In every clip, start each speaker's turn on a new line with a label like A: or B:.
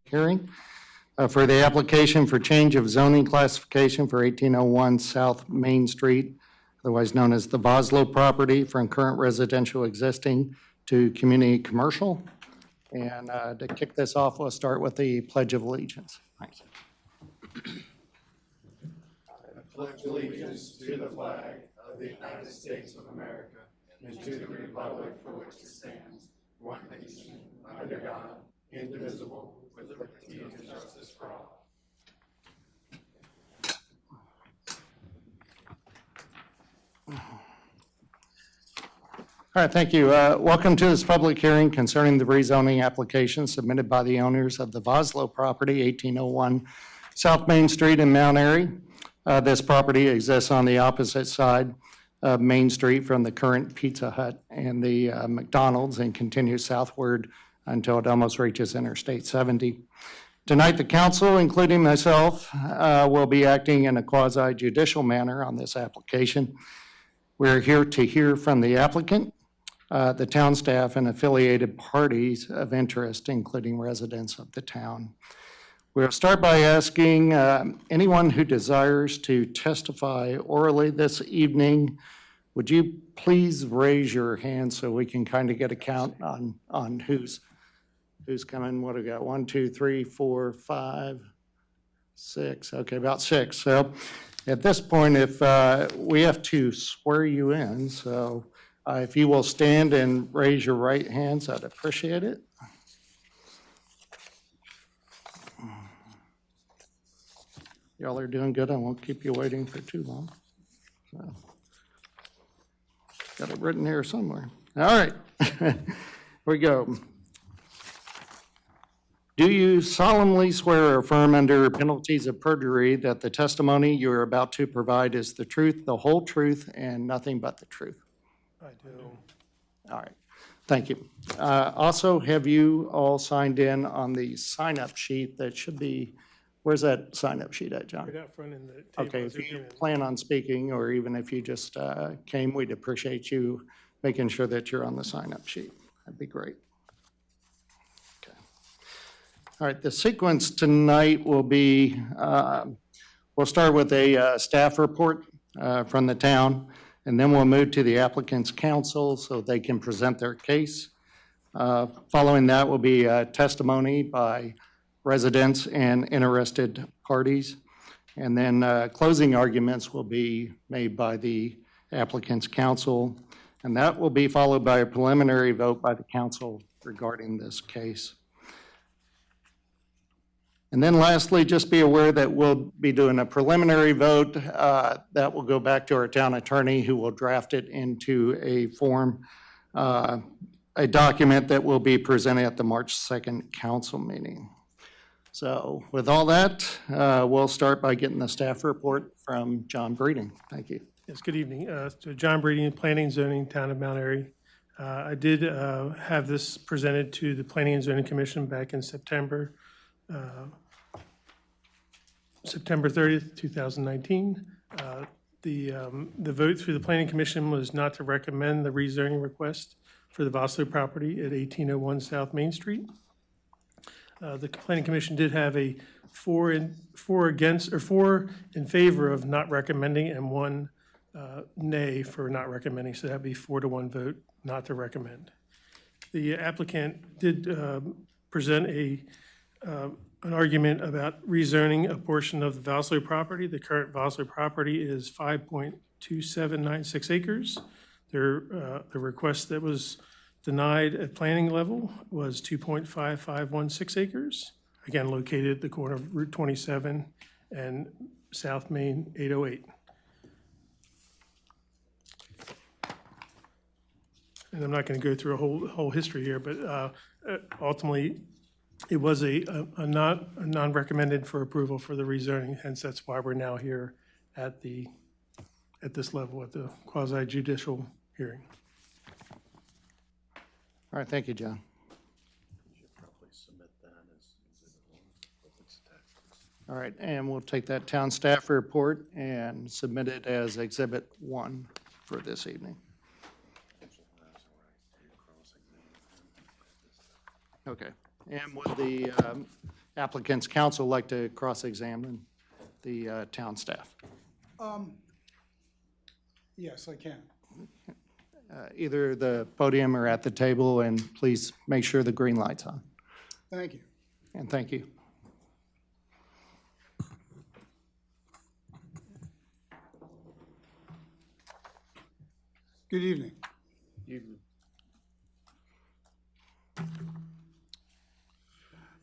A: hearing for the application for change of zoning classification for 1801 South Main Street, otherwise known as the Voslo property, from current residential existing to community commercial. And to kick this off, we'll start with the Pledge of Allegiance. Thanks.
B: I pledge allegiance to the flag of the United States of America and to the republic for which it stands, one nation, under God, indivisible, with liberty and justice for all.
A: All right, thank you. Welcome to this public hearing concerning the rezoning application submitted by the owners of the Voslo property, 1801 South Main Street in Mt Airy. This property exists on the opposite side of Main Street from the current Pizza Hut and the McDonald's, and continues southward until it almost reaches Interstate 70. Tonight, the council, including myself, will be acting in a quasi-judicial manner on this application. We're here to hear from the applicant, the town staff, and affiliated parties of interest, including residents of the town. We'll start by asking anyone who desires to testify orally this evening, would you please raise your hand so we can kind of get a count on who's coming? What do we got? 1, 2, 3, 4, 5, 6. Okay, about 6. So at this point, if we have to swear you in, so if you will stand and raise your right hands, I'd appreciate it. Y'all are doing good. I won't keep you waiting for too long. So, got it written here somewhere. All right, here we go. Do you solemnly swear or affirm under penalties of perjury that the testimony you are about to provide is the truth, the whole truth, and nothing but the truth?
B: I do.
A: All right, thank you. Also, have you all signed in on the sign-up sheet that should be, where's that sign-up sheet at, John?
B: Right out front in the table.
A: Okay, if you plan on speaking, or even if you just came, we'd appreciate you making sure that you're on the sign-up sheet. That'd be great. Okay. All right, the sequence tonight will be, we'll start with a staff report from the town, and then we'll move to the applicant's counsel so they can present their case. Following that will be testimony by residents and interested parties. And then closing arguments will be made by the applicant's counsel. And that will be followed by a preliminary vote by the council regarding this case. And then lastly, just be aware that we'll be doing a preliminary vote that will go back to our town attorney, who will draft it into a form, a document that will be presented at the March 2nd council meeting. So with all that, we'll start by getting the staff report from John Breeding. Thank you.
C: Yes, good evening. So John Breeding, Planning and Zoning, Town of Mt Airy. I did have this presented to the Planning and Zoning Commission back in September 30th, 2019. The vote through the Planning Commission was not to recommend the rezoning request for the Voslo property at 1801 South Main Street. The Planning Commission did have a 4 in favor of not recommending and 1 nay for not recommending. So that'd be 4-to-1 vote not to recommend. The applicant did present an argument about rezoning a portion of the Voslo property. The current Voslo property is 5.2796 acres. The request that was denied at planning level was 2.5516 acres, again located at the corner of Route 27 and South Main 808. And I'm not going to go through a whole history here, but ultimately it was a non-recommended for approval for the rezoning. Hence, that's why we're now here at this level at the quasi-judicial hearing.
A: All right, thank you, John.
B: You should probably submit that as Exhibit 1.
A: All right, and we'll take that town staff report and submit it as Exhibit 1 for this evening. Okay, and would the applicant's counsel like to cross-examine the town staff?
D: Yes, I can.
A: Either the podium or at the table, and please make sure the green light's on.
D: Thank you.
A: And thank you.
D: Good evening.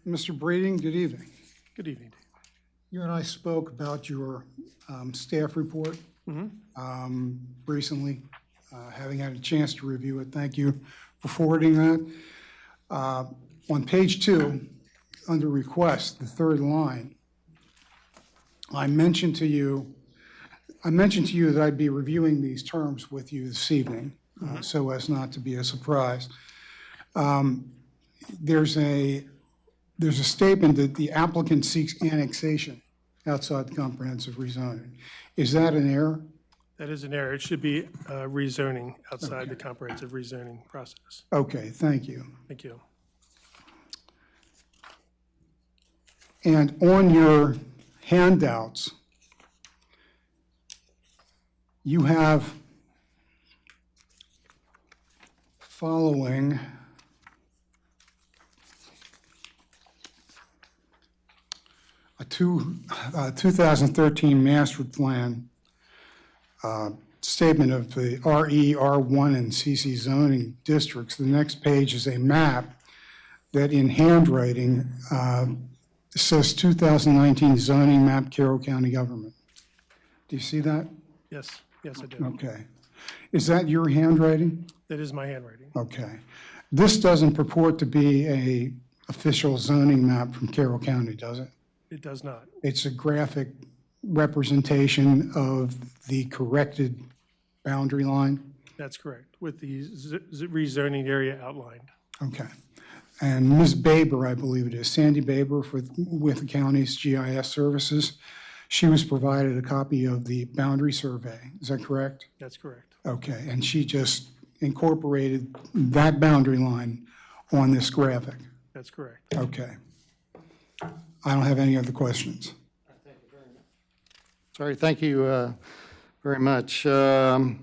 D: Mr. Breeding, good evening.
C: Good evening, Dave.
D: You and I spoke about your staff report recently, having had a chance to review it. Thank you for forwarding that. On page 2, under request, the third line, I mentioned to you that I'd be reviewing these terms with you this evening, so as not to be a surprise. There's a statement that the applicant seeks annexation outside the comprehensive rezoning. Is that an error?
C: That is an error. It should be rezoning outside the comprehensive rezoning process.
D: Okay, thank you.
C: Thank you.
D: And on your handouts, you have following a 2013 master plan statement of the RE, R1, and CC zoning districts. The next page is a map that in handwriting says 2019 zoning map, Carroll County government. Do you see that?
C: Yes, yes, I do.
D: Okay. Is that your handwriting?
C: That is my handwriting.
D: Okay. This doesn't purport to be a official zoning map from Carroll County, does it?
C: It does not.
D: It's a graphic representation of the corrected boundary line?
C: That's correct, with the rezoning area outlined.
D: Okay. And Ms. Baber, I believe it is, Sandy Baber with the county's GIS services, she was provided a copy of the boundary survey. Is that correct?
C: That's correct.
D: Okay. And she just incorporated that boundary line on this graphic?
C: That's correct.
D: Okay. I don't have any other questions.
A: Sorry, thank you very much. All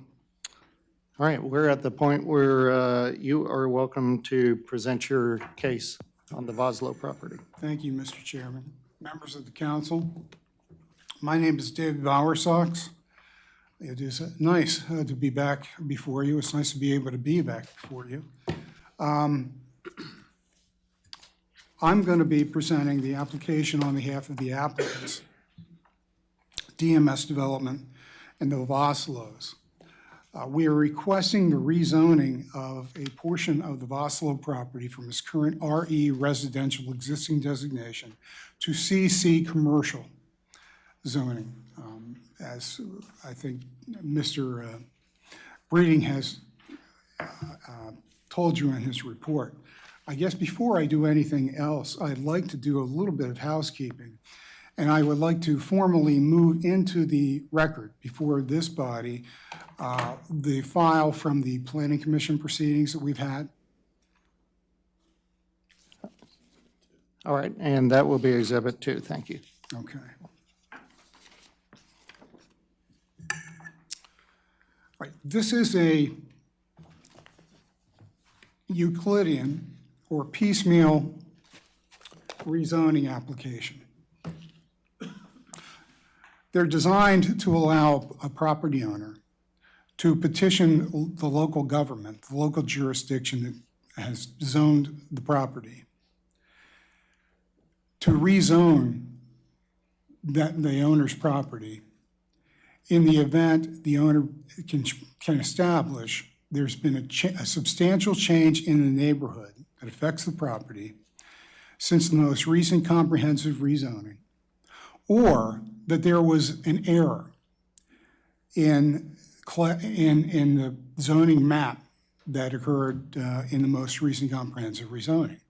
A: right, we're at the point where you are welcome to present your case on the Voslo property.
D: Thank you, Mr. Chairman. Members of the council, my name is David Bowersox. It is nice to be back before you. It's nice to be able to be back before you. I'm going to be presenting the application on behalf of the applicants, DMS Development and the Voslos. We are requesting the rezoning of a portion of the Voslo property from its current RE residential existing designation to CC commercial zoning. As I think Mr. Breeding has told you in his report. I guess before I do anything else, I'd like to do a little bit of housekeeping. And I would like to formally move into the record before this body the file from the Planning Commission proceedings that we've had.
A: All right, and that will be Exhibit 2. Thank you.
D: Okay. All right, this is a Euclidean or piecemeal rezoning application. They're designed to allow a property owner to petition the local government, the local jurisdiction that has zoned the property, to rezone the owner's property in the event the owner can establish there's been a substantial change in the neighborhood that affects the property since the most recent comprehensive rezoning, or that there was an error in the zoning map that occurred in the most recent comprehensive rezoning.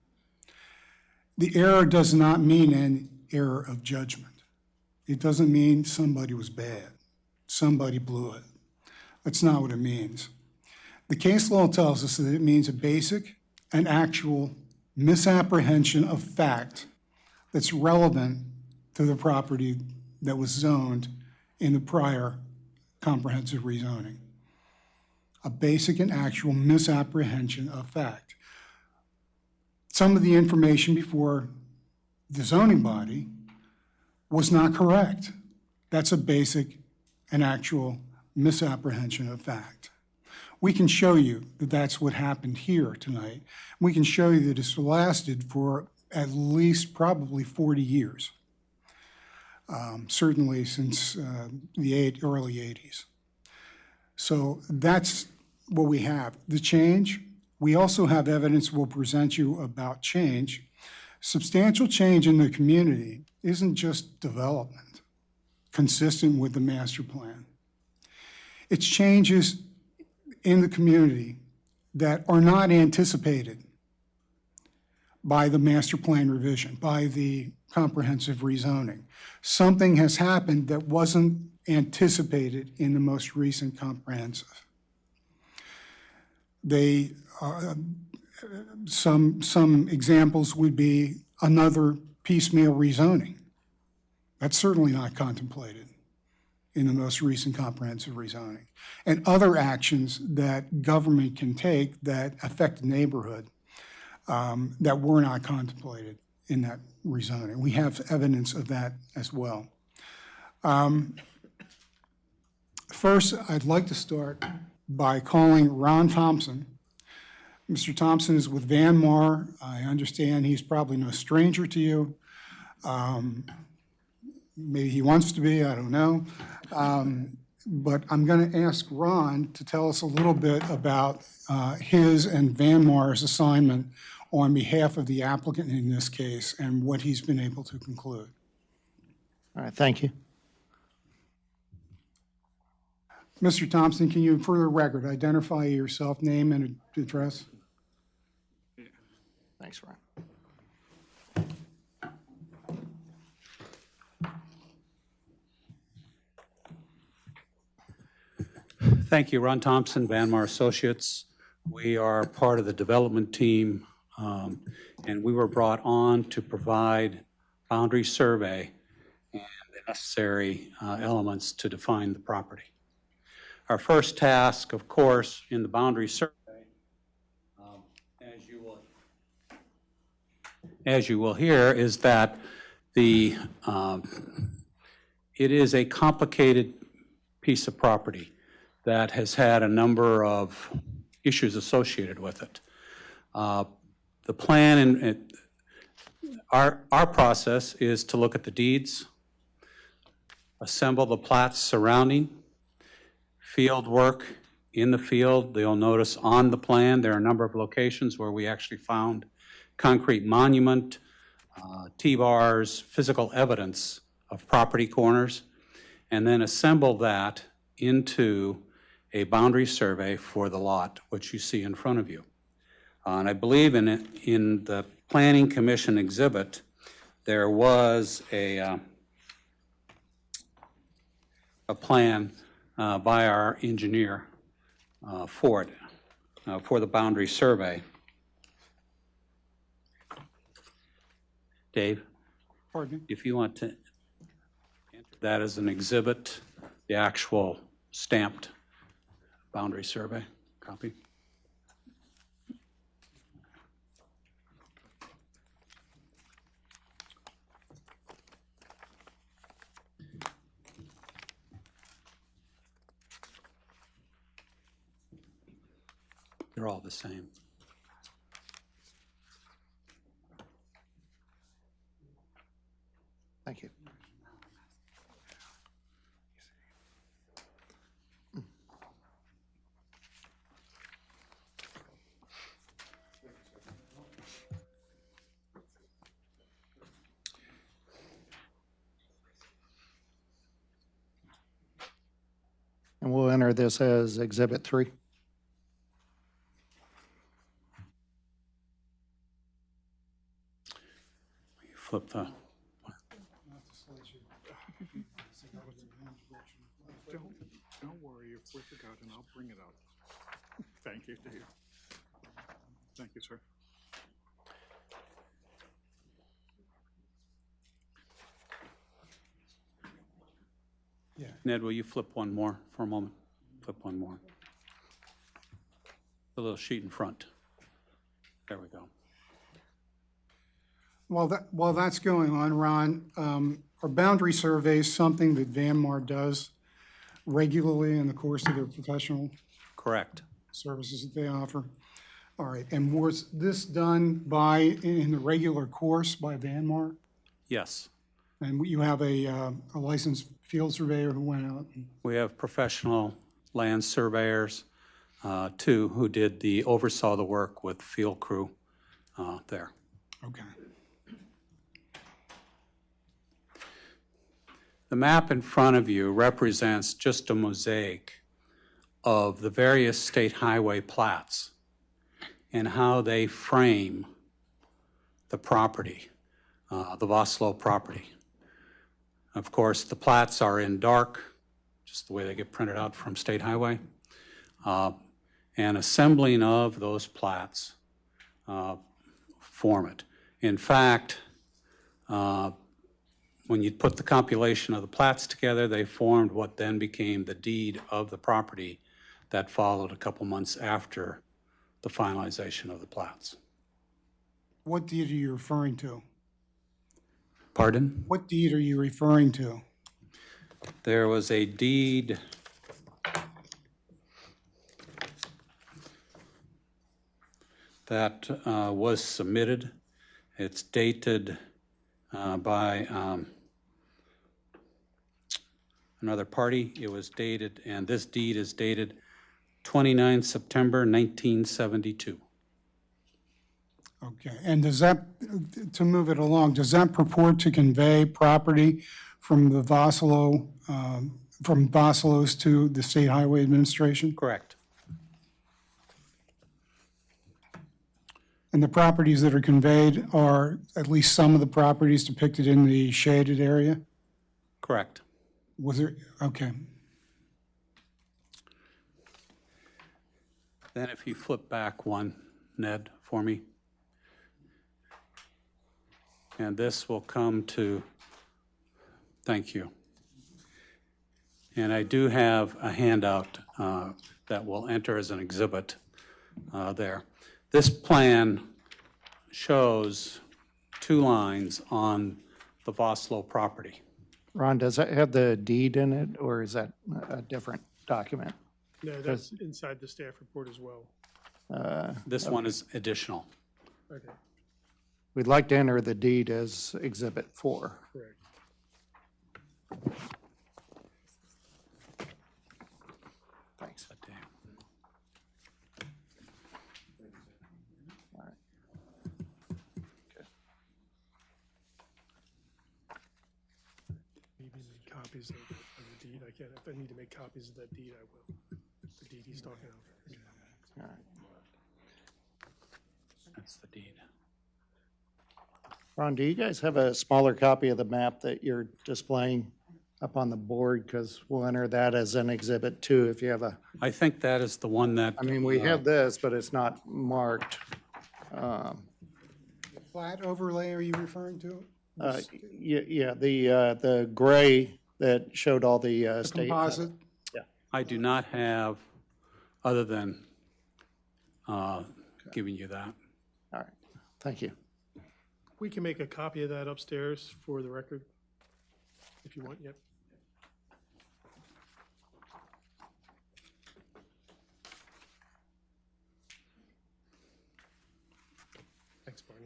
D: The error does not mean an error of judgment. It doesn't mean somebody was bad, somebody blew it. That's not what it means. The case law tells us that it means a basic and actual misapprehension of fact that's relevant to the property that was zoned in the prior comprehensive rezoning. A basic and actual misapprehension of fact. Some of the information before the zoning body was not correct. That's a basic and actual misapprehension of fact. We can show you that that's what happened here tonight. We can show you that it's lasted for at least probably 40 years, certainly since the early 80s. So that's what we have. The change, we also have evidence we'll present you about change. Substantial change in the community isn't just development consistent with the master plan. It's changes in the community that are not anticipated by the master plan revision, by the comprehensive rezoning. Something has happened that wasn't anticipated in the most recent comprehensive. Some examples would be another piecemeal rezoning. That's certainly not contemplated in the most recent comprehensive rezoning. And other actions that government can take that affect the neighborhood that were not contemplated in that rezoning. We have evidence of that as well. First, I'd like to start by calling Ron Thompson. Mr. Thompson is with Van Mar. I understand he's probably no stranger to you. Maybe he wants to be, I don't know. But I'm going to ask Ron to tell us a little bit about his and Van Mar's assignment on behalf of the applicant in this case and what he's been able to conclude.
A: All right, thank you.
D: Mr. Thompson, can you, for the record, identify yourself, name and address?
A: Thanks, Ron.
E: Thank you, Ron Thompson, Van Mar Associates. We are part of the development team, and we were brought on to provide boundary survey and the necessary elements to define the property. Our first task, of course, in the boundary survey, as you will hear, is that it is a complicated piece of property that has had a number of issues associated with it. The plan and our process is to look at the deeds, assemble the plats surrounding, field work in the field. You'll notice on the plan there are a number of locations where we actually found concrete monument, T-bars, physical evidence of property corners, and then assemble that into a boundary survey for the lot, which you see in front of you. And I believe in the Planning Commission exhibit, there was a plan by our engineer for it, for the boundary survey. Dave,
D: Pardon me?
E: if you want to enter that as an exhibit, the actual stamped boundary survey copy. They're all the same.
A: Thank you. And we'll enter this as Exhibit 3.
E: You flip the.
B: Don't worry, you flip it out and I'll bring it out. Thank you, Dave. Thank you, sir.
E: Ned, will you flip one more for a moment? Flip one more. The little sheet in front. There we go.
D: While that's going on, Ron, are boundary surveys something that Vanmar does regularly in the course of their professional
E: Correct.
D: services that they offer? All right, and was this done in the regular course by Vanmar?
E: Yes.
D: And you have a licensed field surveyor who went out?
E: We have professional land surveyors, too, who oversaw the work with field crew there.
D: Okay.
E: The map in front of you represents just a mosaic of the various state highway plats and how they frame the property, the Vossloh property. Of course, the plats are in dark, just the way they get printed out from State Highway. And assembling of those plats form it. In fact, when you put the compilation of the plats together, they formed what then became the deed of the property that followed a couple months after the finalization of the plats.
D: What deed are you referring to?
E: Pardon?
D: What deed are you referring to?
E: There was a deed that was submitted. It's dated by another party. It was dated, and this deed is dated 29 September 1972.
D: Okay, and does that, to move it along, does that purport to convey property from the Vossloh, from Vosslohs to the State Highway Administration?
E: Correct.
D: And the properties that are conveyed are at least some of the properties depicted in the shaded area?
E: Correct.
D: Was there, okay.
E: Then if you flip back one, Ned, for me. And this will come to, thank you. And I do have a handout that will enter as an exhibit there. This plan shows two lines on the Vossloh property.
A: Ron, does that have the deed in it, or is that a different document?
C: No, that's inside the staff report as well.
E: This one is additional.
C: Okay,
A: We'd like to enter the deed as Exhibit 4.
C: correct.
A: Thanks.
C: Maybe you need copies of the deed. I can, if I need to make copies of that deed, I will. The deed he's talking about.
A: All right.
E: That's the deed.
A: Ron, do you guys have a smaller copy of the map that you're displaying up on the board? Because we'll enter that as an Exhibit 2 if you have a,
E: I think that is the one that.
A: I mean, we have this, but it's not marked.
D: Flat overlay are you referring to?
A: Yeah, the gray that showed all the state.
D: Composite?
E: I do not have, other than giving you that.
A: All right, thank you.
C: We can make a copy of that upstairs for the record, if you want, yep. Thanks, Barney.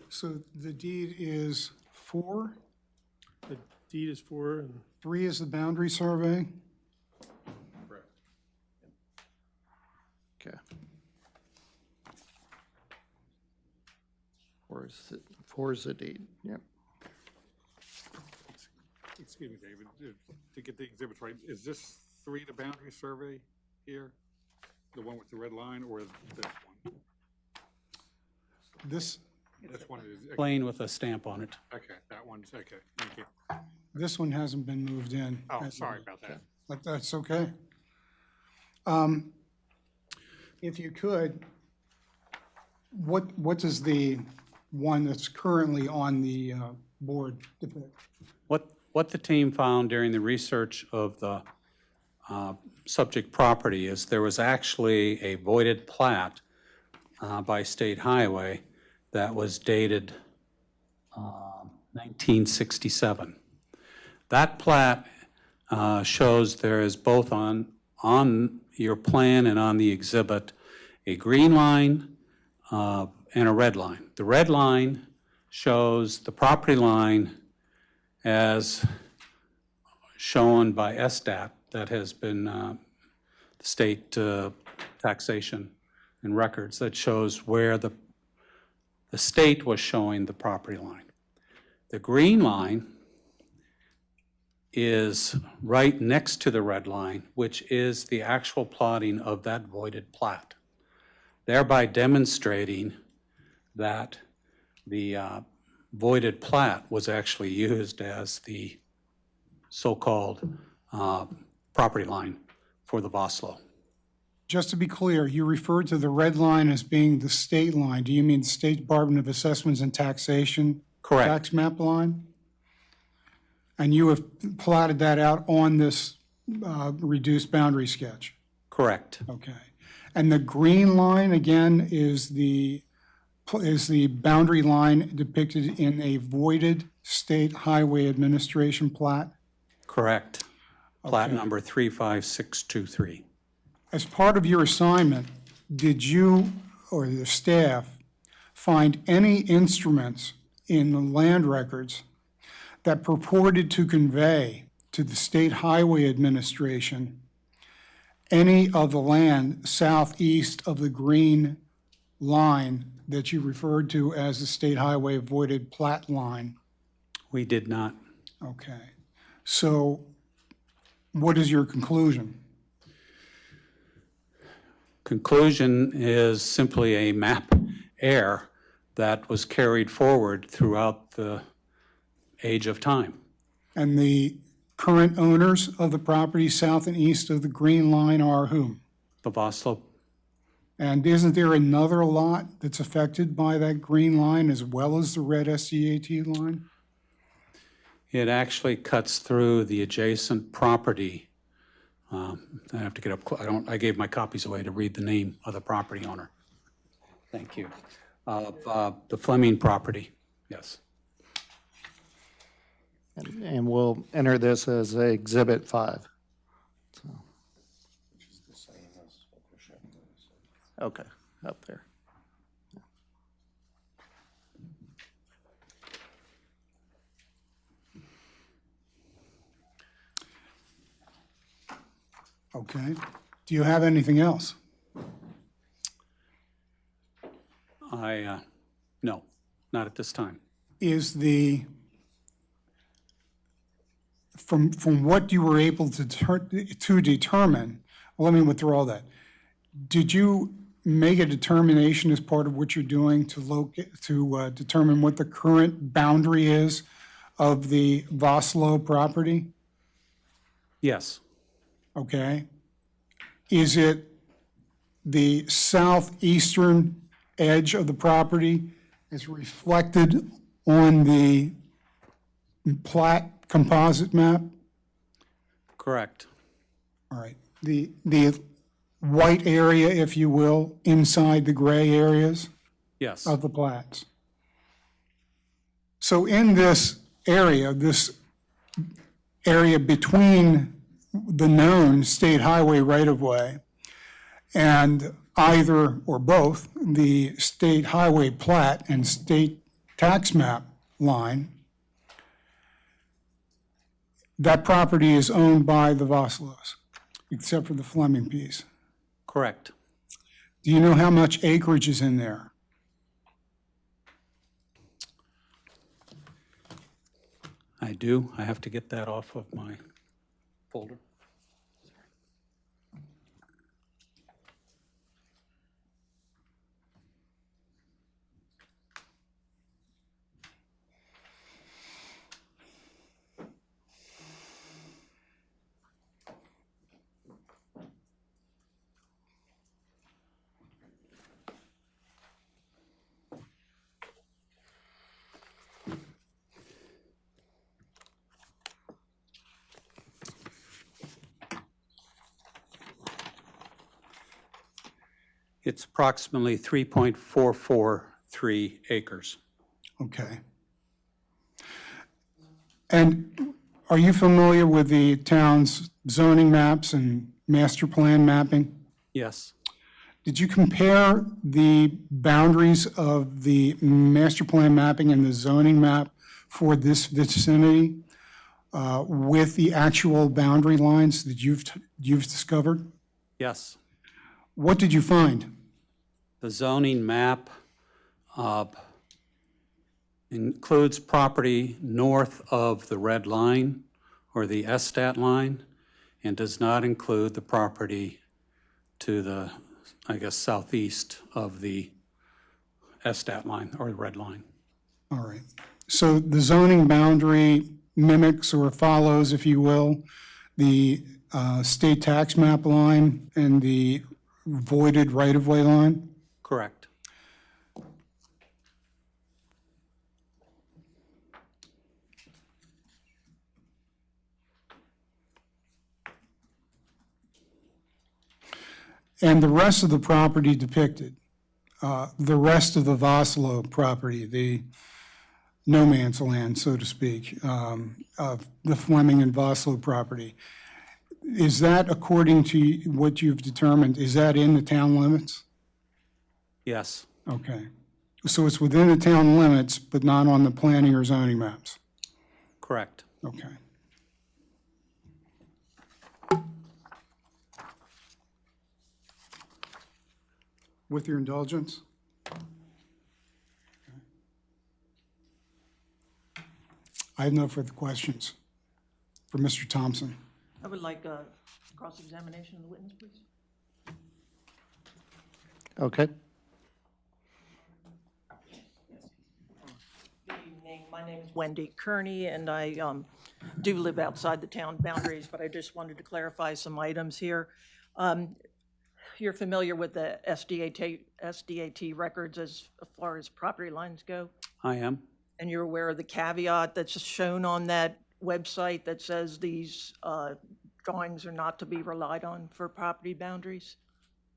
D: So the deed is 4,
C: The deed is for, and
D: 3 is the boundary survey.
A: Okay. Four is the deed, yep.
B: Excuse me, David, to get the exhibits right, is this 3 the boundary survey here? The one with the red line, or is this one?
D: This
B: This one is,
E: Plain with a stamp on it.
B: okay, that one's, okay, thank you.
D: This one hasn't been moved in.
B: Oh, sorry about that.
D: But that's okay. If you could, what does the one that's currently on the board depict?
E: What the team found during the research of the subject property is there was actually a voided plat by State Highway that was dated 1967. That plat shows there is both on your plan and on the exhibit a green line and a red line. The red line shows the property line as shown by SDAT, that has been the state taxation and records that shows where the state was showing the property line. The green line is right next to the red line, which is the actual plotting of that voided plat, thereby demonstrating that the voided plat was actually used as the so-called property line for the Voslo.
D: Just to be clear, you referred to the red line as being the state line. Do you mean the State Department of Assessments and Taxation?
E: Correct.
D: Tax map line? And you have plotted that out on this reduced boundary sketch?
E: Correct.
D: Okay. And the green line, again, is the boundary line depicted in a voided State Highway Administration plat?
E: Correct. Plat
D: Okay.
E: number 35623.
D: As part of your assignment, did you or the staff find any instruments in the land records that purported to convey to the State Highway Administration any of the land southeast of the green line that you referred to as the State Highway voided plat line?
E: We did not.
D: Okay. So what is your conclusion?
E: Conclusion is simply a map error that was carried forward throughout the age of time.
D: And the current owners of the property south and east of the green line are whom?
E: The Voslo,
D: And isn't there another lot that's affected by that green line as well as the red SDAT line?
E: it actually cuts through the adjacent property. I have to get up, I gave my copies away to read the name of the property owner. Thank you. The Fleming property, yes.
A: And we'll enter this as Exhibit 5. So. Okay, up there.
D: Okay. Do you have anything else?
E: No, not at this time.
D: Is from what you were able to determine, well, let me withdraw that. Did you make a determination as part of what you're doing to determine what the current boundary is of the Voslo property?
E: Yes,
D: Okay. Is it the southeastern edge of the property as reflected on the plat composite map?
E: correct.
D: All right. The white area, if you will, inside the gray areas
E: Yes,
D: of the plats. So in this area between the known state highway right-of-way and either or both the state highway plat and state tax map line, that property is owned by the Voslos, except for the Fleming piece.
E: correct.
D: Do you know how much acreage is in there?
E: I do. I have to get that off of my folder. It's approximately 3.443 acres.
D: Okay. And are you familiar with the town's zoning maps and master plan mapping?
E: Yes,
D: Did you compare the boundaries of the master plan mapping and the zoning map for this vicinity with the actual boundary lines that you've discovered?
E: yes.
D: What did you find?
E: The zoning map includes property north of the red line or the SStat line and does not include the property to the, I guess, southeast of the SStat line or the red line.
D: All right. So the zoning boundary mimics or follows, if you will, the state tax map line and the voided right-of-way line?
E: Correct.
D: And the rest of the property depicted, the rest of the Voslo property, the no man's land, so to speak, of the Fleming and Voslo property, is that, according to what you've determined, is that in the town limits?
E: Yes,
D: Okay. So it's within the town limits, but not on the planning or zoning maps?
E: correct.
D: Okay. With your indulgence? I have no further questions for Mr. Thompson.
F: I would like a cross-examination of the witness, please.
A: Okay.
F: Good evening. My name is Wendy Kearney, and I do live outside the town boundaries, but I just wanted to clarify some items here. You're familiar with the SDAT records as far as property lines go?
E: I am.
F: And you're aware of the caveat that's shown on that website that says these drawings are not to be relied on for property boundaries?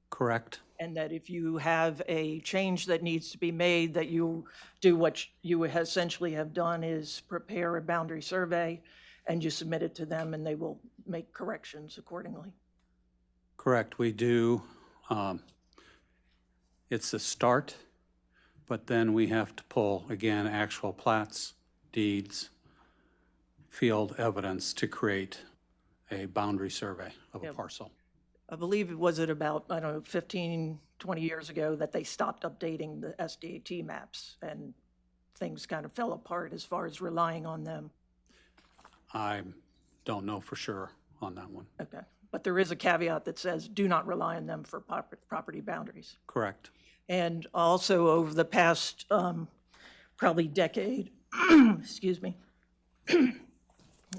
E: Correct.
F: And that if you have a change that needs to be made, that you do what you essentially have done is prepare a boundary survey and you submit it to them and they will make corrections accordingly.
E: Correct. We do. It's a start, but then we have to pull, again, actual plats, deeds, field evidence to create a boundary survey of a parcel.
F: I believe it was about, I don't know, 15, 20 years ago that they stopped updating the SDAT maps and things kind of fell apart as far as relying on them.
E: I don't know for sure on that one.
F: Okay. But there is a caveat that says do not rely on them for property boundaries.
E: Correct.
F: And also over the past probably decade, excuse me,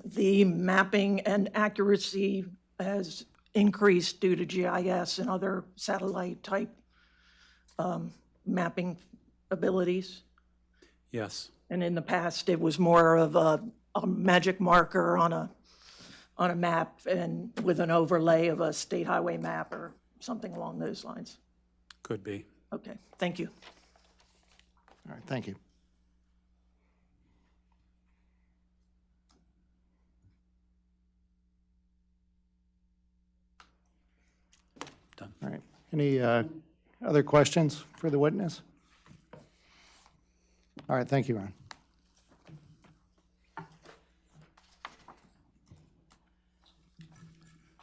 F: the mapping and accuracy has increased due to GIS and other satellite type mapping abilities.
E: Yes.
F: And in the past, it was more of a magic marker on a map and with an overlay of a state highway map or something along those lines.
E: Could be.
F: Okay, thank you.
A: All right, thank you.
E: Done.
A: All right. Any other questions for the witness? All right, thank you, Ron.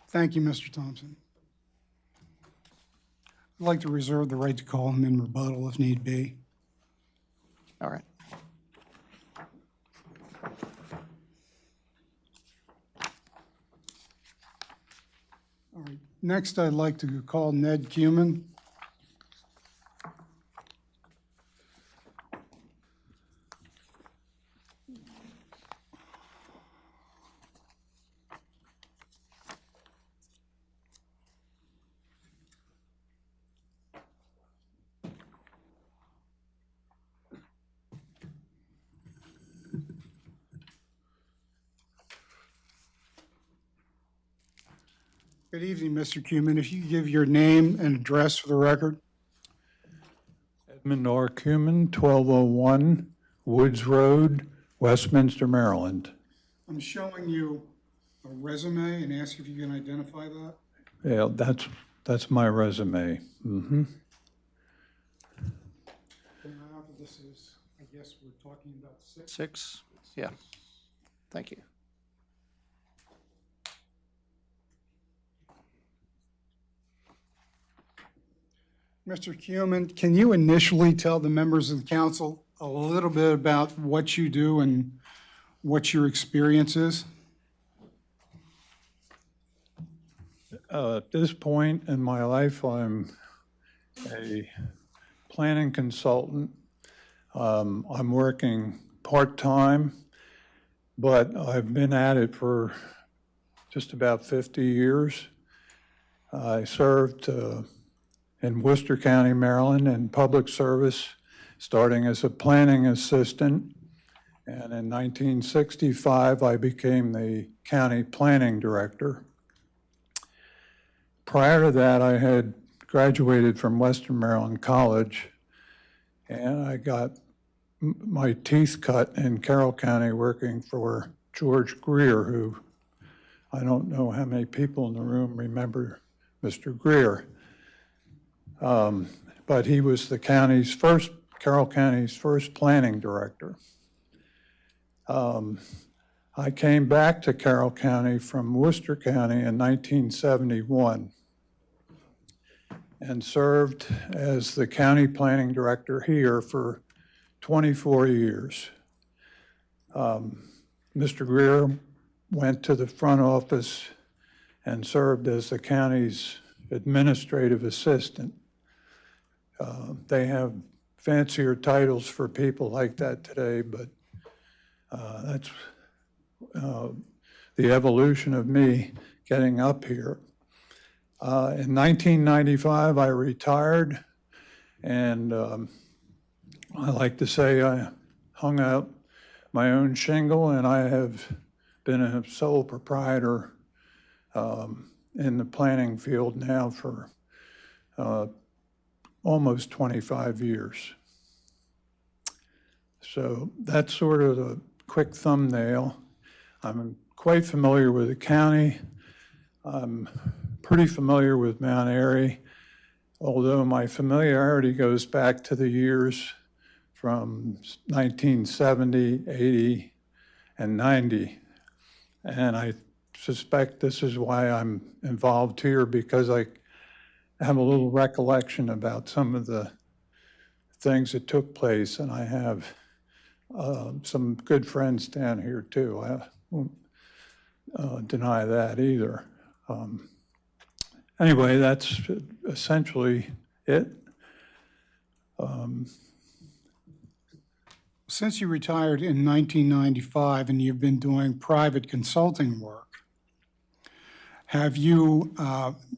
D: Thank you, Mr. Thompson. I'd like to reserve the right to call him in rebuttal if need be.
A: All right.
D: All right. Next, I'd like to call Ned Cuman. Good evening, Mr. Cuman. If you could give your name and address for the record.
G: Edmund R. Cuman, 1201 Woods Road, Westminster, Maryland.
D: I'm showing you a resume and ask if you can identify that.
G: Yeah, that's my resume. Mm-hmm.
D: This is, I guess we're talking about 6.
A: 6? Yeah. Thank you.
D: Mr. Cuman, can you initially tell the members of the council a little bit about what you do and what your experience is?
G: At this point in my life, I'm a planning consultant. I'm working part-time, but I've been at it for just about 50 years. I served in Worcester County, Maryland, in public service, starting as a planning assistant. And in 1965, I became the county planning director. Prior to that, I had graduated from Western Maryland College, and I got my teeth cut in Carroll County working for George Greer, who I don't know how many people in the room remember Mr. Greer. But he was the Carroll County's first planning director. I came back to Carroll County from Worcester County in 1971 and served as the county planning director here for 24 years. Mr. Greer went to the front office and served as the county's administrative assistant. They have fancier titles for people like that today, but that's the evolution of me getting up here. In 1995, I retired, and I like to say I hung out my own shingle, and I have been a sole proprietor in the planning field now for almost 25 years. So that's sort of a quick thumbnail. I'm quite familiar with the county. I'm pretty familiar with Mt Airy, although my familiarity goes back to the years from 1970, 80, and 90. And I suspect this is why I'm involved here, because I have a little recollection about some of the things that took place, and I have some good friends down here too. I won't deny that either. Anyway, that's essentially it.
D: Since you retired in 1995 and you've been doing private consulting work, have you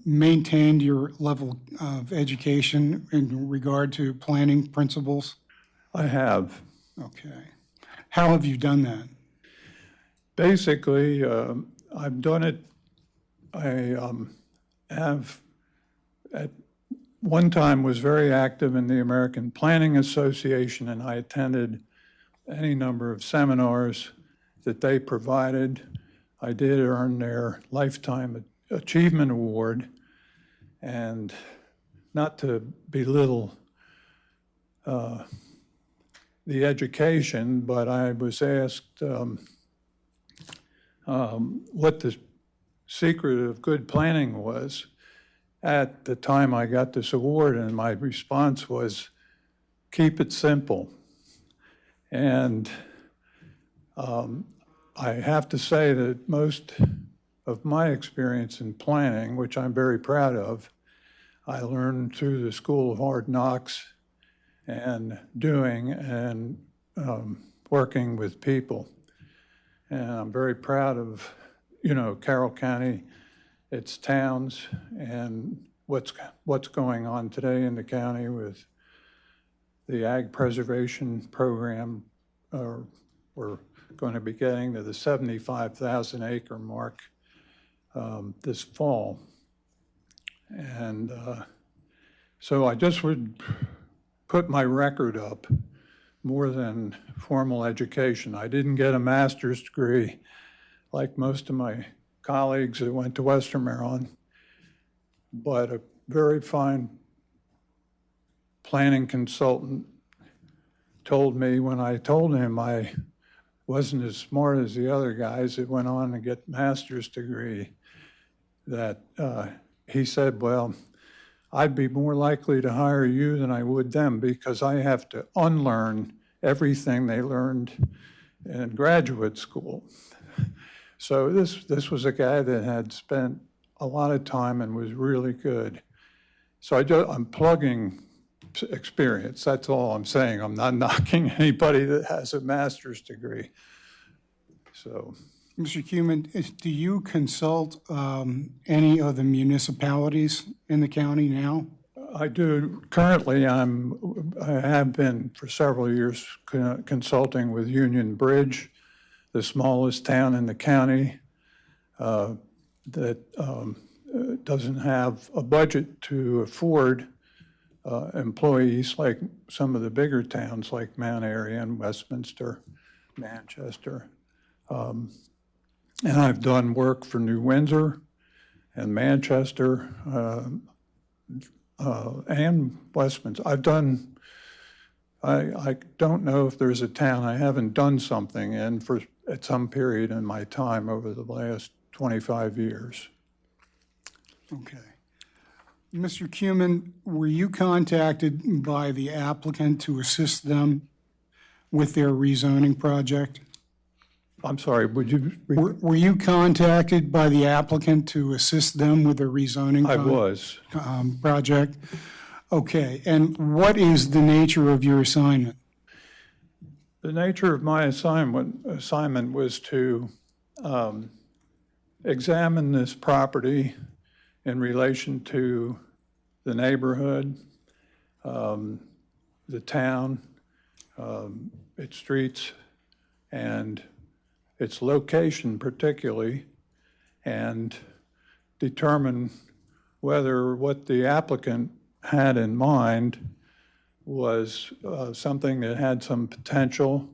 D: maintained your level of education in regard to planning principles?
G: I have.
D: Okay. How have you done that?
G: Basically, I've done it. I have at one time was very active in the American Planning Association, and I attended any number of seminars that they provided. I did earn their Lifetime Achievement Award, and not to belittle the education, but I was asked what the secret of good planning was at the time I got this award, and my response was, keep it simple. And I have to say that most of my experience in planning, which I'm very proud of, I learned through the School of Hard Knocks and doing and working with people. And I'm very proud of, Carroll County, its towns, and what's going on today in the county with the Ag Preservation Program. We're going to be getting to the 75,000 acre mark this fall. And so I just would put my record up more than formal education. I didn't get a master's degree like most of my colleagues that went to Western Maryland, but a very fine planning consultant told me when I told him I wasn't as smart as the other guys that went on to get master's degree, that he said, well, I'd be more likely to hire you than I would them because I have to unlearn everything they learned in graduate school. So this was a guy that had spent a lot of time and was really good. So I'm plugging experience. That's all I'm saying. I'm not knocking anybody that has a master's degree. So,
D: Mr. Cuman, do you consult any of the municipalities in the county now?
G: I do. Currently, I have been for several years consulting with Union Bridge, the smallest town in the county that doesn't have a budget to afford employees like some of the bigger towns like Mt Airy and Westminster, Manchester. And I've done work for New Windsor and Manchester and Westminster. I don't know if there's a town I haven't done something in at some period in my time over the last 25 years.
D: Okay. Mr. Cuman, were you contacted by the applicant to assist them with their rezoning project?
G: I'm sorry, would you?
D: Were you contacted by the applicant to assist them with their rezoning?
G: I was.
D: Project? Okay, and what is the nature of your assignment?
G: The nature of my assignment was to examine this property in relation to the neighborhood, the town, its streets, and its location particularly, and determine whether what the applicant had in mind was something that had some potential,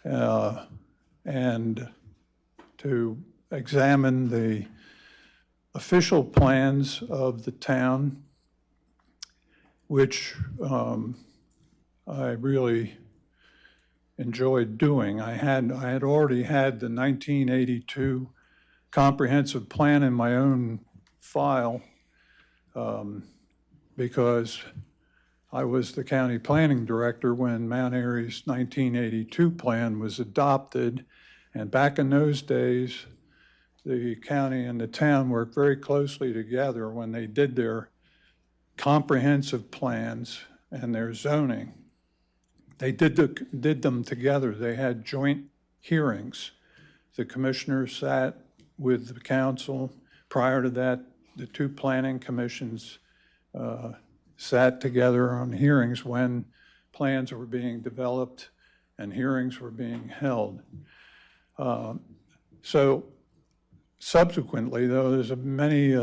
G: and to examine the official plans of the town, which I really enjoyed doing. I had already had the 1982 comprehensive plan in my own file because I was the county planning director when Mt Airy's 1982 plan was adopted. And back in those days, the county and the town worked very closely together when they did their comprehensive plans and their zoning. They did them together. They had joint hearings. The commissioners sat with the council. Prior to that, the two planning commissions sat together on hearings when plans were being developed and hearings were being held. So subsequently, though, there's many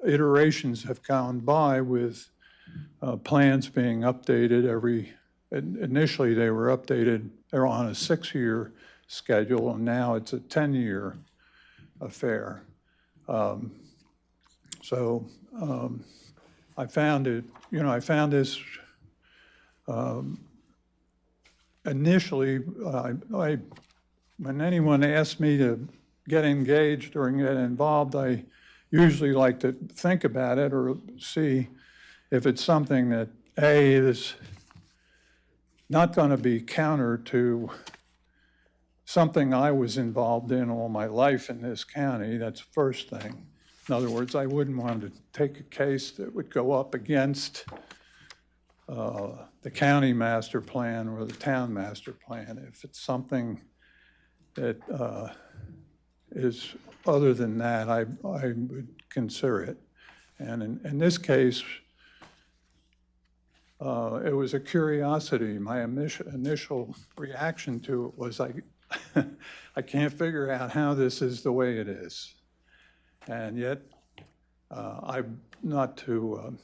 G: iterations have gone by with plans being updated initially they were updated, they're on a 6-year schedule, and now it's a 10-year affair. So I found it, I found this initially, when anyone asked me to get engaged or get involved, I usually like to think about it or see if it's something that, A, is not going to be counter to something I was involved in all my life in this county. That's the first thing. In other words, I wouldn't want to take a case that would go up against the county master plan or the town master plan. If it's something that is other than that, I would consider it. And in this case, it was a curiosity. My initial reaction to it was I can't figure out how this is the way it is. And yet, I'm not to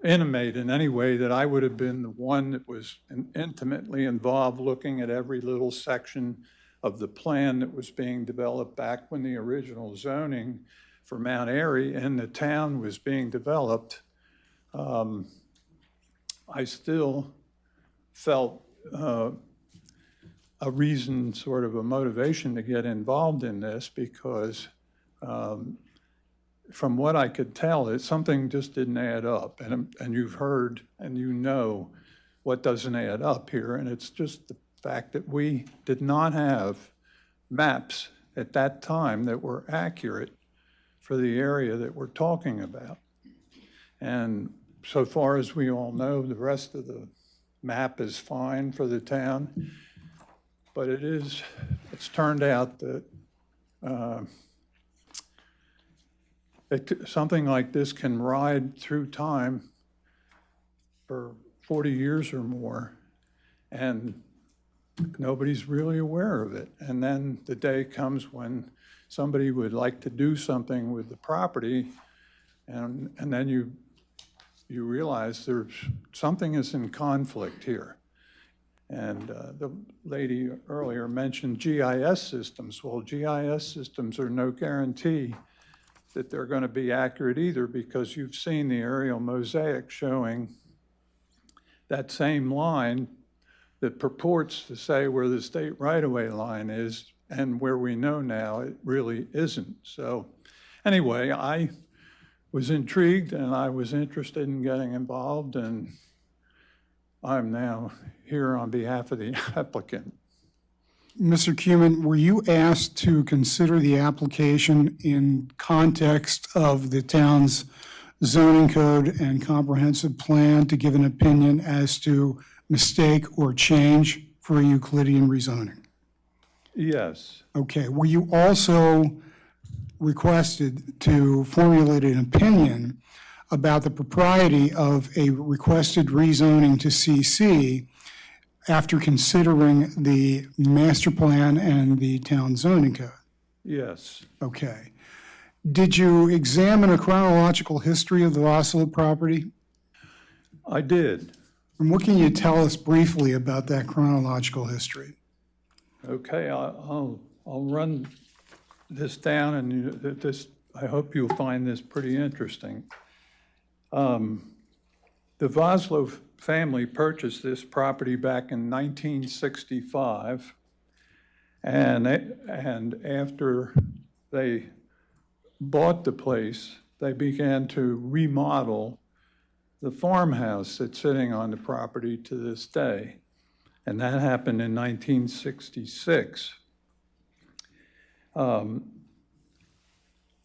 G: intimate in any way that I would have been the one that was intimately involved looking at every little section of the plan that was being developed back when the original zoning for Mt Airy and the town was being developed. I still felt a reason, sort of a motivation to get involved in this because from what I could tell, something just didn't add up. And you've heard and you know what doesn't add up here. And it's just the fact that we did not have maps at that time that were accurate for the area that we're talking about. And so far as we all know, the rest of the map is fine for the town. But it's turned out that something like this can ride through time for 40 years or more, and nobody's really aware of it. And then the day comes when somebody would like to do something with the property, and then you realize something is in conflict here. And the lady earlier mentioned GIS systems. Well, GIS systems are no guarantee that they're going to be accurate either, because you've seen the aerial mosaic showing that same line that purports to say where the state right-of-way line is, and where we know now it really isn't. So anyway, I was intrigued and I was interested in getting involved, and I'm now here on behalf of the applicant.
D: Mr. Cumin, were you asked to consider the application in context of the town's zoning code and comprehensive plan to give an opinion as to mistake or change for a Euclidean rezoning?
G: Yes.
D: Okay. Were you also requested to formulate an opinion about the propriety of a requested rezoning to CC after considering the master plan and the town zoning code?
G: Yes.
D: Okay. Did you examine a chronological history of the Vossloh property?
G: I did.
D: And what can you tell us briefly about that chronological history?
G: Okay, I'll run this down, and I hope you'll find this pretty interesting. The Vossloh family purchased this property back in 1965, and after they bought the place, they began to remodel the farmhouse that's sitting on the property to this day, and that happened in 1966.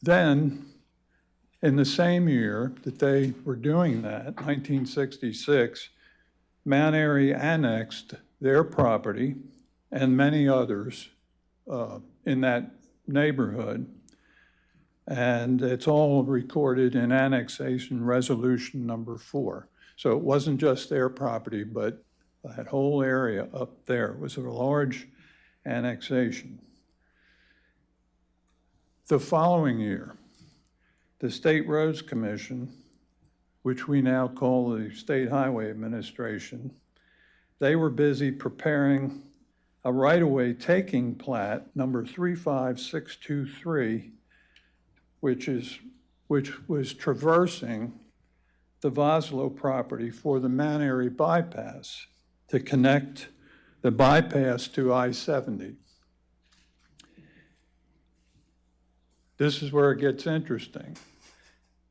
G: Then, in the same year that they were doing that, 1966, Mt Airy annexed their property and many others in that neighborhood. And it's all recorded in annexation resolution number 4. So it wasn't just their property, but that whole area up there was a large annexation. The following year, the State Roads Commission, which we now call the State Highway Administration, they were busy preparing a right-of-way taking plat, number 35623, which was traversing the Vossloh property for the Mt Airy bypass to connect the bypass to I-70. This is where it gets interesting.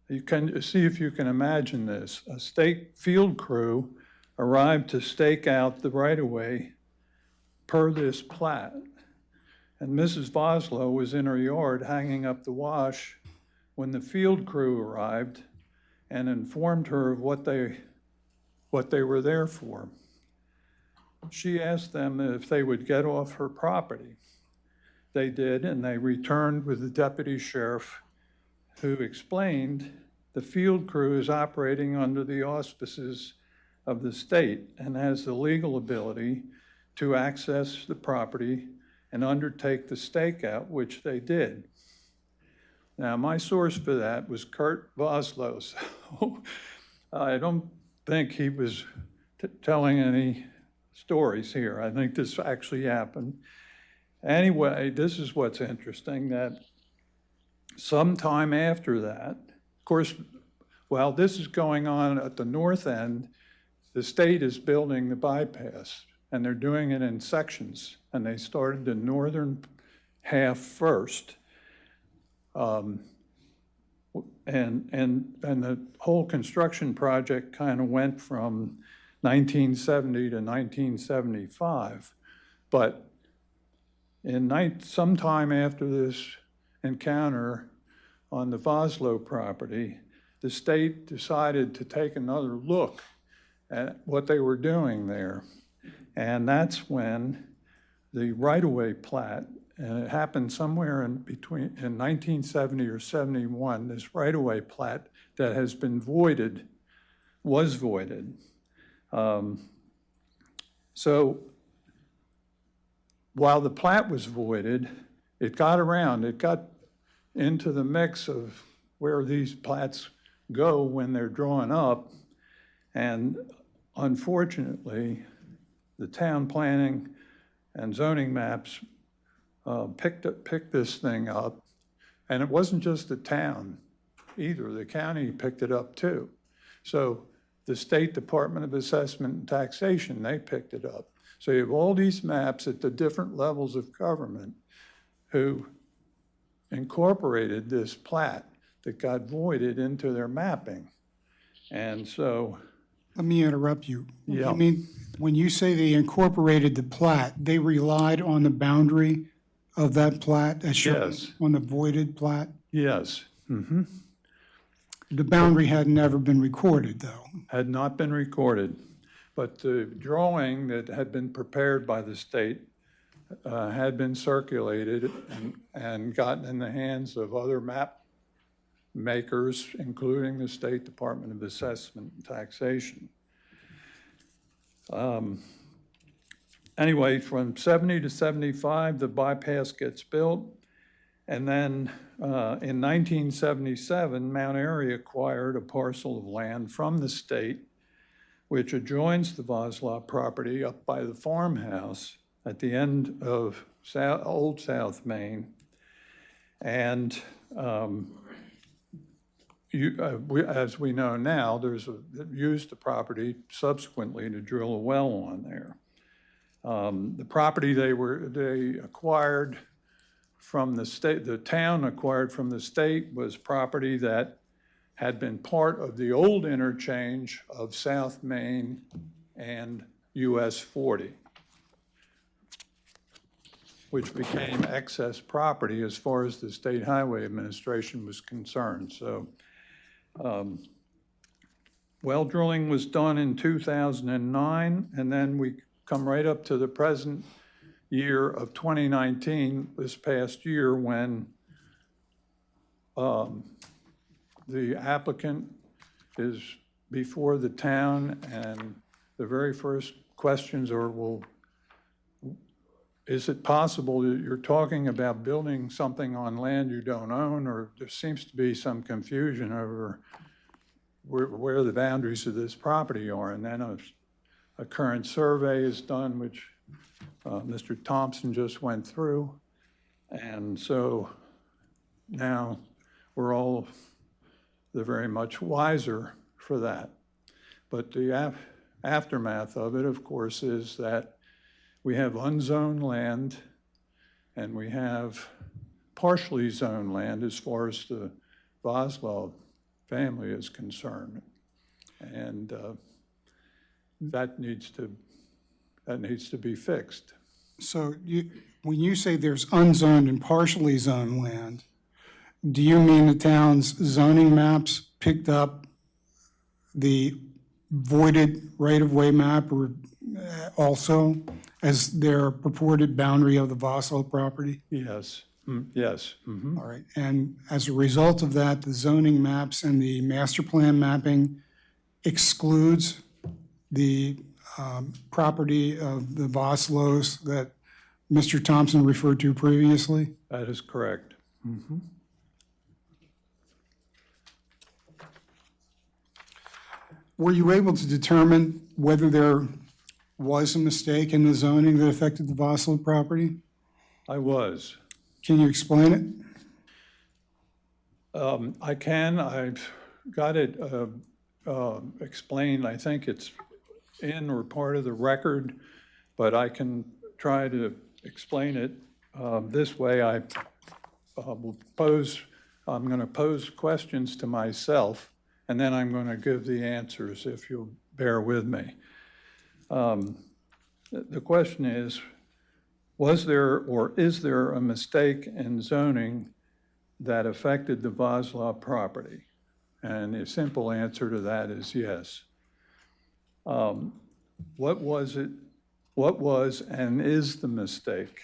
G: You can see if you can imagine this. A state field crew arrived to stake out the right-of-way per this plat. And Mrs. Vossloh was in her yard hanging up the wash when the field crew arrived and informed her of what they were there for. She asked them if they would get off her property. They did, and they returned with the deputy sheriff, who explained the field crew is operating under the auspices of the state and has the legal ability to access the property and undertake the stakeout, which they did. Now, my source for that was Kurt Vossloh. So I don't think he was telling any stories here. I think this actually happened. Anyway, this is what's interesting, that sometime after that, of course, while this is going on at the north end, the state is building the bypass, and they're doing it in sections. And they started the northern half first. And the whole construction project kind of went from 1970 to 1975. But sometime after this encounter on the Voslo property, the state decided to take another look at what they were doing there. And that's when the right-of-way plat, and it happened somewhere in 1970 or 71, this right-of-way plat that has been voided, was voided. So while the plat was voided, it got into the mix of where these plats go when they're drawn up. And unfortunately, the town planning and zoning maps picked this thing up. And it wasn't just the town either. The county picked it up too. So the State Department of Assessment and Taxation, they picked it up. So you have all these maps at the different levels of government who incorporated this plat that got voided into their mapping. And so,
D: Let me interrupt you.
G: Yeah.
D: I mean, when you say they incorporated the plat, they relied on the boundary of that plat as shown
G: Yes.
D: on the voided plat?
G: yes,
D: The boundary had never been recorded, though.
G: had not been recorded. But the drawing that had been prepared by the state had been circulated and gotten in the hands of other map makers, including the State Department of Assessment and Taxation. Anyway, from 70 to 75, the bypass gets built. And then in 1977, Mt Airy acquired a parcel of land from the state, which adjoins the Voslop property up by the farmhouse at the end of Old South Main. And as we know now, used the property subsequently to drill a well on there. The property they acquired from the state, the town acquired from the state, was property that had been part of the old interchange of South Main and US 40, which became excess property as far as the State Highway Administration was concerned. So well drilling was done in 2009, and then we come right up to the present year of 2019, this past year, when the applicant is before the town, and the very first questions are, well, is it possible that you're talking about building something on land you don't own? Or there seems to be some confusion over where the boundaries of this property are. And then a current survey is done, which Mr. Thompson just went through. And so now we're all very much wiser for that. But the aftermath of it, of course, is that we have unzoned land and we have partially zoned land as far as the Voslo family is concerned. And that needs to be fixed.
D: So when you say there's unzoned and partially zoned land, do you mean the town's zoning maps picked up the voided right-of-way map or also as their purported boundary of the Voslo property?
G: Yes, yes.
D: All right, and as a result of that, the zoning maps and the master plan mapping excludes the property of the Voslos that Mr. Thompson referred to previously?
G: That is correct.
D: Were you able to determine whether there was a mistake in the zoning that affected the Voslo property?
G: I was.
D: Can you explain it?
G: I can. I've got it explained. I think it's in or part of the record, but I can try to explain it this way. I'm going to pose questions to myself, and then I'm going to give the answers if you'll bear with me. The question is, was there or is there a mistake in zoning that affected the Vosla property? And the simple answer to that is yes. What was it? What was and is the mistake?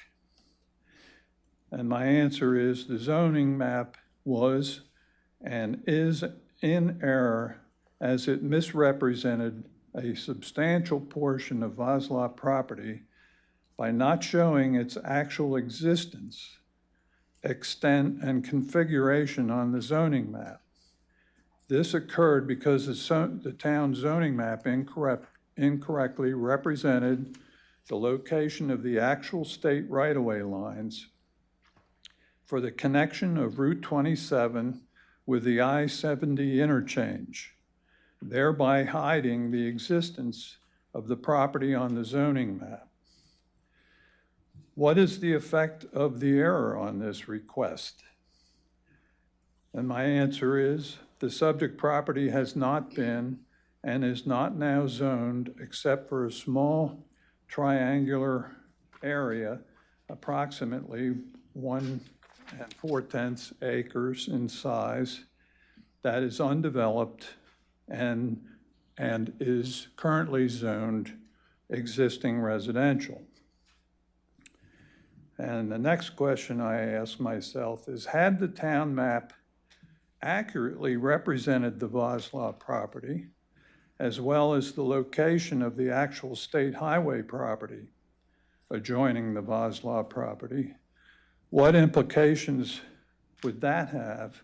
G: And my answer is the zoning map was and is in error as it misrepresented a substantial portion of Vosla property by not showing its actual existence, extent, and configuration on the zoning map. This occurred because the town zoning map incorrectly represented the location of the actual state right-of-way lines for the connection of Route 27 with the I-70 interchange, thereby hiding the existence of the property on the zoning map. What is the effect of the error on this request? And my answer is the subject property has not been and is not now zoned except for a small triangular area, approximately 1 4/10 acres in size, that is undeveloped and is currently zoned existing residential. And the next question I ask myself is, had the town map accurately represented the Vosla property, as well as the location of the actual state highway property adjoining the Vosla property, what implications would that have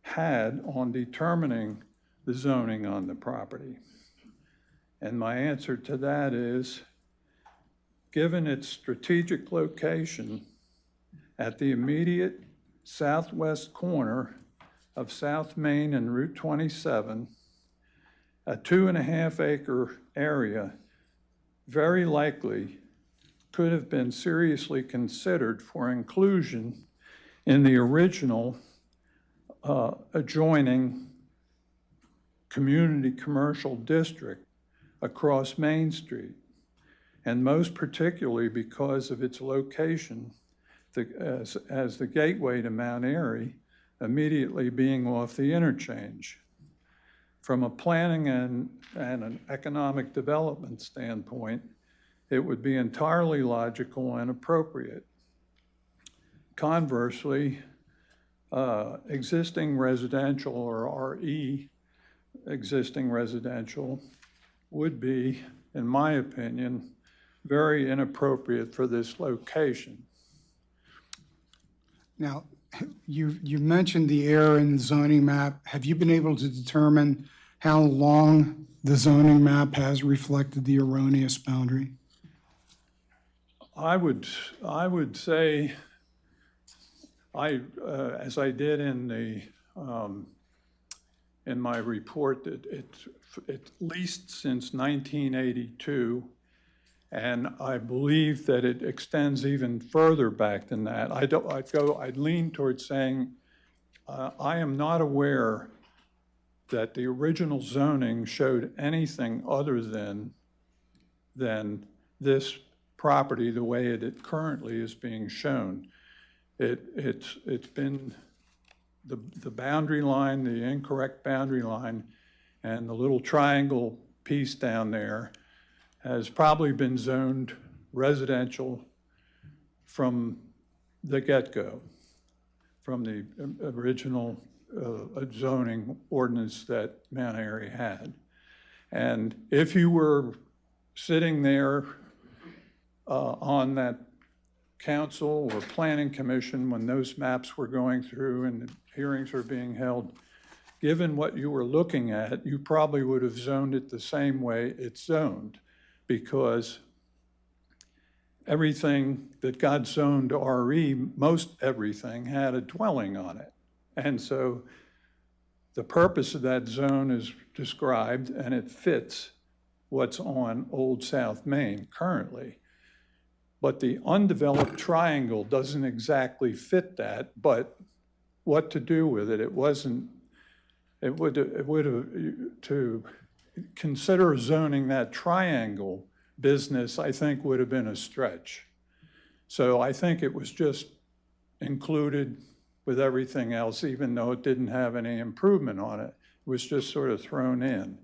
G: had on determining the zoning on the property? And my answer to that is, given its strategic location at the immediate southwest corner of South Main and Route 27, a 2.5 acre area very likely could have been seriously considered for inclusion in the original adjoining community commercial district across Main Street, and most particularly because of its location as the gateway to Mt Airy, immediately being off the interchange. From a planning and an economic development standpoint, it would be entirely logical and appropriate. Conversely, existing residential, or RE existing residential, would be, in my opinion, very inappropriate for this location.
D: Now, you mentioned the error in the zoning map. Have you been able to determine how long the zoning map has reflected the erroneous boundary?
G: I would say, as I did in my report, that it's at least since 1982, and I believe that it extends even further back than that. I'd lean towards saying I am not aware that the original zoning showed anything other than this property the way it currently is being shown. It's been the boundary line, the incorrect boundary line, and the little triangle piece down there has probably been zoned residential from the get-go, from the original zoning ordinance that Mt Airy had. And if you were sitting there on that council or planning commission when those maps were going through and the hearings were being held, given what you were looking at, you probably would have zoned it the same way it's zoned, because everything that got zoned RE, most everything had a dwelling on it. And so the purpose of that zone is described, and it fits what's on Old South Main currently. But the undeveloped triangle doesn't exactly fit that, but what to do with it, it would have, to consider zoning that triangle business, I think would have been a stretch. So I think it was just included with everything else, even though it didn't have any improvement on it. It was just sort of thrown in.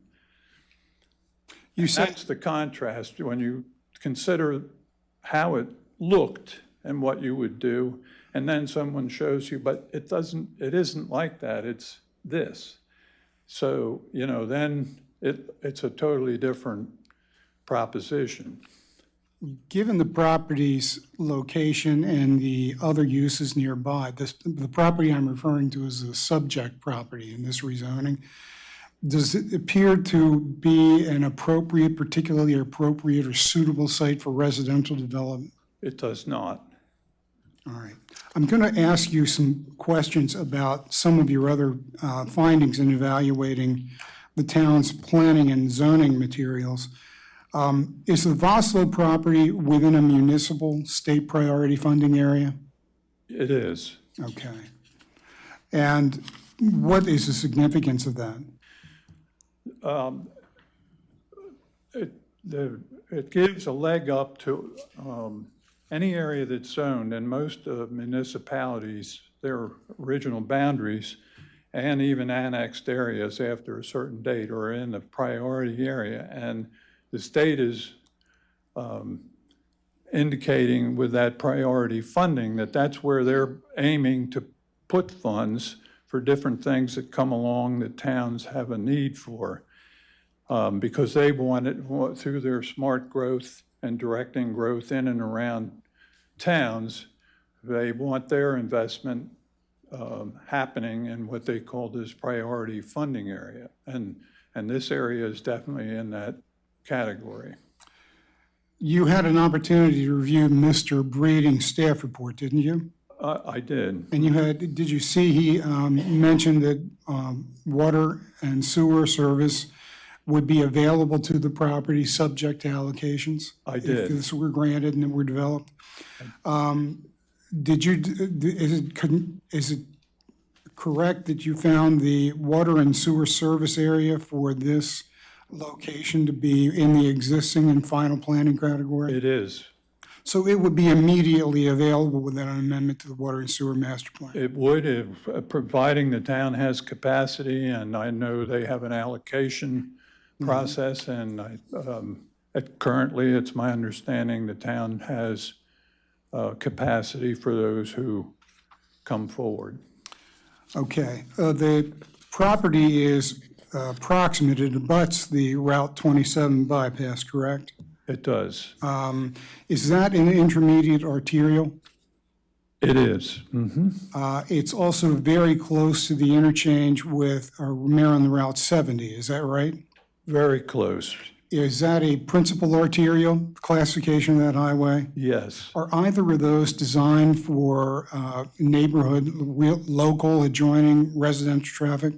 D: You said,
G: That's the contrast when you consider how it looked and what you would do, and then someone shows you, but it isn't like that, it's this. So, you know, then it's a totally different proposition.
D: given the property's location and the other uses nearby, the property I'm referring to is the subject property in this rezoning. Does it appear to be an appropriate, particularly appropriate or suitable site for residential development?
G: It does not.
D: All right. I'm going to ask you some questions about some of your other findings in evaluating the town's planning and zoning materials. Is the Vossloh property within a municipal state priority funding area?
G: It is.
D: Okay. And what is the significance of that?
G: It gives a leg up to any area that's zoned, and most municipalities, their original boundaries and even annexed areas after a certain date are in the priority area. And the state is indicating with that priority funding that that's where they're aiming to put funds for different things that come along that towns have a need for, because they want it through their smart growth and directing growth in and around towns. They want their investment happening in what they call this priority funding area. And this area is definitely in that category.
D: You had an opportunity to review Mr. Breeding's staff report, didn't you?
G: I did.
D: And did you see he mentioned that water and sewer service would be available to the property subject to allocations?
G: I did.
D: If this were granted and it were developed? Is it correct that you found the water and sewer service area for this location to be in the existing and final planning category?
G: It is.
D: So it would be immediately available within an amendment to the water and sewer master plan?
G: It would, if, providing the town has capacity, and I know they have an allocation process, and currently it's my understanding the town has capacity for those who come forward. Okay.
D: The property is proximate, it abuts the Route 27 bypass, correct?
G: It does.
D: Is that an intermediate arterial?
G: It is.
D: It's also very close to the interchange with Romero on the Route 70, is that right?
G: Very close.
D: Is that a principal arterial classification of that highway?
G: Yes.
D: Are either of those designed for neighborhood, local, adjoining residential traffic?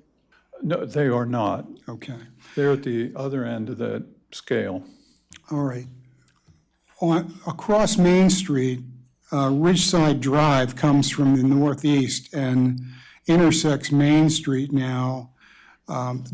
G: No, they are not.
D: Okay.
G: They're at the other end of that scale.
D: All right. Across Main Street, Ridgeside Drive comes from the northeast and intersects Main Street now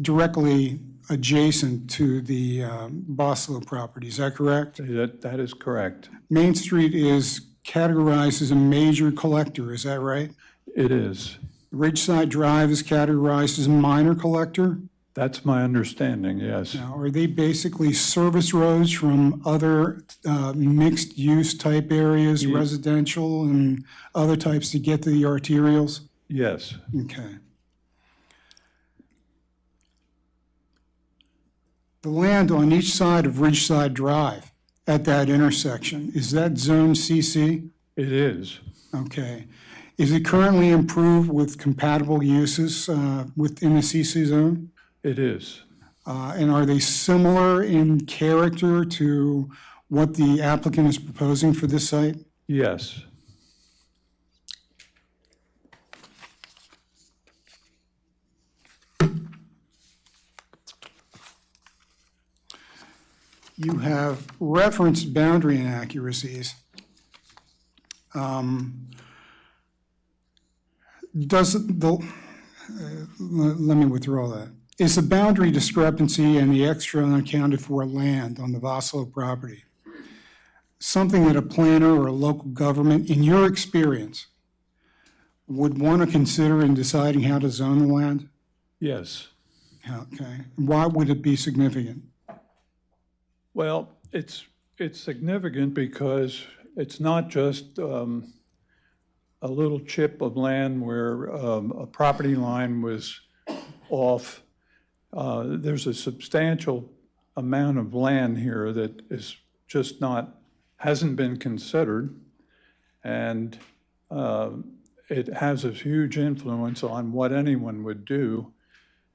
D: directly adjacent to the Vossloh property. Is that correct?
G: That is correct.
D: Main Street is categorized as a major collector, is that right?
G: It is.
D: Ridgeside Drive is categorized as a minor collector?
G: That's my understanding, yes.
D: Now, are they basically service roads from other mixed-use type areas, residential and other types to get to the arterials?
G: Yes.
D: Okay. The land on each side of Ridgeside Drive at that intersection, is that zone CC?
G: It is.
D: Okay. Is it currently improved with compatible uses within the CC zone?
G: It is.
D: And are they similar in character to what the applicant is proposing for this site?
G: Yes.
D: You have referenced boundary inaccuracies. Let me withdraw that. Is the boundary discrepancy and the extra unaccounted for land on the Voslo property something that a planner or a local government, in your experience, would want to consider in deciding how to zone the land?
G: Yes.
D: Okay. Why would it be significant?
G: Well, it's significant because it's not just a little chip of land where a property line was off. There's a substantial amount of land here that is just hasn't been considered, and it has a huge influence on what anyone would do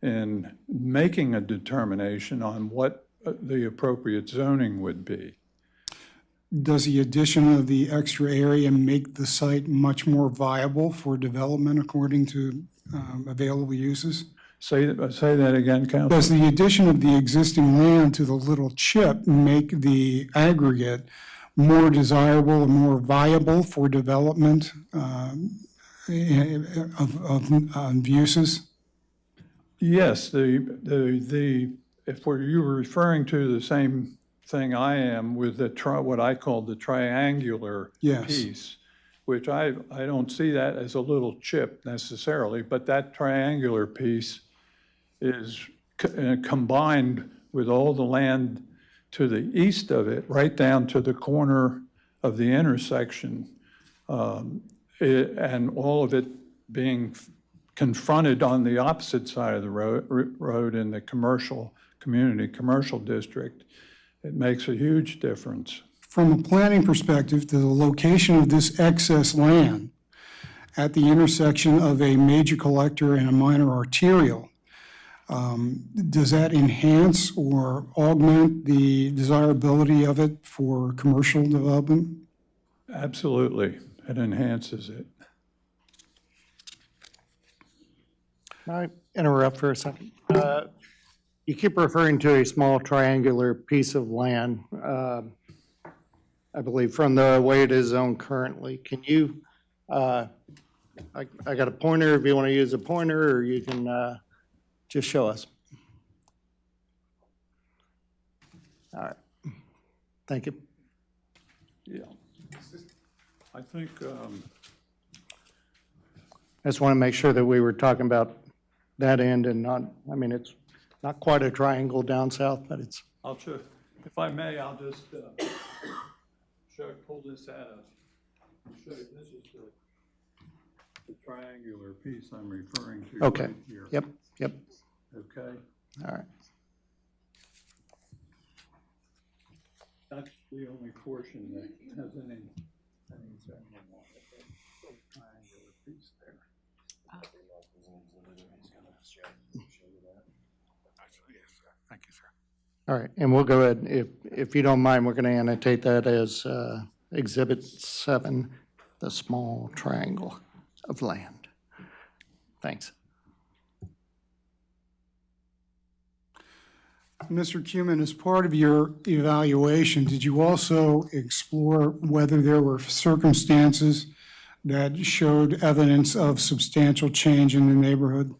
G: in making a determination on what the appropriate zoning would be.
D: Does the addition of the extra area make the site much more viable for development according to available uses?
G: Say that again, Council.
D: Does the addition of the existing land to the little chip make the aggregate more desirable and more viable for development of uses?
G: Yes, if you were referring to the same thing I am with what I call the triangular
D: Yes.
G: piece, which I don't see that as a little chip necessarily, but that triangular piece is combined with all the land to the east of it, right down to the corner of the intersection, and all of it being confronted on the opposite side of the road in the commercial district. It makes a huge difference.
D: From a planning perspective, the location of this excess land at the intersection of a major collector and a minor arterial, does that enhance or augment the desirability of it for commercial development?
G: Absolutely, it enhances it.
A: Can I interrupt for a second? You keep referring to a small triangular piece of land, I believe, from the way it is zoned currently. Can you, I got a pointer if you want to use a pointer, or you can just show us. All right. Thank you.
G: Yeah. I think,
A: I just want to make sure that we were talking about that end and not, I mean, it's not quite a triangle down south, but it's.
G: I'll show, if I may, I'll just pull this out. I'll show you, this is the triangular piece I'm referring to.
A: Okay.
G: Right here.
A: Yep.
G: Okay.
A: All right.
G: That's the only portion that has any triangular piece there.
A: All right, and we'll go ahead, if you don't mind, we're going to annotate that as Exhibit 7, the small triangle of land. Thanks.
D: Mr. Cumin, as part of your evaluation, did you also explore whether there were circumstances that showed evidence of substantial change in the neighborhood?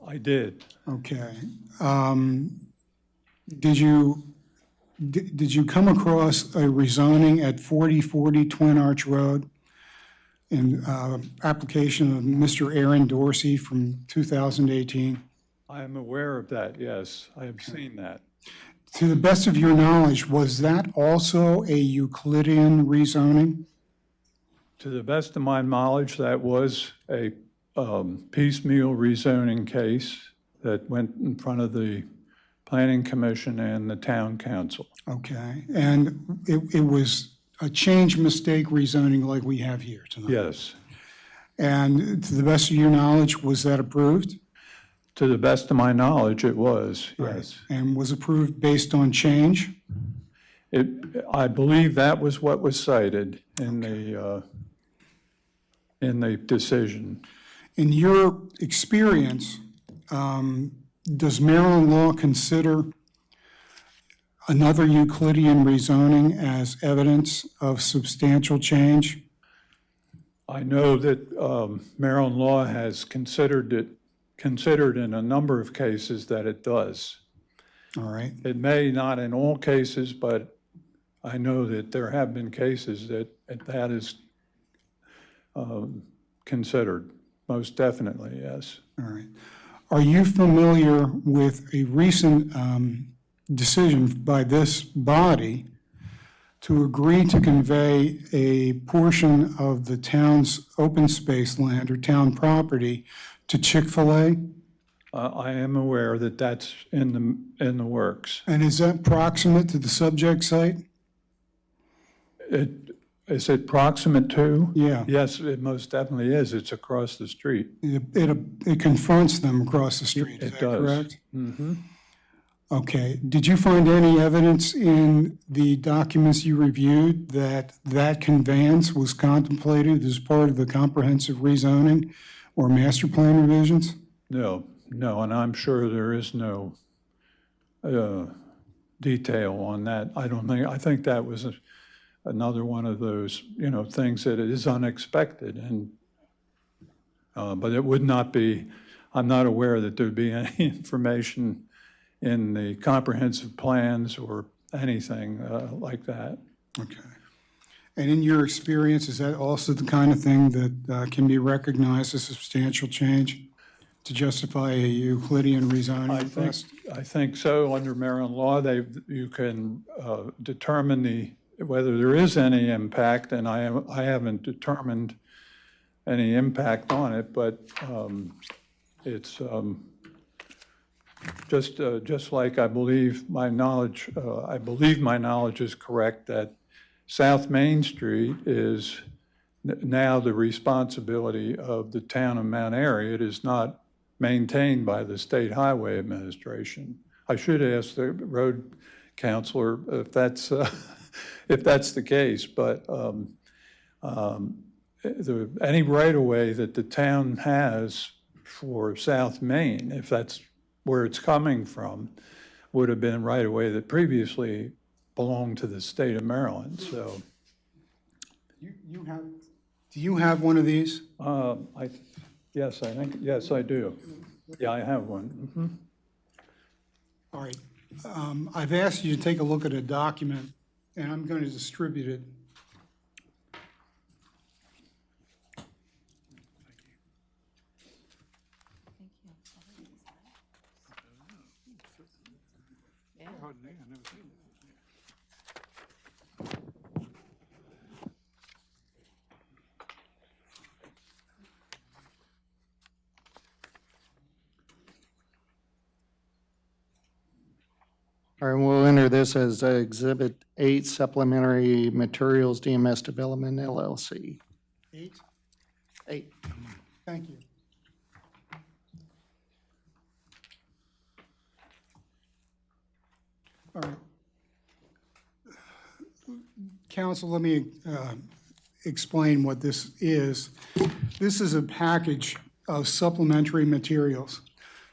G: I did.
D: Okay. Did you come across a rezoning at 4040 Twin Arch Road in application of Mr. Aaron Dorsey from 2018?
G: I am aware of that, yes. I have seen that.
D: To the best of your knowledge, was that also a Euclidean rezoning?
G: To the best of my knowledge, that was a piecemeal rezoning case that went in front of the Planning Commission and the Town Council.
D: Okay, and it was a change mistake rezoning like we have here tonight?
G: Yes.
D: And to the best of your knowledge, was that approved?
G: To the best of my knowledge, it was, yes.
D: And was approved based on change?
G: I believe that was what was cited in the decision.
D: In your experience, does Maryland law consider another Euclidean rezoning as evidence of substantial change?
G: I know that Maryland law has considered in a number of cases that it does.
D: All right.
G: It may not in all cases, but I know that there have been cases that is considered, most definitely, yes.
D: All right. Are you familiar with a recent decision by this body to agree to convey a portion of the town's open space land or town property to Chick-fil-A?
G: I am aware that that's in the works.
D: And is that proximate to the subject site?
G: Is it proximate to?
D: Yeah.
G: Yes, it most definitely is. It's across the street.
D: It confronts them across the street, is
G: It
D: that
G: does.
D: correct?
G: Mm-hmm.
D: Okay. Did you find any evidence in the documents you reviewed that that conveyance was contemplated as part of the comprehensive rezoning or master plan revisions?
G: No, and I'm sure there is no detail on that. I think that was another one of those, things that is unexpected, and but it would not be, I'm not aware that there'd be any information in the comprehensive plans or anything like that.
D: Okay. And in your experience, is that also the kind of thing that can be recognized as substantial change to justify a Euclidean rezoning request?
G: I think so. Under Maryland law, you can determine whether there is any impact, and I haven't determined any impact on it, but it's just like I believe my knowledge is correct that South Main Street is now the responsibility of the town of Mt Airy. It is not maintained by the State Highway Administration. I should ask the road counselor if that's the case, but any right-of-way that the town has for South Main, if that's where it's coming from, would have been right-of-way that previously belonged to the state of Maryland, so.
D: Do you have one of these?
G: Yes, I do. Yeah, I have one. Mm-hmm.
D: All right. I've asked you to take a look at a document, and I'm going to distribute it.
A: All right, we'll enter this as Exhibit 8, Supplementary Materials, DMS Development, LLC.
D: 8?
A: 8.
D: Thank you. All right. Council, let me explain what this is. This is a package of supplementary materials.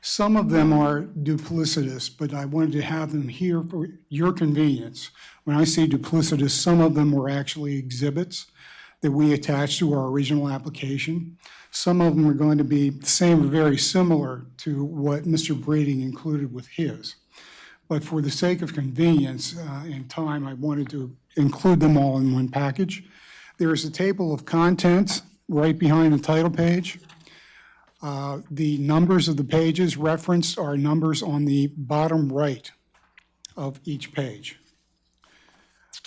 D: Some of them are duplicitous, but I wanted to have them here for your convenience. When I say duplicitous, some of them were actually exhibits that we attached to our original application. Some of them are going to be the same or very similar to what Mr. Brading included with his. But for the sake of convenience and time, I wanted to include them all in one package. There is a table of contents right behind the title page. The numbers of the pages referenced are numbers on the bottom right of each page.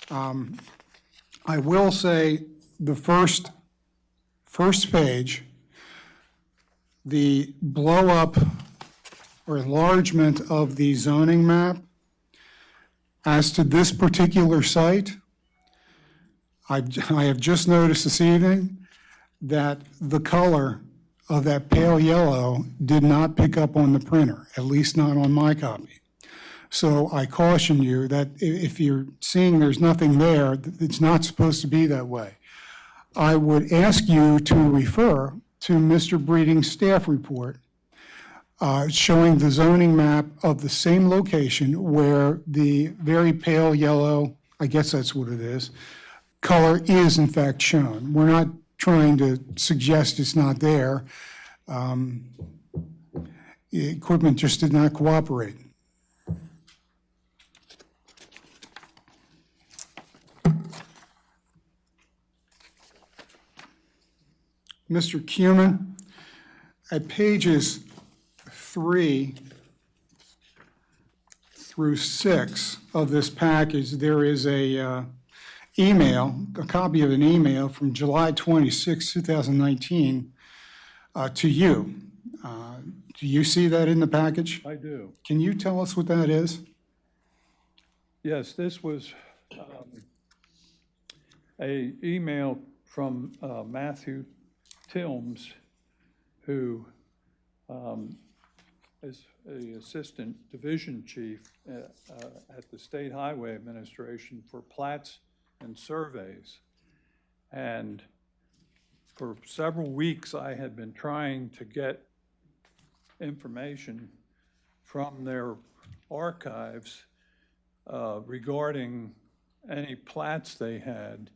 D: I will say the first page, the blow up or enlargement of the zoning map as to this particular site, I have just noticed this evening that the color of that pale yellow did not pick up on the printer, at least not on my copy. So I caution you that if you're seeing there's nothing there, it's not supposed to be that way. I would ask you to refer to Mr. Breeding's staff report showing the zoning map of the same location where the very pale yellow, I guess that's what it is, color is in fact shown. We're not trying to suggest it's not there. The equipment just did not cooperate. Mr. Cuman, at pages 3 through 6 of this package, there is a copy of an email from July 26, 2019 to you. Do you see that in the package?
G: I do.
D: Can you tell us what that is?
G: Yes, this was a email from Matthew Tilms, who is the Assistant Division Chief at the State Highway Administration for plats and surveys. And for several weeks, I had been trying to get information from their archives regarding any plats they had,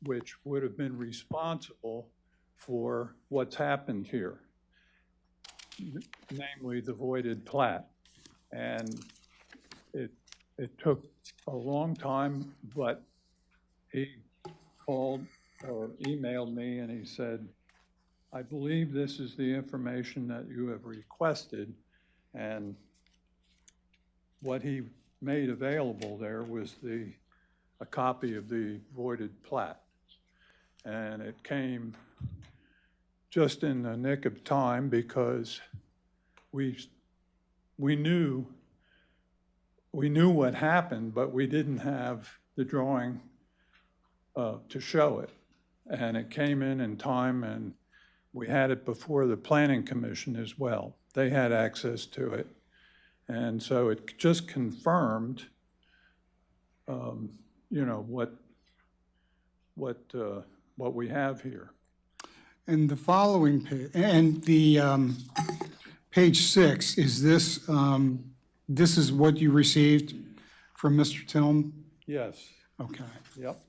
G: which would have been responsible for what's happened here, namely the voided plat. And it took a long time, but he called or emailed me and he said, I believe this is the information that you have requested. And what he made available there was a copy of the voided plat. And it came just in the nick of time because we knew what happened, but we didn't have the drawing to show it. And it came in time, and we had it before the Planning Commission as well. They had access to it. And so it just confirmed, what we have here.
D: And the following page, and the page 6, is this, this is what you received from Mr. Tilm?
G: Yes.
D: Okay.
G: Yep.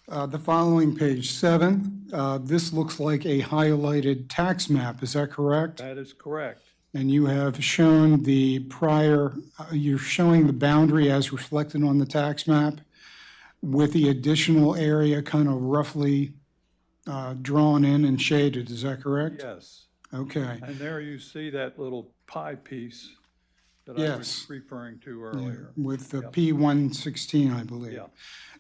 D: The following page 7, this looks like a highlighted tax map, is that correct?
G: That is correct.
D: And you have shown the prior, you're showing the boundary as reflected on the tax map with the additional area kind of roughly drawn in and shaded, is that correct?
G: Yes.
D: Okay.
G: And there you see that little pie piece that I
D: Yes.
G: was referring to earlier.
D: With the
G: Yep.
D: P116, I believe.
G: Yeah.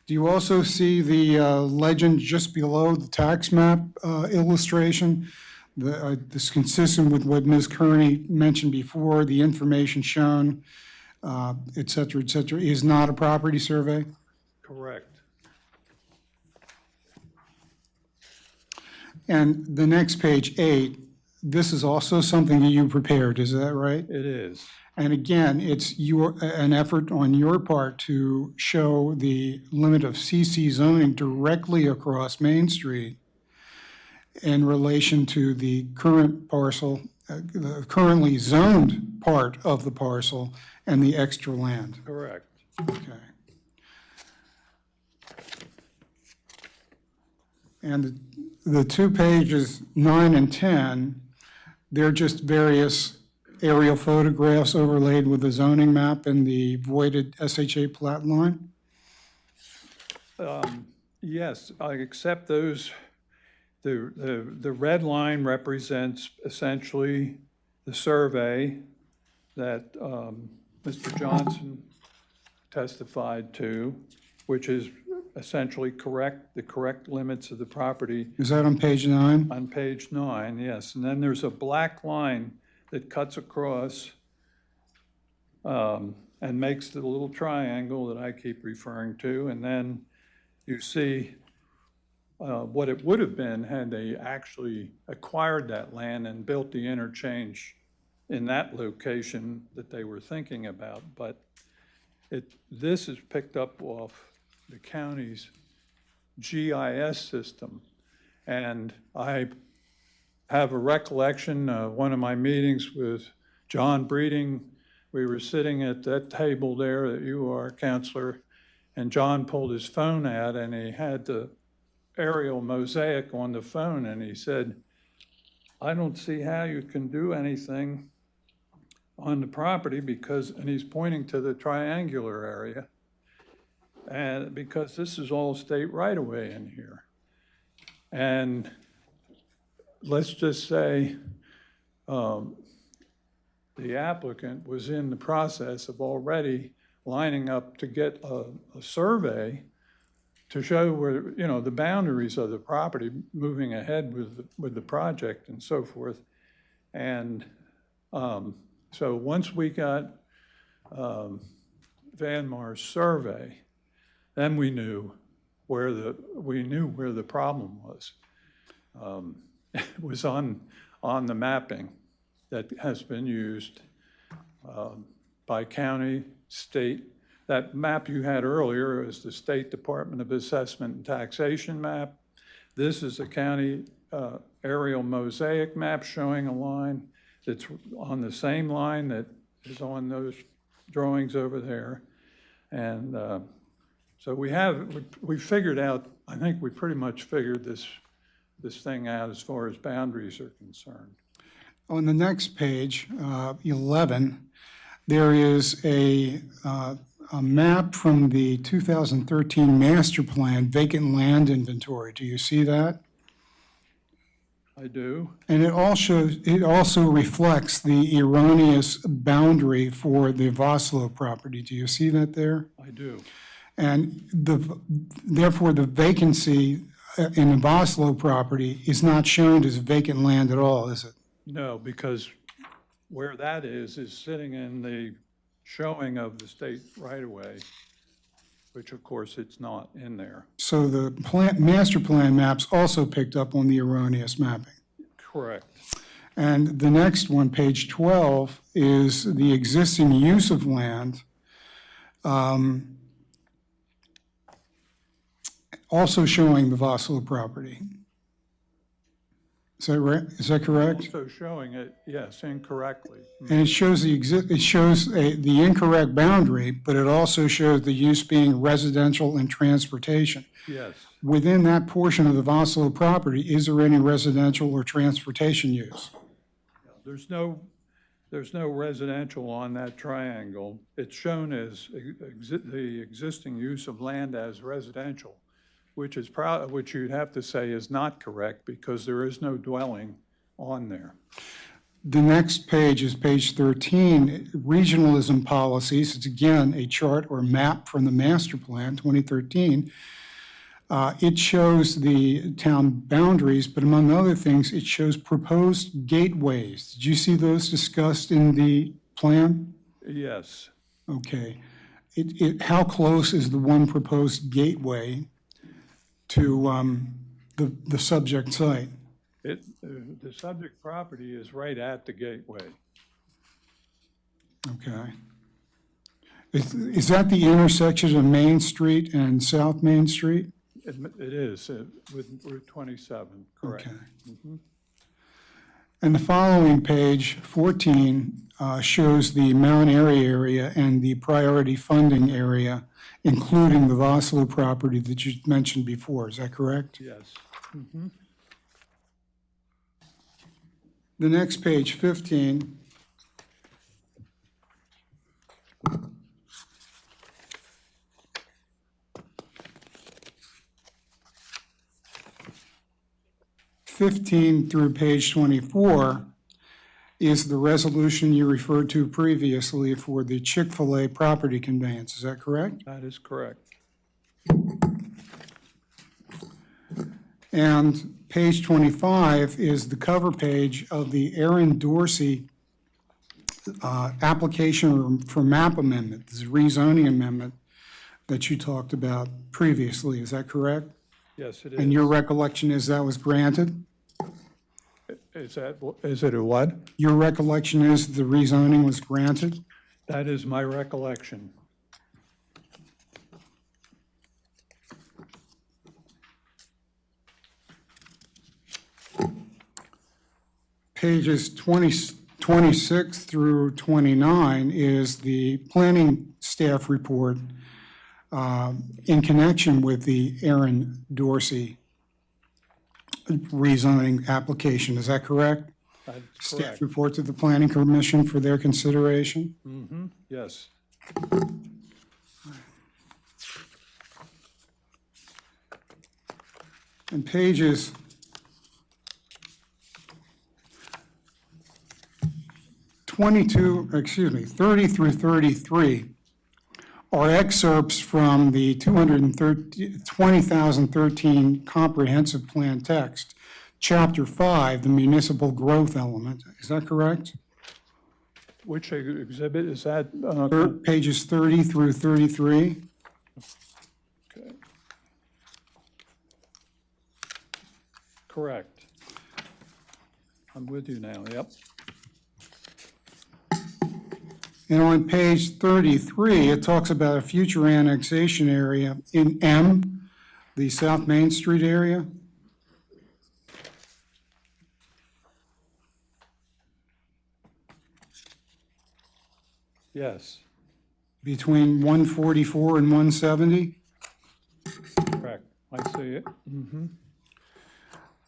D: Do you also see the legend just below the tax map illustration? This is consistent with what Ms. Kearney mentioned before, the information shown, et cetera, is not a property survey?
G: Correct.
D: And the next page, 8, this is also something that you prepared, is that right?
G: It is.
D: And again, it's an effort on your part to show the limit of CC zoning directly across Main Street in relation to the current parcel, the currently zoned part of the parcel and the extra land.
G: Correct.
D: Okay. And the 2 pages, 9 and 10, they're just various aerial photographs overlaid with the zoning map and the voided SHA plat line?
G: Yes, I accept those. The red line represents essentially the survey that Mr. Johnson testified to, which is essentially correct, the correct limits of the property
D: Is that on page 9?
G: on page 9, yes. And then there's a black line that cuts across, and and makes the little triangle that I keep referring to. And then you see what it would have been had they actually acquired that land and built the interchange in that location that they were thinking about. But this is picked up off the county's GIS system. And I have a recollection of one of my meetings with John Breeding. We were sitting at that table there that you are, Counselor, and John pulled his phone out and he had the aerial mosaic on the phone, and he said, I don't see how you can do anything on the property because, and he's pointing to the triangular area, and because this is all state right-of-way in here. And let's just say the applicant was in the process of already lining up to get a survey to show where, you know, the boundaries of the property, moving ahead with the project and so forth. And so once we got Van Mar's survey, then we knew where the problem was. It was on the mapping that has been used by county, state. That map you had earlier is the State Department of Assessment and Taxation map. This is a county aerial mosaic map showing a line that's on the same line that is on those drawings over there. And so we figured out, I think we pretty much figured this thing out as far as boundaries are concerned.
D: On the next page, 11, there is a map from the 2013 master plan, vacant land inventory. Do you see that?
G: I do.
D: And it also reflects the erroneous boundary for the Vossloh property. Do you see that there?
G: I do.
D: And therefore, the vacancy in the Vossloh property is not shown as vacant land at all, is it?
G: No, because where that is sitting in the showing of the state right-of-way, which of course it's not in there.
D: So the master plan maps also picked up on the erroneous mapping.
G: Correct.
D: And the next one, page 12, is the existing use of land, also showing the Vossloh property. Is that right? Is that correct?
G: Also showing it, yes, incorrectly.
D: And it shows the incorrect boundary, but it also shows the use being residential and transportation.
G: Yes,
D: Within that portion of the Vossloh property, is there any residential or transportation use?
G: there's no residential on that triangle. It's shown as the existing use of land as residential, which you'd have to say is not correct because there is no dwelling on there.
D: The next page is page 13, regionalism policies. It's again a chart or map from the master plan, 2013. It shows the town boundaries, but among other things, it shows proposed gateways. Did you see those discussed in the plan?
G: Yes,
D: Okay. How close is the one proposed gateway to the subject site?
G: the subject property is right at the gateway.
D: Okay. Is that the intersection of Main Street and South Main Street?
G: It is with Route 27, correct.
D: Okay. And the following page, 14, shows the Mt Airy area and the priority funding area, including the Vossloh property that you mentioned before. Is that correct?
G: Yes.
D: The next page, 15, through page 24 is the resolution you referred to previously for the Chick-fil-A property conveyance. Is that correct?
G: That is correct.
D: And page 25 is the cover page of the Aaron Dorsey application for map amendment, this rezoning amendment that you talked about previously, is that correct?
G: Yes, it
D: And your
G: is.
D: recollection is that was granted?
G: Is it a what?
D: Your recollection is the rezoning was granted?
G: That is my recollection.
D: Pages 26 through 29 is the planning staff report in connection with the Aaron Dorsey rezoning application. Is that correct?
G: That's
D: Staff
G: correct.
D: report to the planning commission for their consideration?
G: Yes.
D: And pages 30 through 33 are excerpts from the 2013 comprehensive plan text, chapter 5, the municipal growth element. Is that correct?
G: Which exhibit is that?
D: Pages 30 through 33.
G: Okay. Correct. I'm with you now, yep.
D: And on page 33, it talks about a future annexation area in M, the South Main Street area.
G: Yes,
D: Between 144 and 170.
G: correct. I see it.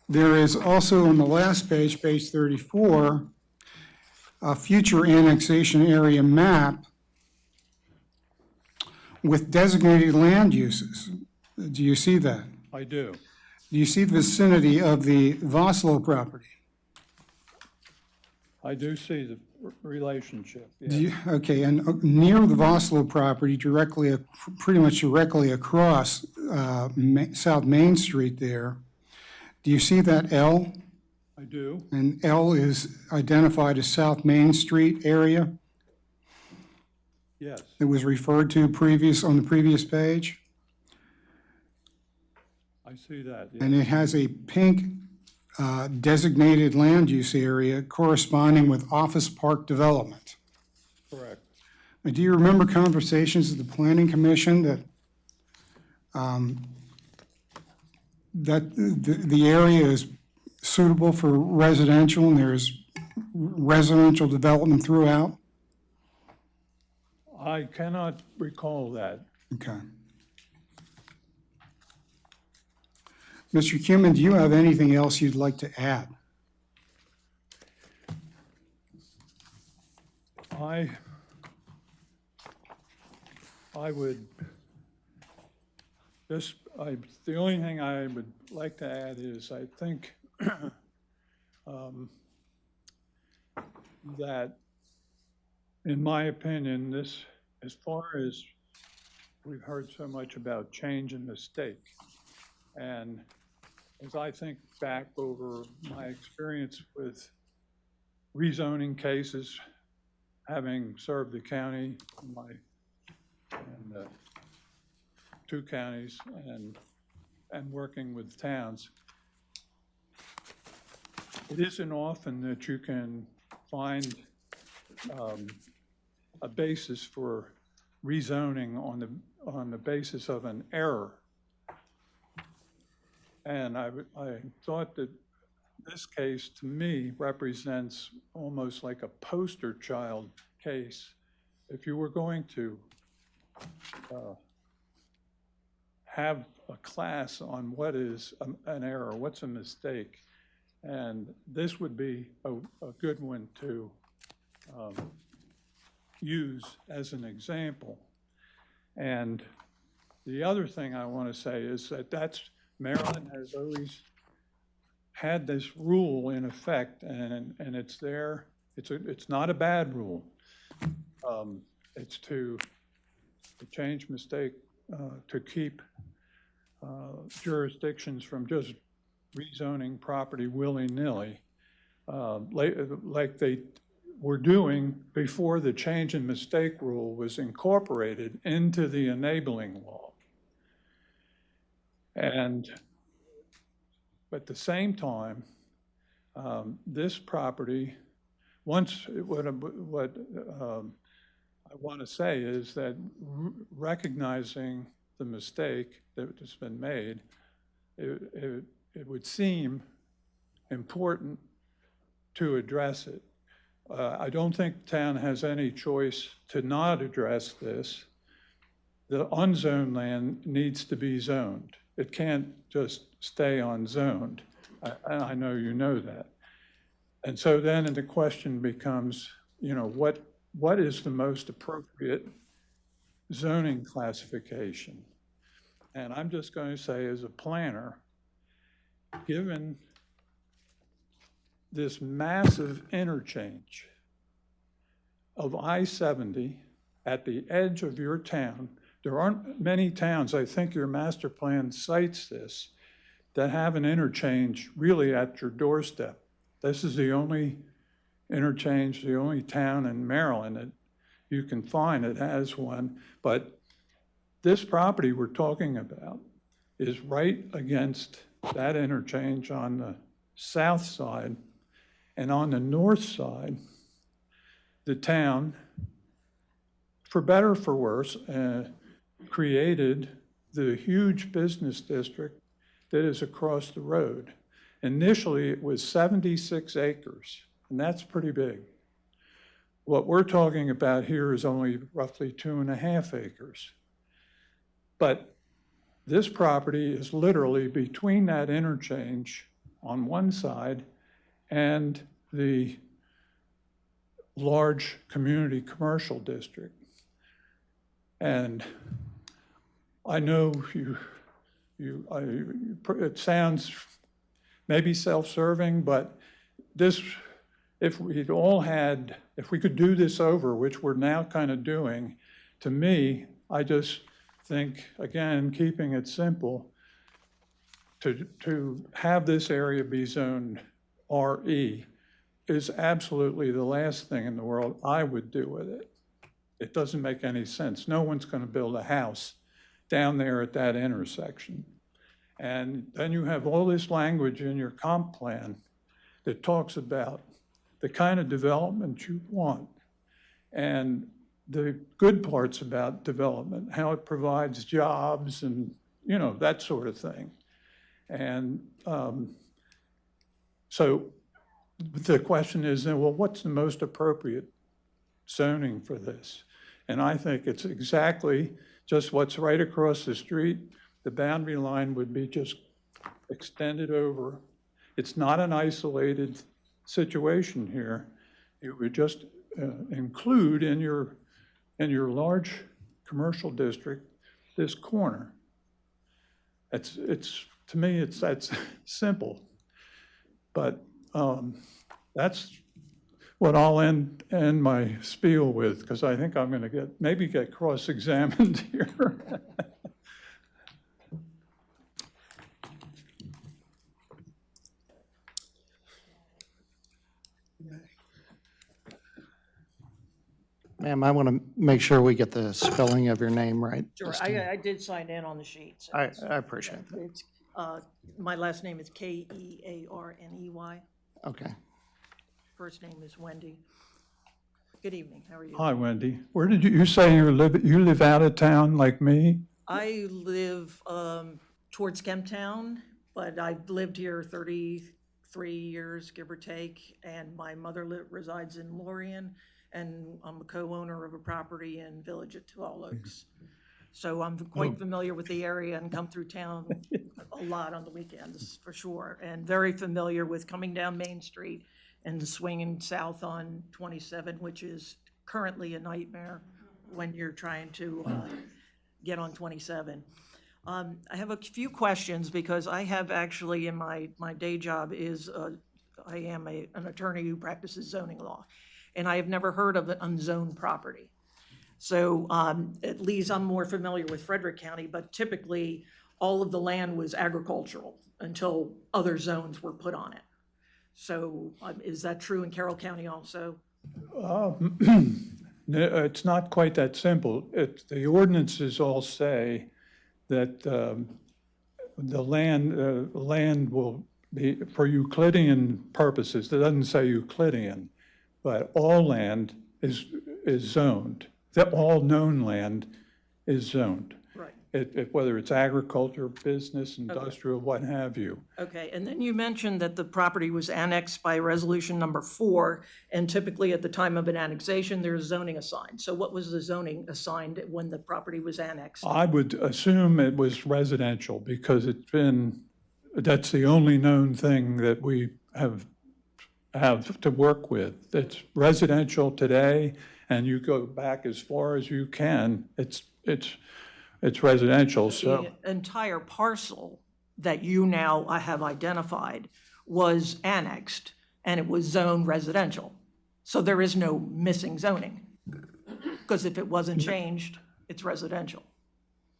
D: There is also on the last page, page 34, a future annexation area map with designated land uses. Do you see that?
G: I do.
D: Do you see the vicinity of the Voslo property?
G: I do see the relationship,
D: Do
G: yes.
D: you, okay, and near the Voslo property, directly, pretty much directly across South Main Street there, do you see that L?
G: I do.
D: And L is identified as South Main Street area
G: Yes,
D: that was referred to on the previous page.
G: I see that,
D: And
G: yes.
D: it has a pink designated land use area corresponding with office park development.
G: Correct.
D: Now, do you remember conversations at the planning commission that the area is suitable for residential and there's residential development throughout?
G: I cannot recall that.
D: Okay. Mr. Cumin, do you have anything else you'd like to add?
G: I would the only thing I would like to add is I think that, in my opinion, this, as far as we've heard so much about change and mistake, and as I think back over my experience with rezoning cases, having served the county and two counties and working with towns, it isn't often that you can find a basis for rezoning on the basis of an error. And I thought that this case, to me, represents almost like a poster child case. If you were going to have a class on what is an error, what's a mistake, and this would be a good one to use as an example. And the other thing I want to say is that Maryland has always had this rule in effect, and it's there. It's not a bad rule. It's to change mistake, to keep jurisdictions from just rezoning property willy-nilly, like they were doing before the change in mistake rule was incorporated into the enabling law. And at the same time, this property, what I want to say is that recognizing the mistake that has been made, it would seem important to address it. I don't think the town has any choice to not address this. The unzoned land needs to be zoned. It can't just stay unzoned. I know you know that. And so then the question becomes, what is the most appropriate zoning classification? And I'm just going to say, as a planner, given this massive interchange of I-70 at the edge of your town, there aren't many towns, I think your master plan cites this, that have an interchange really at your doorstep. This is the only interchange, the only town in Maryland that you can find that has one. But this property we're talking about is right against that interchange on the south side. And on the north side, the town, for better or for worse, created the huge business district that is across the road. Initially, it was 76 acres, and that's pretty big. What we're talking about here is only roughly 2.5 acres. But this property is literally between that interchange on one side and the large community commercial district. And I know it sounds maybe self-serving, but this, if we could do this over, which we're now kind of doing, to me, I just think, again, keeping it simple, to have this area be zoned RE is absolutely the last thing in the world I would do with it. It doesn't make any sense. No one's going to build a house down there at that intersection. And then you have all this language in your comp plan that talks about the kind of development you want and the good parts about development, how it provides jobs and, that sort of thing. And so the question is then, well, what's the most appropriate zoning for this? And I think it's exactly just what's right across the street. The boundary line would be just extended over. It's not an isolated situation here. It would just include in your large commercial district this corner. It's to me, that's simple. But that's what I'll end my spiel with, because I think I'm going to maybe get cross-examined here.
A: Ma'am, I want to make sure we get the spelling of your name right.
F: Sure, I did sign in on the sheet. So
A: I appreciate that.
F: it's, my last name is Kearney.
A: Okay.
F: First name is Wendy. Good evening, how are you?
G: Hi, Wendy. Where did you say you live out of town like me?
F: I live towards Kemptown, but I've lived here 33 years, give or take, and my mother resides in Lorien, and I'm a co-owner of a property in Village at 12 Oaks. So I'm quite familiar with the area and come through town a lot on the weekends, for sure, and very familiar with coming down Main Street and swinging south on 27, which is currently a nightmare when you're trying to get on 27. I have a few questions because I have actually in my day job I am an attorney who practices zoning law, and I have never heard of an unzoned property. So at least I'm more familiar with Frederick County, but typically all of the land was agricultural until other zones were put on it. So is that true in Carroll County also?
G: No, it's not quite that simple. The ordinances all say that the land will be, for Euclidean purposes, it doesn't say Euclidean, but all land is zoned. That all known land is zoned.
F: Right.
G: Whether it's agriculture, business, industrial, what have you.
F: Okay, and then you mentioned that the property was annexed by resolution number 4, and typically at the time of an annexation, there's zoning assigned. So what was the zoning assigned when the property was annexed?
G: I would assume it was residential because that's the only known thing that we have to work with. It's residential today, and you go back as far as you can, it's residential, so.
F: The entire parcel that you now have identified was annexed, and it was zoned residential. So there is no missing zoning, because if it wasn't changed, it's residential.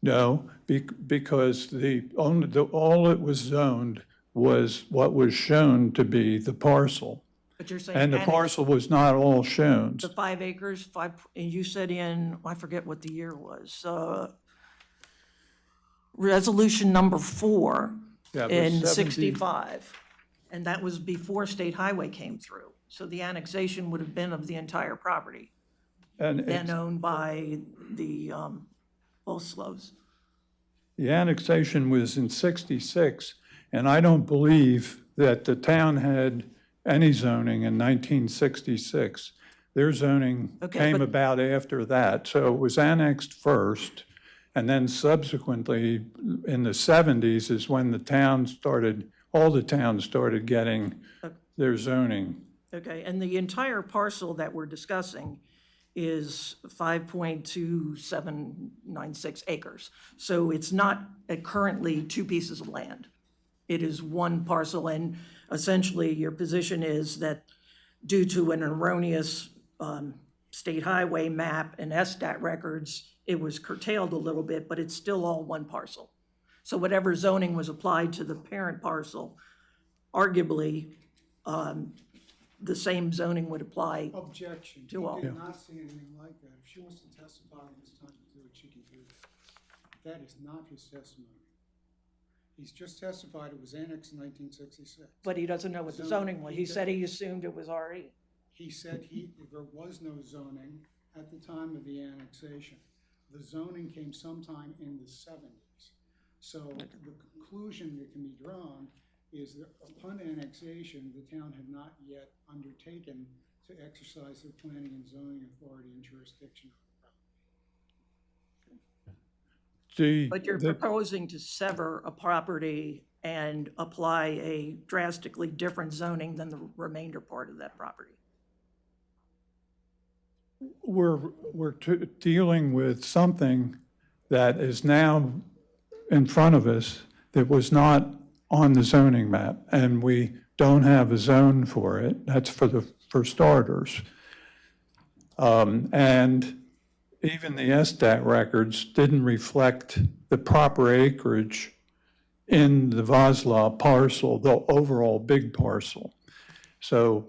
G: No, because all it was zoned was what was shown to be the parcel.
F: But you're saying
G: And the
F: annexed,
G: parcel was not all shown.
F: the 5 acres, and you said in, I forget what the year was, resolution number 4
G: Yeah, it was
F: in
G: 70
F: 65. And that was before State Highway came through. So the annexation would have been of the entire property,
G: And
F: then owned by the Oslos.
G: the annexation was in 66, and I don't believe that the town had any zoning in 1966. Their zoning
F: Okay,
G: came
F: but-
G: about after that, so it was annexed first, and then subsequently, in the 70s is when all the towns started getting their zoning.
F: Okay, and the entire parcel that we're discussing is 5.2796 acres. So it's not currently 2 pieces of land. It is one parcel, and essentially your position is that due to an erroneous state highway map and SDAT records, it was curtailed a little bit, but it's still all one parcel. So whatever zoning was applied to the parent parcel, arguably, the same zoning would apply.
D: Objection.
F: To all.
D: He did not say anything like that. If she wants to testify when it's time to do it, she can do that. That is not his testimony. He's just testified it was annexed in 1966.
F: But he doesn't know what the zoning was. He said he assumed it was RE.
D: He said there was no zoning at the time of the annexation. The zoning came sometime in the 70s. So the conclusion that can be drawn is that upon annexation, the town had not yet undertaken to exercise their planning and zoning authority and jurisdiction of the property.
F: But you're proposing to sever a property and apply a drastically different zoning than the remainder part of that property.
G: We're dealing with something that is now in front of us that was not on the zoning map, and we don't have a zone for it. That's for starters. And even the SDAT records didn't reflect the proper acreage in the Voslaw parcel, the overall big parcel. So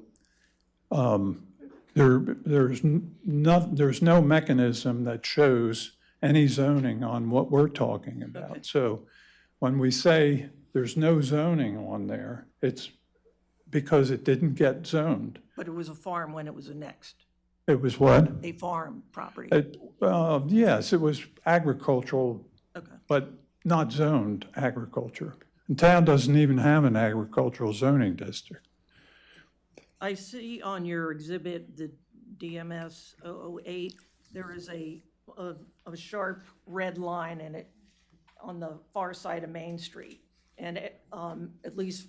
G: there's no mechanism that shows any zoning on what we're talking about.
F: Okay.
G: So when we say there's no zoning on there, it's because it didn't get zoned.
F: But it was a farm when it was annexed,
G: It was what?
F: a farm property.
G: Yes, it was agricultural,
F: Okay.
G: but not zoned agriculture. And town doesn't even have an agricultural zoning district.
F: I see on your exhibit, the DMS 008, there is a sharp red line in it on the far side of Main Street. And at least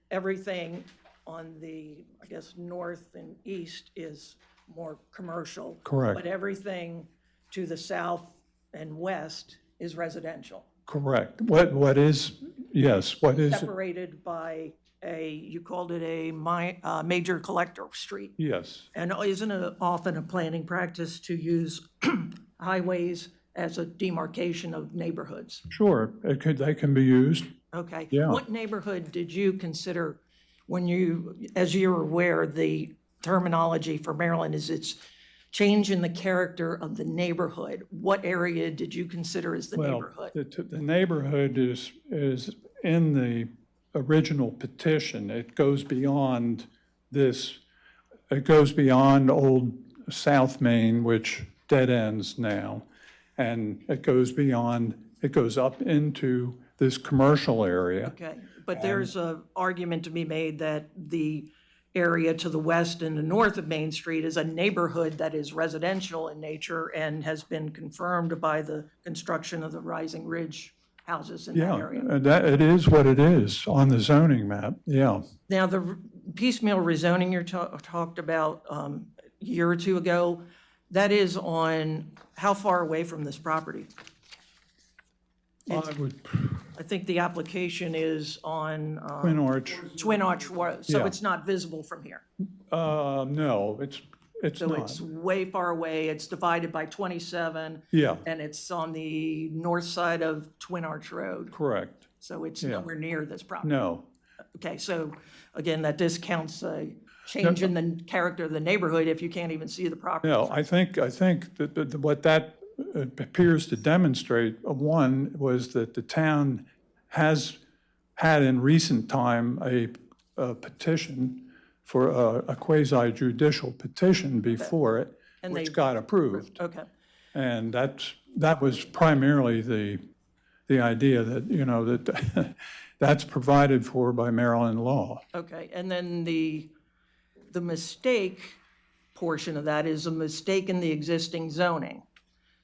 F: everything on the, I guess, north and east is more commercial.
G: Correct.
F: But everything to the south and west is residential,
G: Correct. What is
F: separated by you called it a major collector street.
G: yes,
F: And isn't it often a planning practice to use highways as a demarcation of neighborhoods?
G: sure, they can be used.
F: Okay.
G: Yeah.
F: What neighborhood did you consider when you, as you're aware, the terminology for Maryland is it's change in the character of the neighborhood. What area did you consider as the neighborhood?
G: The neighborhood is in the original petition. It goes beyond this, it goes beyond Old South Main, which dead ends now. And it goes beyond, it goes up into this commercial area.
F: Okay, but there's an argument to be made that the area to the west and the north of Main Street is a neighborhood that is residential in nature and has been confirmed by the construction of the Rising Ridge houses in that
G: Yeah,
F: area.
G: that, it is what it is on the zoning map, yeah.
F: Now, the piecemeal rezoning you talked about a year or two ago, that is on, how far away from this property?
G: I would,
F: I think the application is on
G: Twin Arch,
F: Twin Arch Road, so
G: Yeah.
F: it's not visible from here.
G: no, it's
F: So
G: not.
F: it's way far away. It's divided by 27,
G: Yeah,
F: and it's on the north side of Twin Arch Road.
G: correct.
F: So it's
G: Yeah.
F: nowhere near this property.
G: No,
F: Okay, so again, that discounts a change in the character of the neighborhood if you can't even see the property.
G: no, I think that what that appears to demonstrate, one, was that the town has had in recent time a petition for a quasi judicial petition before it,
F: And
G: which
F: they-
G: got approved.
F: Okay,
G: And that was primarily the idea that, you know, that that's provided for by Maryland law.
F: okay. And then the mistake portion of that is a mistake in the existing zoning.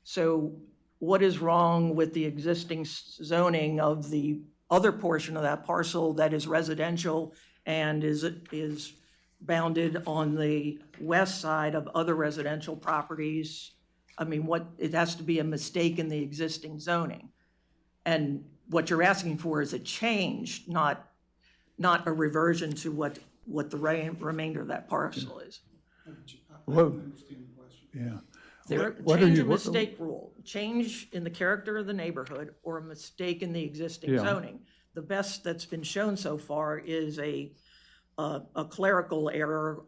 F: So what is wrong with the existing zoning of the other portion of that parcel that is residential and is bounded on the west side of other residential properties? I mean, it has to be a mistake in the existing zoning. And what you're asking for is a change, not a reversion to what the remainder of that parcel is.
G: Well, yeah. What are
F: Change
G: you-
F: a
G: what-
F: mistake rule, change in the character of the neighborhood or a mistake in the existing
G: Yeah.
F: zoning. The best that's been shown so far is a clerical error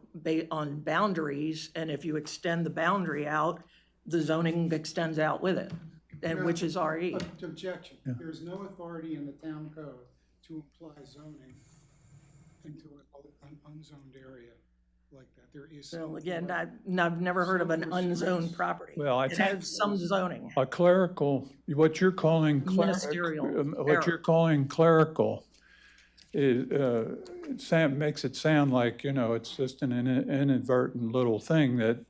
F: on boundaries, and if you extend the boundary out, the zoning extends out with it, and which is RE.
D: Objection. There's no authority in the town code to apply zoning into an unzoned area like that. There is.
F: So again, I've never heard of an unzoned property.
G: Well, I
F: It
G: think-
F: has some zoning.
G: A clerical, what you're calling
F: Ministerial
G: what you're calling clerical makes it sound like, you know, it's just an inadvertent little thing that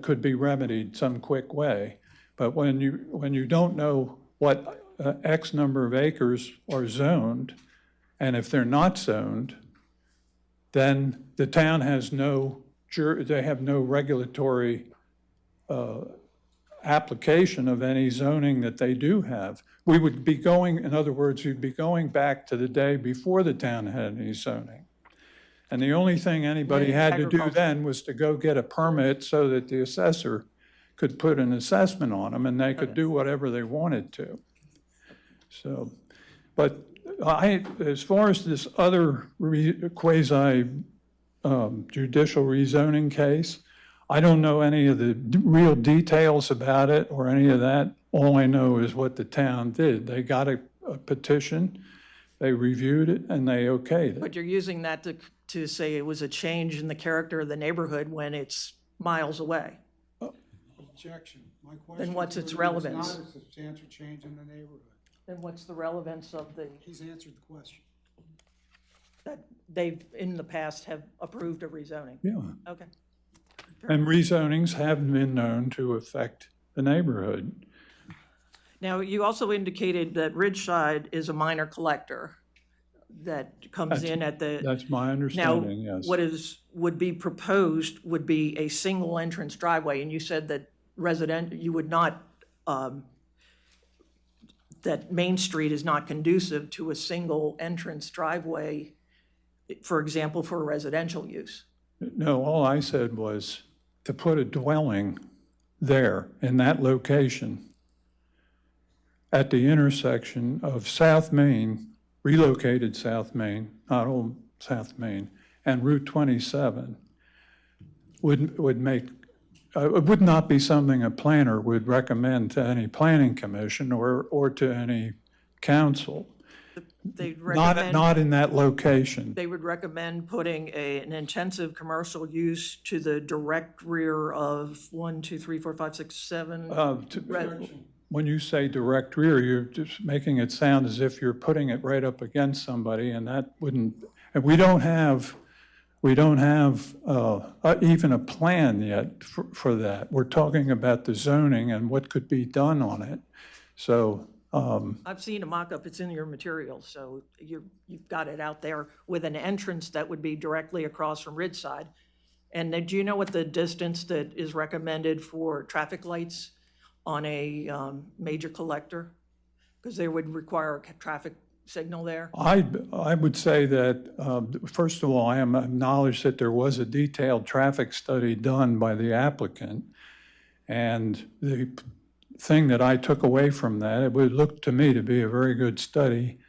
G: could be remedied some quick way. But when you don't know what X number of acres are zoned, and if they're not zoned, then the town has they have no regulatory application of any zoning that they do have. We would be going, in other words, we'd be going back to the day before the town had any zoning. And the only thing anybody had to do
F: Agriculture.
G: then was to go get a permit so that the assessor could put an assessment on them and they could do whatever they wanted to. So, but as far as this other quasi judicial rezoning case, I don't know any of the real details about it or any of that. All I know is what the town did. They got a petition, they reviewed it, and they okayed it.
F: But you're using that to say it was a change in the character of the neighborhood when it's miles away.
D: Objection. My question.
F: Then what's its
D: is
F: relevance?
D: not a substantial change in the neighborhood.
F: Then what's the relevance of
D: He's answered the question.
F: that they've, in the past, have approved a rezoning?
G: Yeah,
F: Okay.
G: and rezonings have been known to affect the neighborhood.
F: Now, you also indicated that Ridgeside is a minor collector that comes in at the.
G: That's my
F: Now,
G: understanding, yes.
F: what would be proposed would be a single entrance driveway, and you said that you would not, that Main Street is not conducive to a single entrance driveway, for example, for residential use.
G: No, all I said was to put a dwelling there in that location at the intersection of South Main, relocated South Main, not Old South Main, and Route 27, would make, it would not be something a planner would recommend to any planning commission or to any council.
F: They'd
G: Not,
F: recommend,
G: not in that location.
F: they would recommend putting an intensive commercial use to the direct rear of 1, 2, 3, 4, 5, 6, 7.
G: When you say direct rear, you're just making it sound as if you're putting it right up against somebody, and that wouldn't, and we don't have even a plan yet for that. We're talking about the zoning and what could be done on it. So,
F: I've seen a mock-up, it's in your materials, so you've got it out there with an entrance that would be directly across from Ridgeside. And then do you know what the distance that is recommended for traffic lights on a major collector? Because they would require a traffic signal there.
G: I would say that, first of all, I am acknowledged that there was a detailed traffic study done by the applicant. And the thing that I took away from that, it would look to me to be a very good study,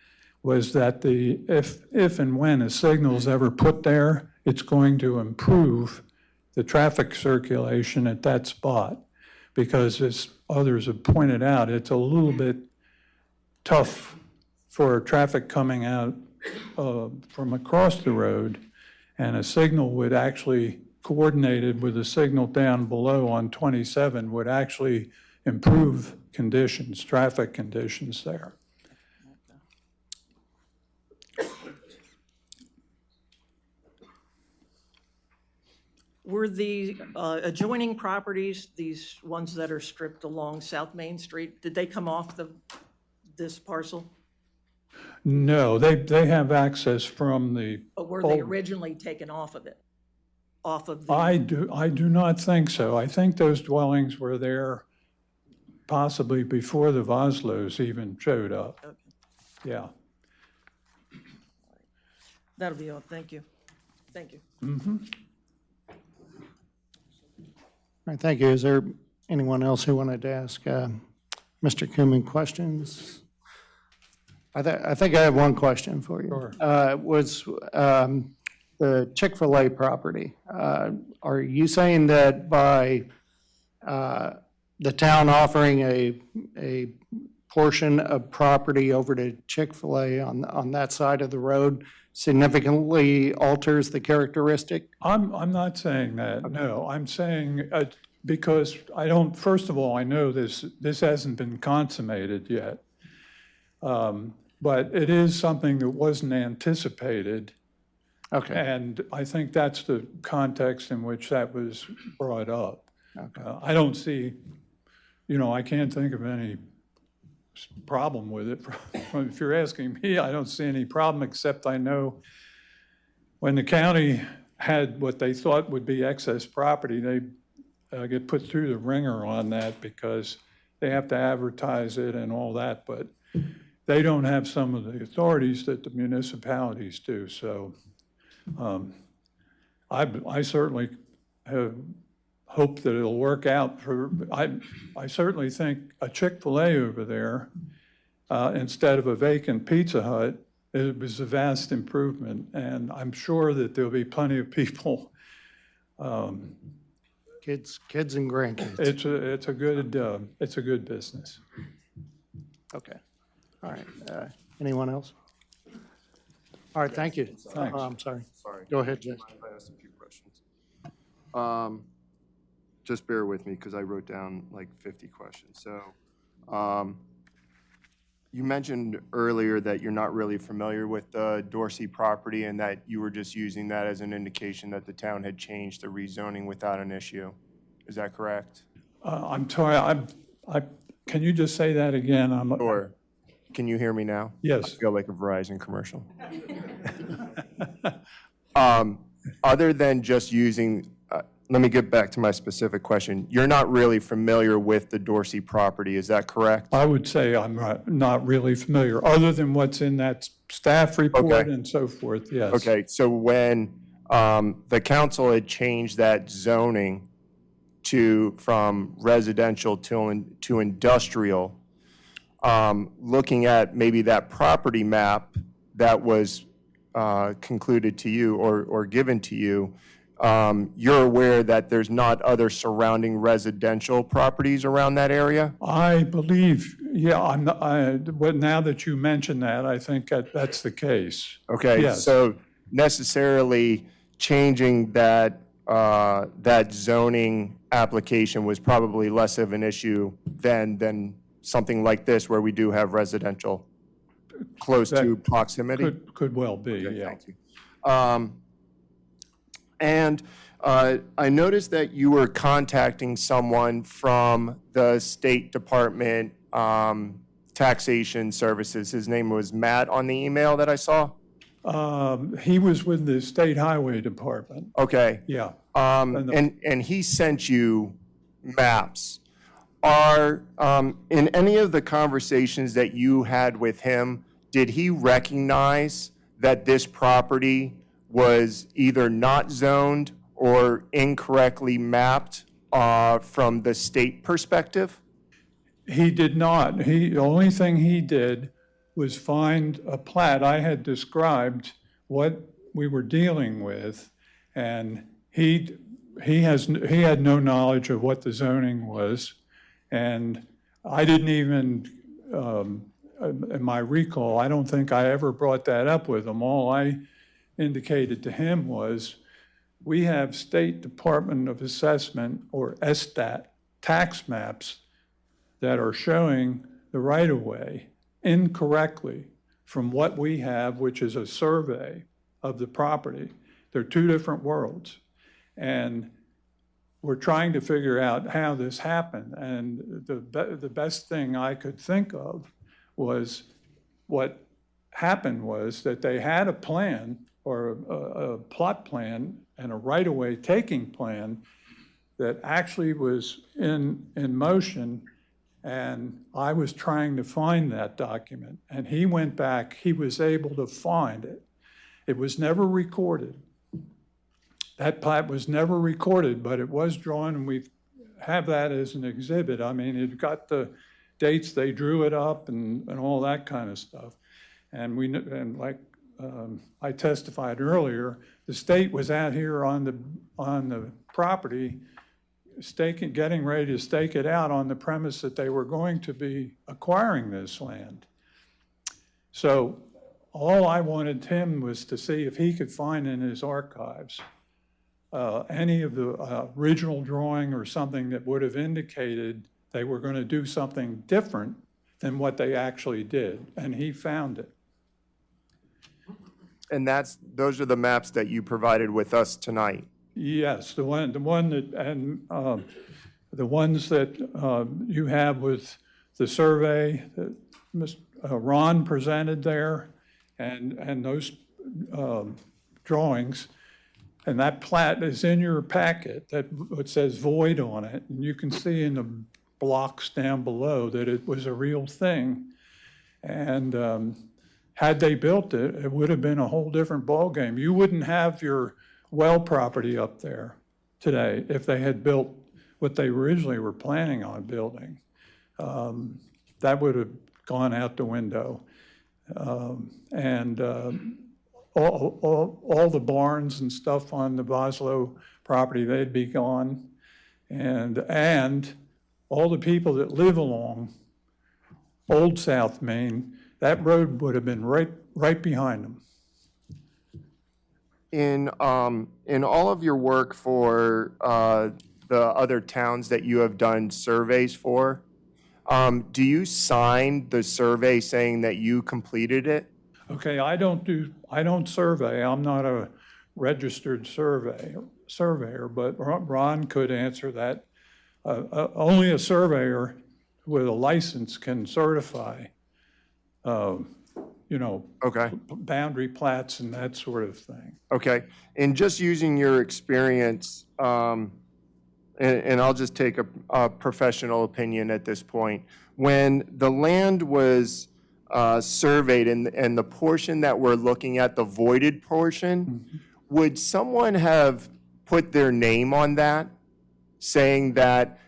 G: was that if and when a signal is ever put there, it's going to improve the traffic circulation at that spot. Because as others have pointed out, it's a little bit tough for traffic coming out from across the road, and a signal would actually, coordinated with a signal down below on 27, would actually improve conditions, traffic conditions there.
F: Were the adjoining properties, these ones that are stripped along South Main Street, did they come off this parcel?
G: No, they have access from the,
F: Or were they originally taken off of it? Off of the,
G: I do not think so. I think those dwellings were there possibly before the Voslos even showed up.
F: Okay.
G: Yeah.
F: That'll be all, thank you. Thank you.
A: All right, thank you. Is there anyone else who wanted to ask Mr. Kumin questions? I think I have one question for you.
G: Sure.
A: Was the Chick-fil-A property, are you saying that by the town offering a portion of property over to Chick-fil-A on that side of the road significantly alters the characteristic?
G: I'm not saying that, no. I'm saying, because I don't, first of all, I know this hasn't been consummated yet. But it is something that wasn't anticipated.
A: Okay.
G: And I think that's the context in which that was brought up.
A: Okay.
G: I don't see, I can't think of any problem with it. If you're asking me, I don't see any problem, except I know when the county had what they thought would be excess property, they get put through the ringer on that because they have to advertise it and all that, but they don't have some of the authorities that the municipalities do. So I certainly have hope that it'll work out for, I certainly think a Chick-fil-A over there, instead of a vacant Pizza Hut, it was a vast improvement. And I'm sure that there'll be plenty of people.
A: Kids and grandkids.
G: It's a good business.
A: Okay. All right. Anyone else? All right, thank you.
G: Thanks.
A: I'm sorry.
B: Sorry.
A: Go ahead, Jess.
B: Mind if I ask a few questions? Just bear with me because I wrote down like 50 questions. So you mentioned earlier that you're not really familiar with the Dorsey property and that you were just using that as an indication that the town had changed the rezoning without an issue. Is that correct?
G: I'm sorry, can you just say that again?
B: Or can you hear me now?
G: Yes.
B: I feel like a Verizon commercial. Other than just using, let me get back to my specific question. You're not really familiar with the Dorsey property, is that correct?
G: I would say I'm not really familiar, other than what's in that staff report
B: Okay.
G: and so forth, yes.
B: Okay, so when the council had changed that zoning from residential to industrial, looking at maybe that property map that was concluded to you or given to you, you're aware that there's not other surrounding residential properties around that area?
G: I believe, yeah, but now that you mention that, I think that's the case.
B: Okay,
G: Yes.
B: so necessarily changing that, that zoning application was probably less of an issue than something like this where we do have residential close to proximity?
G: Could well be,
B: Okay,
G: yeah.
B: thank you. And I noticed that you were contacting someone from the State Department Taxation Services. His name was Matt on the email that I saw?
G: He was with the State Highway Department,
B: Okay.
G: yeah.
B: And he sent you maps. Are, in any of the conversations that you had with him, did he recognize that this property was either not zoned or incorrectly mapped from the state perspective?
G: He did not. The only thing he did was find a plat. I had described what we were dealing with, and he had no knowledge of what the zoning was, and I didn't even, in my recall, I don't think I ever brought that up with him. All I indicated to him was, we have State Department of Assessment, or SDAT, tax maps that are showing the right-of-way incorrectly from what we have, which is a survey of the property. They're two different worlds. And we're trying to figure out how this happened. And the best thing I could think of was, what happened was that they had a plan, or a plot plan and a right-of-way taking plan that actually was in motion, and I was trying to find that document. And he went back, he was able to find it. It was never recorded. That plat was never recorded, but it was drawn, and we have that as an exhibit. I mean, it got the dates, they drew it up and all that kind of stuff. And like I testified earlier, the state was out here on the property, getting ready to stake it out on the premise that they were going to be acquiring this land. So all I wanted him was to see if he could find in his archives any of the original drawing or something that would have indicated they were going to do something different than what they actually did, and he found it.
B: And those are the maps that you provided with us tonight?
G: Yes, the one that, and the ones that you have with the survey that Ron presented there, and those drawings, and that plat is in your packet. That it says void on it, and you can see in the blocks down below that it was a real thing. And had they built it, it would have been a whole different ballgame. You wouldn't have your well property up there today if they had built what they originally were planning on building. That would have gone out the window. All the barns and stuff on the Boslow property, they'd be gone. And all the people that live along Old South Main, that road would have been right behind them.
B: In all of your work for the other towns that you have done surveys for, do you sign the survey saying that you completed it?
G: Okay, I don't survey. I'm not a registered surveyor, but Ron could answer that. Only a surveyor with a license can certify,
B: Okay.
G: boundary plats and that sort of thing.
B: Okay. And just using your experience, and I'll just take a professional opinion at this point. When the land was surveyed and the portion that we're looking at, the voided portion, would someone have put their name on that, saying that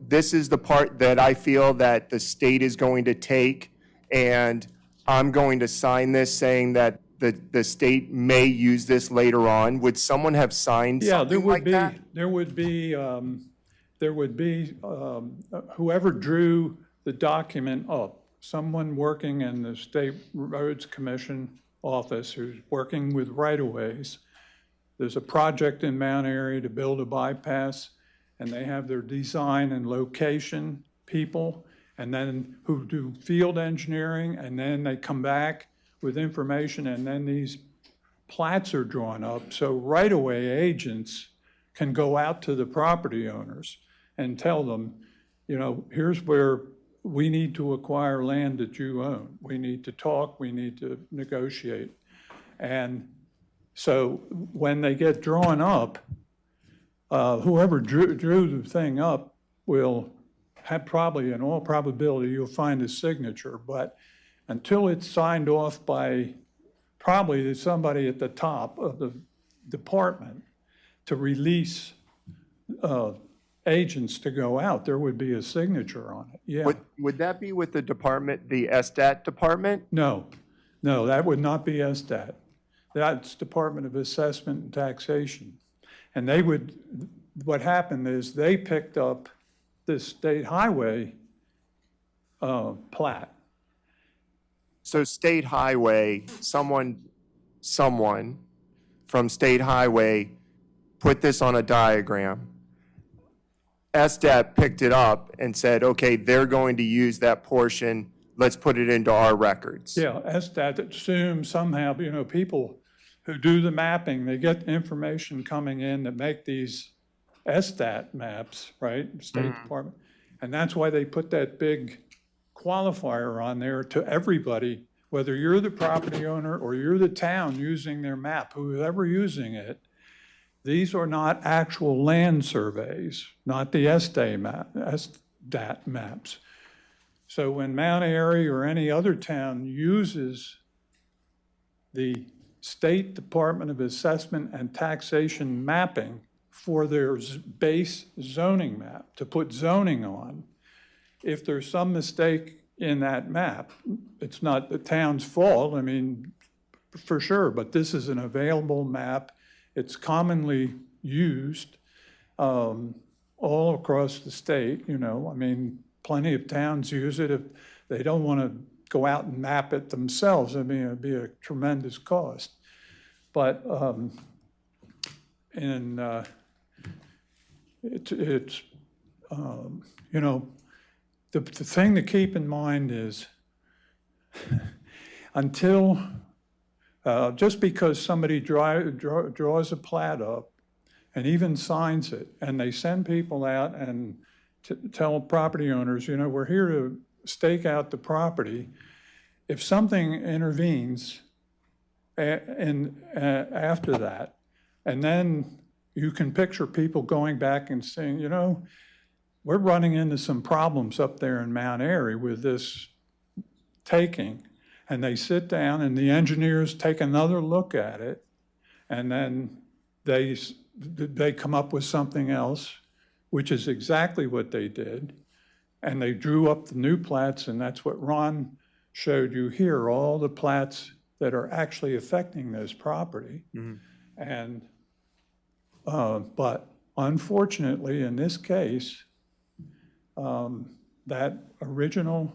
B: this is the part that I feel that the state is going to take, and I'm going to sign this saying that the state may use this later on? Would someone have signed
G: Yeah, there
B: something
G: would
B: like
G: be,
B: that?
G: there would be whoever drew the document up, someone working in the State Roads Commission office who's working with right-of-ways. There's a project in Mount Airy to build a bypass, and they have their design and location people, and then who do field engineering, and then they come back with information, and then these plats are drawn up. So right-of-way agents can go out to the property owners and tell them, you know, here's where we need to acquire land that you own. We need to talk, we need to negotiate. And so when they get drawn up, whoever drew the thing up will have probably, in all probability, you'll find a signature. But until it's signed off by probably somebody at the top of the department to release agents to go out, there would be a signature on it, yeah.
B: Would that be with the department, the SDAT department?
G: No, that would not be SDAT. That's Department of Assessment and Taxation. And they would, what happened is they picked up this state highway plat.
B: So State Highway, someone from State Highway put this on a diagram. SDAT picked it up and said, okay, they're going to use that portion, let's put it into our records.
G: Yeah, SDAT assumes somehow, you know, people who do the mapping, they get information coming in that make these SDAT maps, right, State Department. And that's why they put that big qualifier on there to everybody, whether you're the property owner or you're the town using their map, whoever using it. These are not actual land surveys, not the SDAT maps. So when Mount Airy or any other town uses the State Department of Assessment and Taxation mapping for their base zoning map, to put zoning on, if there's some mistake in that map, it's not the town's fault, I mean, for sure, but this is an available map. It's commonly used all across the state, you know. I mean, plenty of towns use it if they don't want to go out and map it themselves. I mean, it'd be a tremendous cost. But it's you know, the thing to keep in mind is until just because somebody draws a plat up and even signs it, and they send people out and tell property owners, you know, we're here to stake out the property. If something intervenes after that, and then you can picture people going back and saying, you know, we're running into some problems up there in Mount Airy with this taking. And they sit down and the engineers take another look at it, and then they come up with something else, which is exactly what they did. And they drew up the new plats, and that's what Ron showed you here, all the plats that are actually affecting this property. And, but unfortunately, in this case, that original,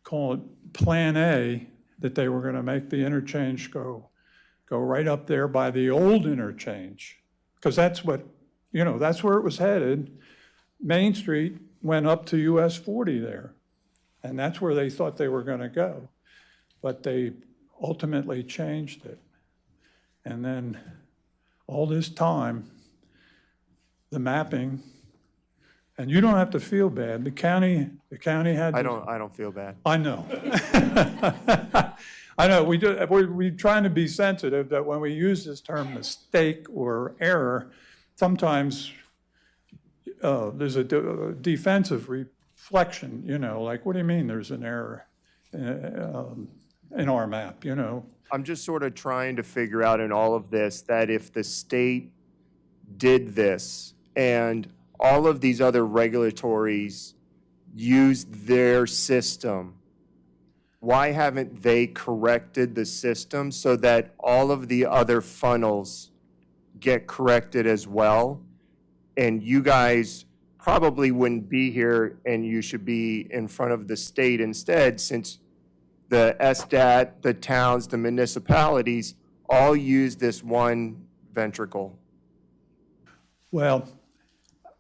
G: call it Plan A, that they were going to make the interchange go right up there by the old interchange, because that's what, you know, that's where it was headed. Main Street went up to US 40 there, and that's where they thought they were going to go. But they ultimately changed it. And then all this time, the mapping, and you don't have to feel bad. The county had.
B: I don't feel bad.
G: I know. I know. We're trying to be sensitive that when we use this term mistake or error, sometimes there's a defensive reflection. You know, like, what do you mean there's an error in our map? You know.
B: I'm just sort of trying to figure out in all of this that if the state did this and all of these other regulatories used their system, why haven't they corrected the system so that all of the other funnels get corrected as well? And you guys probably wouldn't be here, and you should be in front of the state instead, since the SDAT, the towns, the municipalities all use this one ventricle.
G: Well,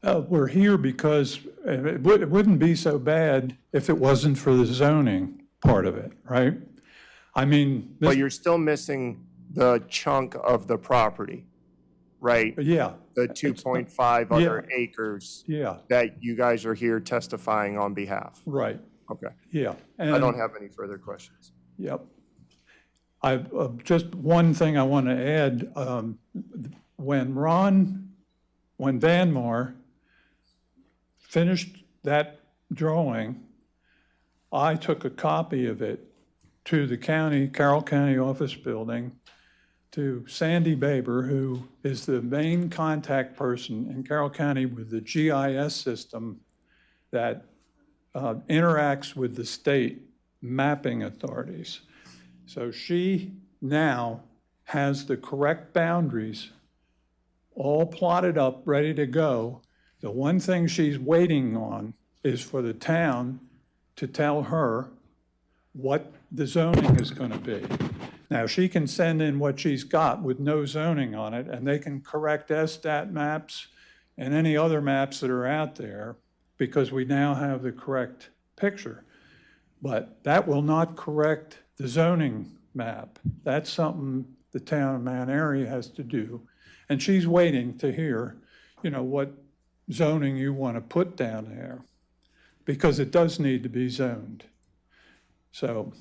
G: we're here because it wouldn't be so bad if it wasn't for the zoning part of it, right? I mean,
B: But you're still missing the chunk of the property, right?
G: yeah,
B: The 2.5 other
G: Yeah.
B: acres
G: yeah,
B: that you guys are here testifying on behalf.
G: right,
B: Okay.
G: yeah.
B: I don't have any further questions.
G: Yep. Just one thing I want to add, when Vanmar finished that drawing, I took a copy of it to the Carroll County office building, to Sandy Baber, who is the main contact person in Carroll County with the GIS system that interacts with the state mapping authorities. So she now has the correct boundaries all plotted up, ready to go. The one thing she's waiting on is for the town to tell her what the zoning is going to be. Now, she can send in what she's got with no zoning on it, and they can correct SDAT maps and any other maps that are out there, because we now have the correct picture. But that will not correct the zoning map. That's something the town of Mt Airy has to do. And she's waiting to hear, what zoning you want to put down there, because it does need to be zoned. So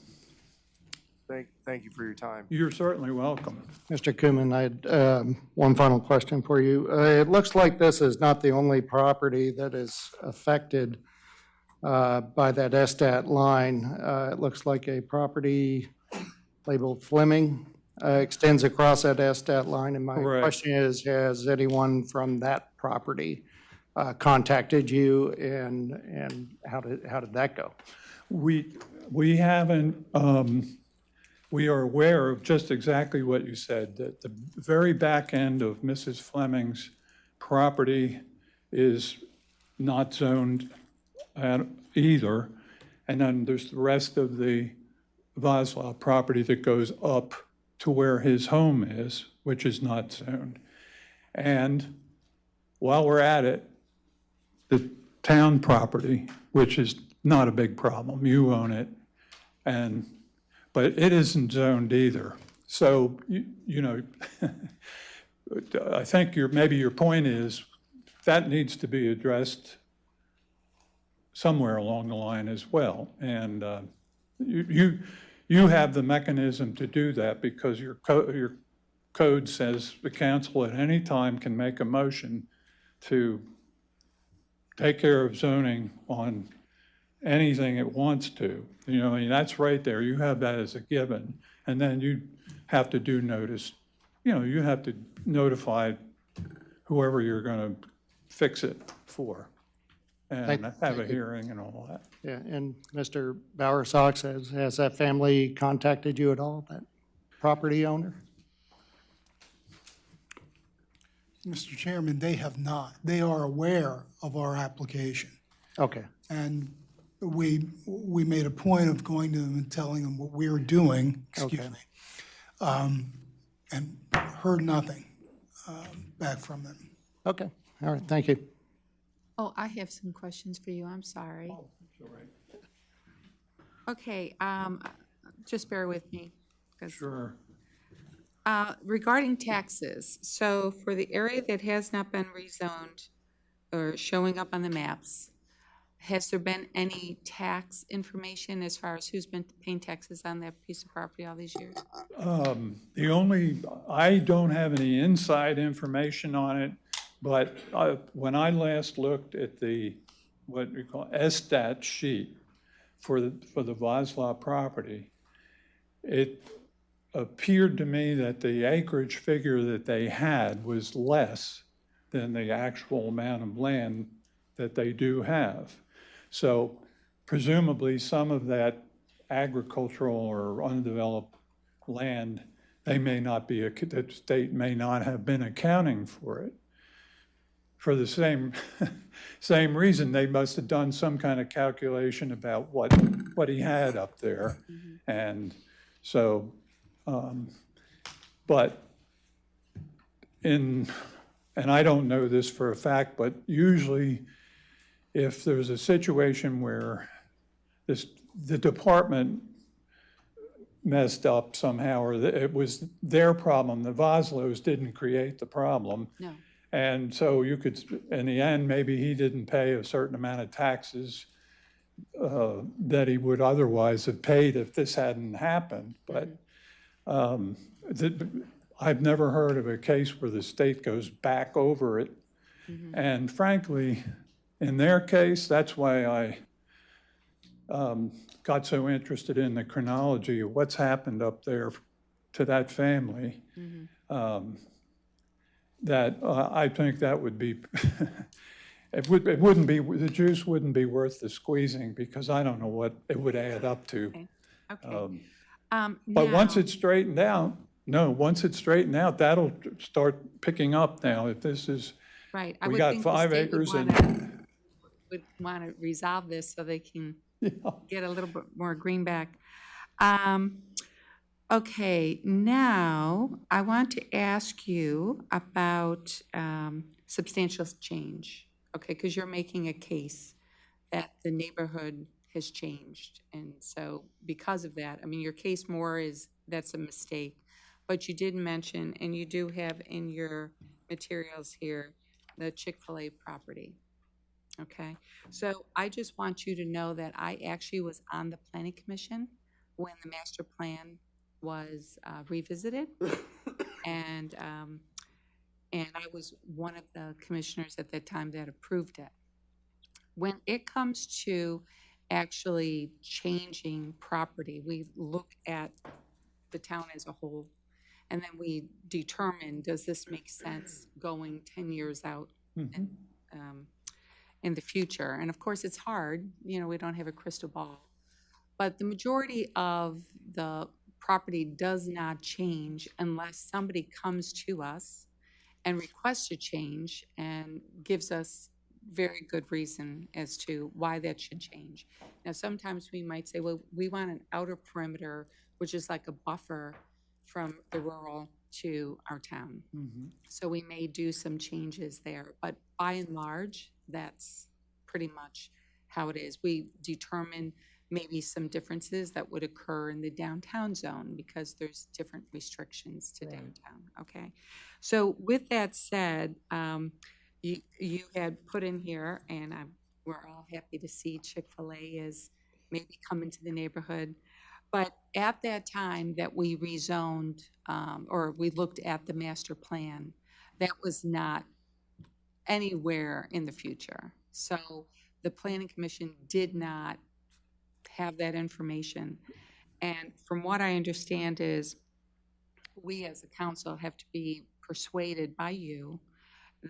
B: Thank you for your time.
G: you're certainly welcome.
A: Mr. Kumin, I had one final question for you. It looks like this is not the only property that is affected by that SDAT line. It looks like a property labeled Fleming extends across that SDAT line. And my
G: Correct.
A: question is, has anyone from that property contacted you, and how did that go?
G: We haven't, we are aware of just exactly what you said, that the very back end of Mrs. Fleming's property is not zoned either. And then there's the rest of the Vosloo property that goes up to where his home is, which is not zoned. And while we're at it, the town property, which is not a big problem, you own it, but it isn't zoned either. So, I think maybe your point is that needs to be addressed somewhere along the line as well. And you have the mechanism to do that, because your code says the council at any time can make a motion to take care of zoning on anything it wants to. That's right there. You have that as a given. And then you have to do notice, you have to notify whoever you're going to fix it for, and have a hearing and all that.
A: Yeah, and Mr. Bowersox, has that family contacted you at all, that property owner?
D: Mr. Chairman, they have not. They are aware of our application.
A: Okay,
D: And we made a point of going to them and telling them what we were doing, excuse
A: Okay.
D: me, and heard nothing back from them.
A: okay, all right, thank you.
H: Oh, I have some questions for you. I'm sorry. Okay, just bear with me. 'Cause,
G: Sure.
H: regarding taxes, so for the area that has not been rezoned or showing up on the maps, has there been any tax information as far as who's been paying taxes on that piece of property all these years?
G: I don't have any inside information on it, but when I last looked at what we call SDAT sheet for the Vosloo property, it appeared to me that the acreage figure that they had was less than the actual amount of land that they do have. So presumably some of that agricultural or undeveloped land, they may not be, the state may not have been accounting for it. For the same reason, they must have done some kind of calculation about what he had up there. And so, but and I don't know this for a fact, but usually if there's a situation where the department messed up somehow, or it was their problem, the Voslos didn't create the problem.
H: No.
G: And so you could, in the end, maybe he didn't pay a certain amount of taxes that he would otherwise have paid if this hadn't happened. But I've never heard of a case where the state goes back over it. And frankly, in their case, that's why I got so interested in the chronology of what's happened up there to that family. That I think that would be, it wouldn't be, the juice wouldn't be worth the squeezing, because I don't know what it would add up to.
H: Okay.
G: But once
H: Now-
G: it's straightened out, once it's straightened out, that'll start picking up now. If this is,
H: Right. I
G: we
H: would
G: got
H: think the
G: 5
H: state
G: acres
H: would want to resolve this so they can
G: yeah.
H: get a little bit more greenback. Okay, now I want to ask you about substantial change, okay? Because you're making a case that the neighborhood has changed. And so because of that, I mean, your case more is that's a mistake. But you did mention, and you do have in your materials here, the Chick-fil-A property. Okay, so I just want you to know that I actually was on the planning commission when the master plan was revisited, and I was one of the commissioners at that time that approved it. When it comes to actually changing property, we look at the town as a whole, and then we determine, does this make sense going 10 years out in the future? And of course, it's hard. You know, we don't have a crystal ball. But the majority of the property does not change unless somebody comes to us and requests a change and gives us very good reason as to why that should change. Now, sometimes we might say, well, we want an outer perimeter, which is like a buffer from the rural to our town. So we may do some changes there, but by and large, that's pretty much how it is. We determine maybe some differences that would occur in the downtown zone because there's different restrictions to downtown, okay? So with that said, you had put in here, and we're all happy to see Chick-fil-A is maybe coming to the neighborhood. But at that time that we rezoned, or we looked at the master plan, that was not anywhere in the future. So the planning commission did not have that information. And from what I understand is, we as a council have to be persuaded by you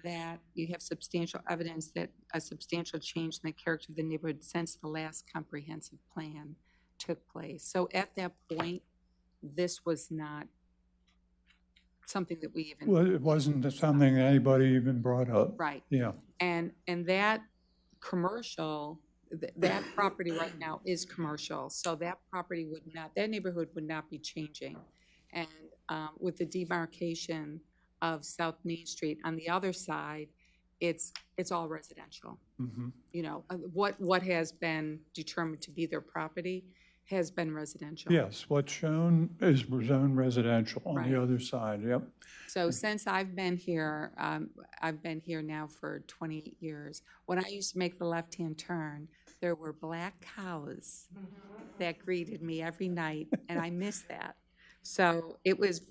H: that you have substantial evidence that a substantial change in the character of the neighborhood since the last comprehensive plan took place. So at that point, this was not something that we even...
G: Well, it wasn't something that anybody even brought up.
H: Right.
G: Yeah.
H: And that commercial, that property right now is commercial. So that property would not, that neighborhood would not be changing. And with the demarcation of South Main Street on the other side, it's all residential. You know, what has been determined to be their property has been residential.
G: Yes, what's shown is zone residential on
H: Right.
G: the other side, yep.
H: So since I've been here now for 28 years. When I used to make the left-hand turn, there were black cows that greeted me every night, and I miss that. So it was,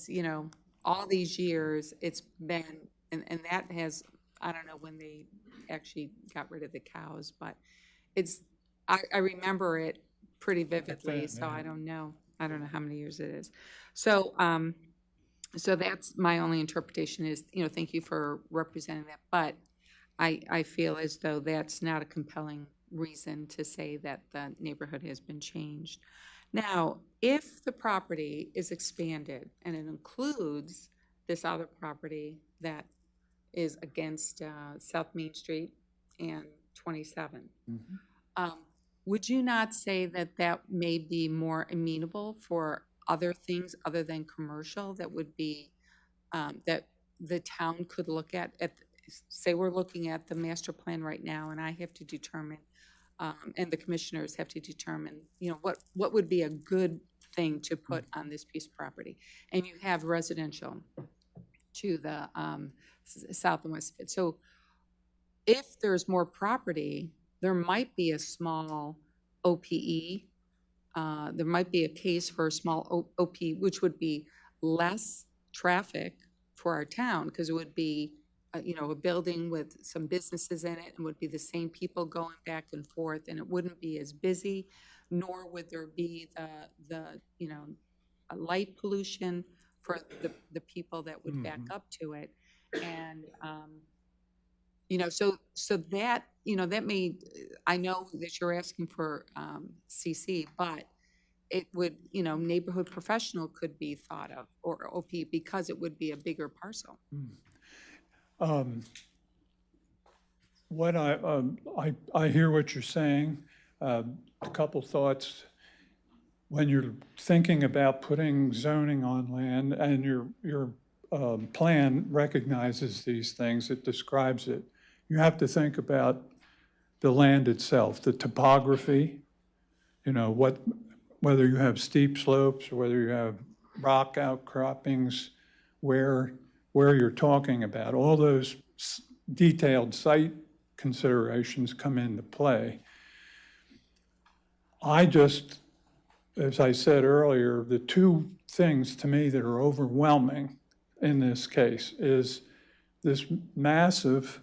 H: you know, all these years, it's been, and that has, I don't know when they actually got rid of the cows, but I remember it pretty vividly, so I don't know how many years it is. So, so that's my only interpretation is, you know, thank you for representing that, but I feel as though that's not a compelling reason to say that the neighborhood has been changed. Now, if the property is expanded and it includes this other property that is against South Main Street and 27, would you not say that that may be more amenable for other things other than commercial that would be, that the town could look at, say we're looking at the master plan right now, and I have to determine, and the commissioners have to determine, you know, what would be a good thing to put on this piece of property. And you have residential to the south and west of it. So if there's more property, there might be a small OPE. There might be a case for a small OP, which would be less traffic for our town, because it would be, you know, a building with some businesses in it, and would be the same people going back and forth, and it wouldn't be as busy, nor would there be the you know, a light pollution for the people that would back up to it. And, you know, so that, you know, that may, I know that you're asking for CC, but it would, you know, neighborhood professional could be thought of, or OP, because it would be a bigger parcel.
G: What I hear what you're saying. A couple thoughts. When you're thinking about putting zoning on land, and your plan recognizes these things, it describes it, you have to think about the land itself, the topography, you know, whether you have steep slopes or whether you have rock outcroppings, where you're talking about. All those detailed site considerations come into play. As I said earlier, the two things to me that are overwhelming in this case is this massive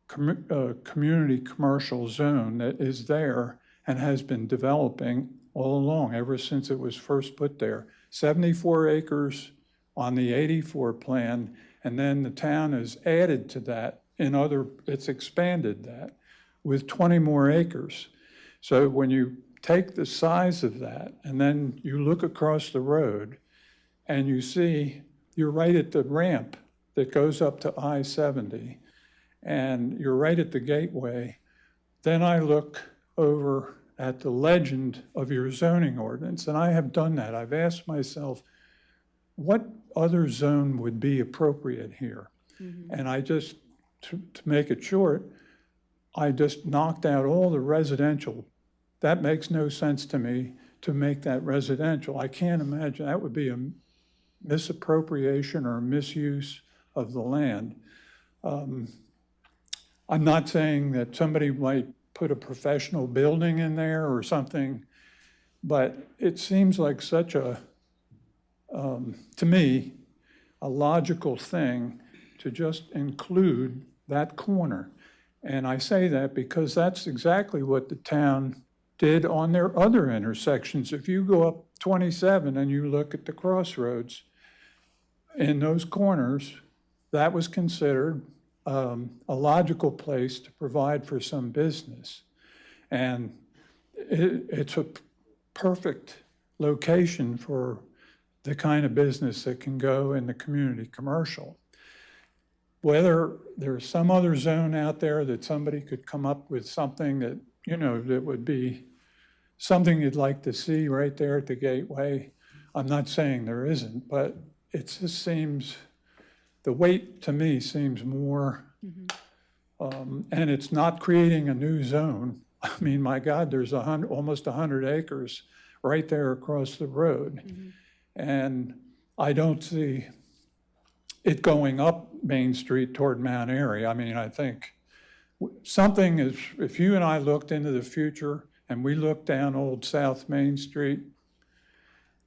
G: community commercial zone that is there and has been developing all along, ever since it was first put there. 74 acres on the 84 plan, and then the town has added to that it's expanded that with 20 more acres. So when you take the size of that, and then you look across the road, and you see you're right at the ramp that goes up to I-70, and you're right at the gateway, then I look over at the legend of your zoning ordinance, and I have done that. I've asked myself, what other zone would be appropriate here? And I just, to make it short, I just knocked out all the residential. That makes no sense to me to make that residential. I can't imagine, that would be a misappropriation or a misuse of the land. I'm not saying that somebody might put a professional building in there or something, but it seems like such a, to me, a logical thing to just include that corner. And I say that because that's exactly what the town did on their other intersections. If you go up 27 and you look at the crossroads, in those corners, that was considered a logical place to provide for some business. And it's a perfect location for the kind of business that can go in the community commercial. Whether there's some other zone out there that somebody could come up with something that, you know, that would be something you'd like to see right there at the gateway, I'm not saying there isn't, but it just seems, the weight to me seems more, and it's not creating a new zone. I mean, my God, there's almost 100 acres right there across the road. And I don't see it going up Main Street toward Mt Airy. I mean, I think something is, if you and I looked into the future and we looked down Old South Main Street,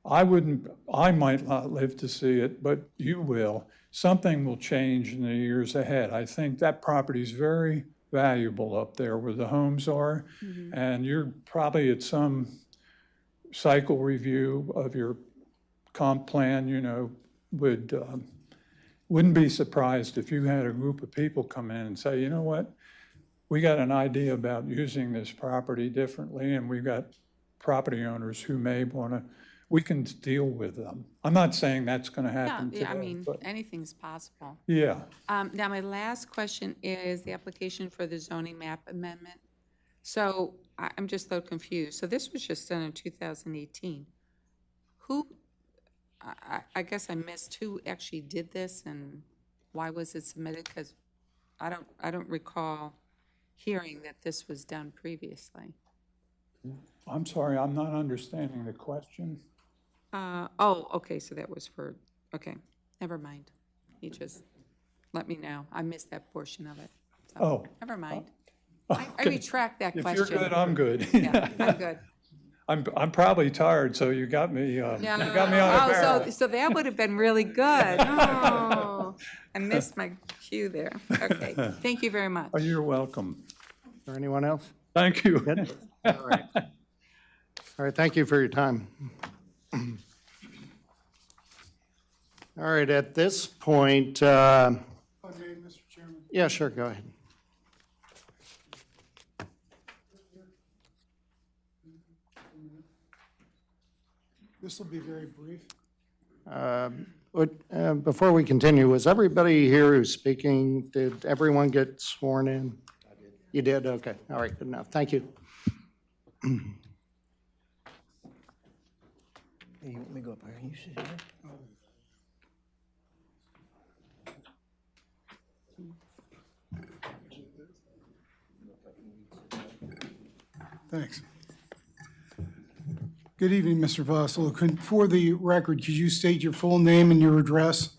G: I might not live to see it, but you will. Something will change in the years ahead. I think that property is very valuable up there where the homes are. And you're probably at some cycle review of your comp plan, you know, wouldn't be surprised if you had a group of people come in and say, you know what, we got an idea about using this property differently, and we've got property owners who may want to, we can deal with them. I'm not saying that's going to
H: Yeah,
G: happen
H: yeah, I
G: today,
H: mean,
G: but
H: anything's possible.
G: yeah.
H: Now, my last question is the application for the zoning map amendment. So I'm just a little confused. So this was just done in 2018. Who, I guess I missed who actually did this and why was it submitted? Because I don't recall hearing that this was done previously.
G: I'm sorry, I'm not understanding the question.
H: Oh, okay, so that was for, okay, never mind. You just let me know. I missed that portion of it. So,
G: Oh.
H: never mind. I retract that
G: If
H: question.
G: you're good, I'm good.
H: Yeah, I'm good.
G: I'm probably tired, so you got me, you got me on a barrel.
H: So that would have been really good. Oh, I missed my cue there. Okay, thank you very much.
G: Oh, you're welcome.
A: Is there anyone else?
G: Thank you.
A: All right. All right, thank you for your time. All right, at this point,
D: Mr. Chairman.
A: yeah, sure, go ahead.
D: This will be very brief.
A: Before we continue, was everybody here who's speaking, did everyone get sworn in? I did. You did? Okay. All right, good enough. Thank you.
I: Hey, you want me to go up there? You sit here.
D: Thanks. Good evening, Mr. Vossloh. For the record, could you state your full name and your address?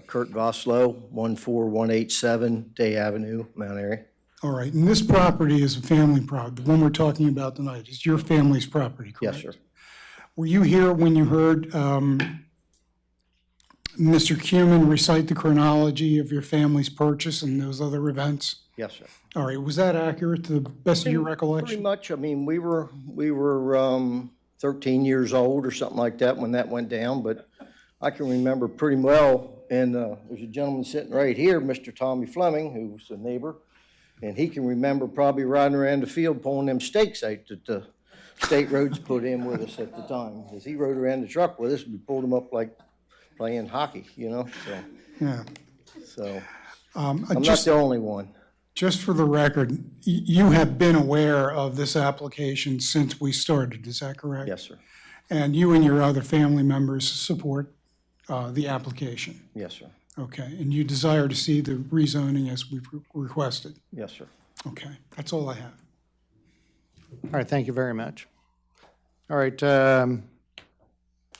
I: Kurt Vossloh, 14187 Day Avenue, Mount Airy.
D: All right, and this property is a family property. The one we're talking about tonight is your family's property, correct?
I: Yes, sir.
D: Were you here when you heard Mr. Cuman recite the chronology of your family's purchase and those other events?
I: Yes, sir.
D: All right, was that accurate to the best of your
I: Pretty
D: recollection?
I: much. I mean, we were 13 years old or something like that when that went down, but I can remember pretty well. And there's a gentleman sitting right here, Mr. Tommy Fleming, who's a neighbor, and he can remember probably riding around the field pulling them stakes out that the state roads put in with us at the time. Because he rode around the truck with us, we pulled them up like playing hockey, you know, so.
D: Yeah.
I: So, I'm not
D: Just,
I: the only one.
D: just for the record, you have been aware of this application since we started, is that correct?
I: Yes, sir.
D: And you and your other family members support the application?
I: Yes, sir.
D: Okay, and you desire to see the rezoning as we've requested?
I: Yes, sir.
D: Okay, that's all I have.
A: All right, thank you very much. All right, how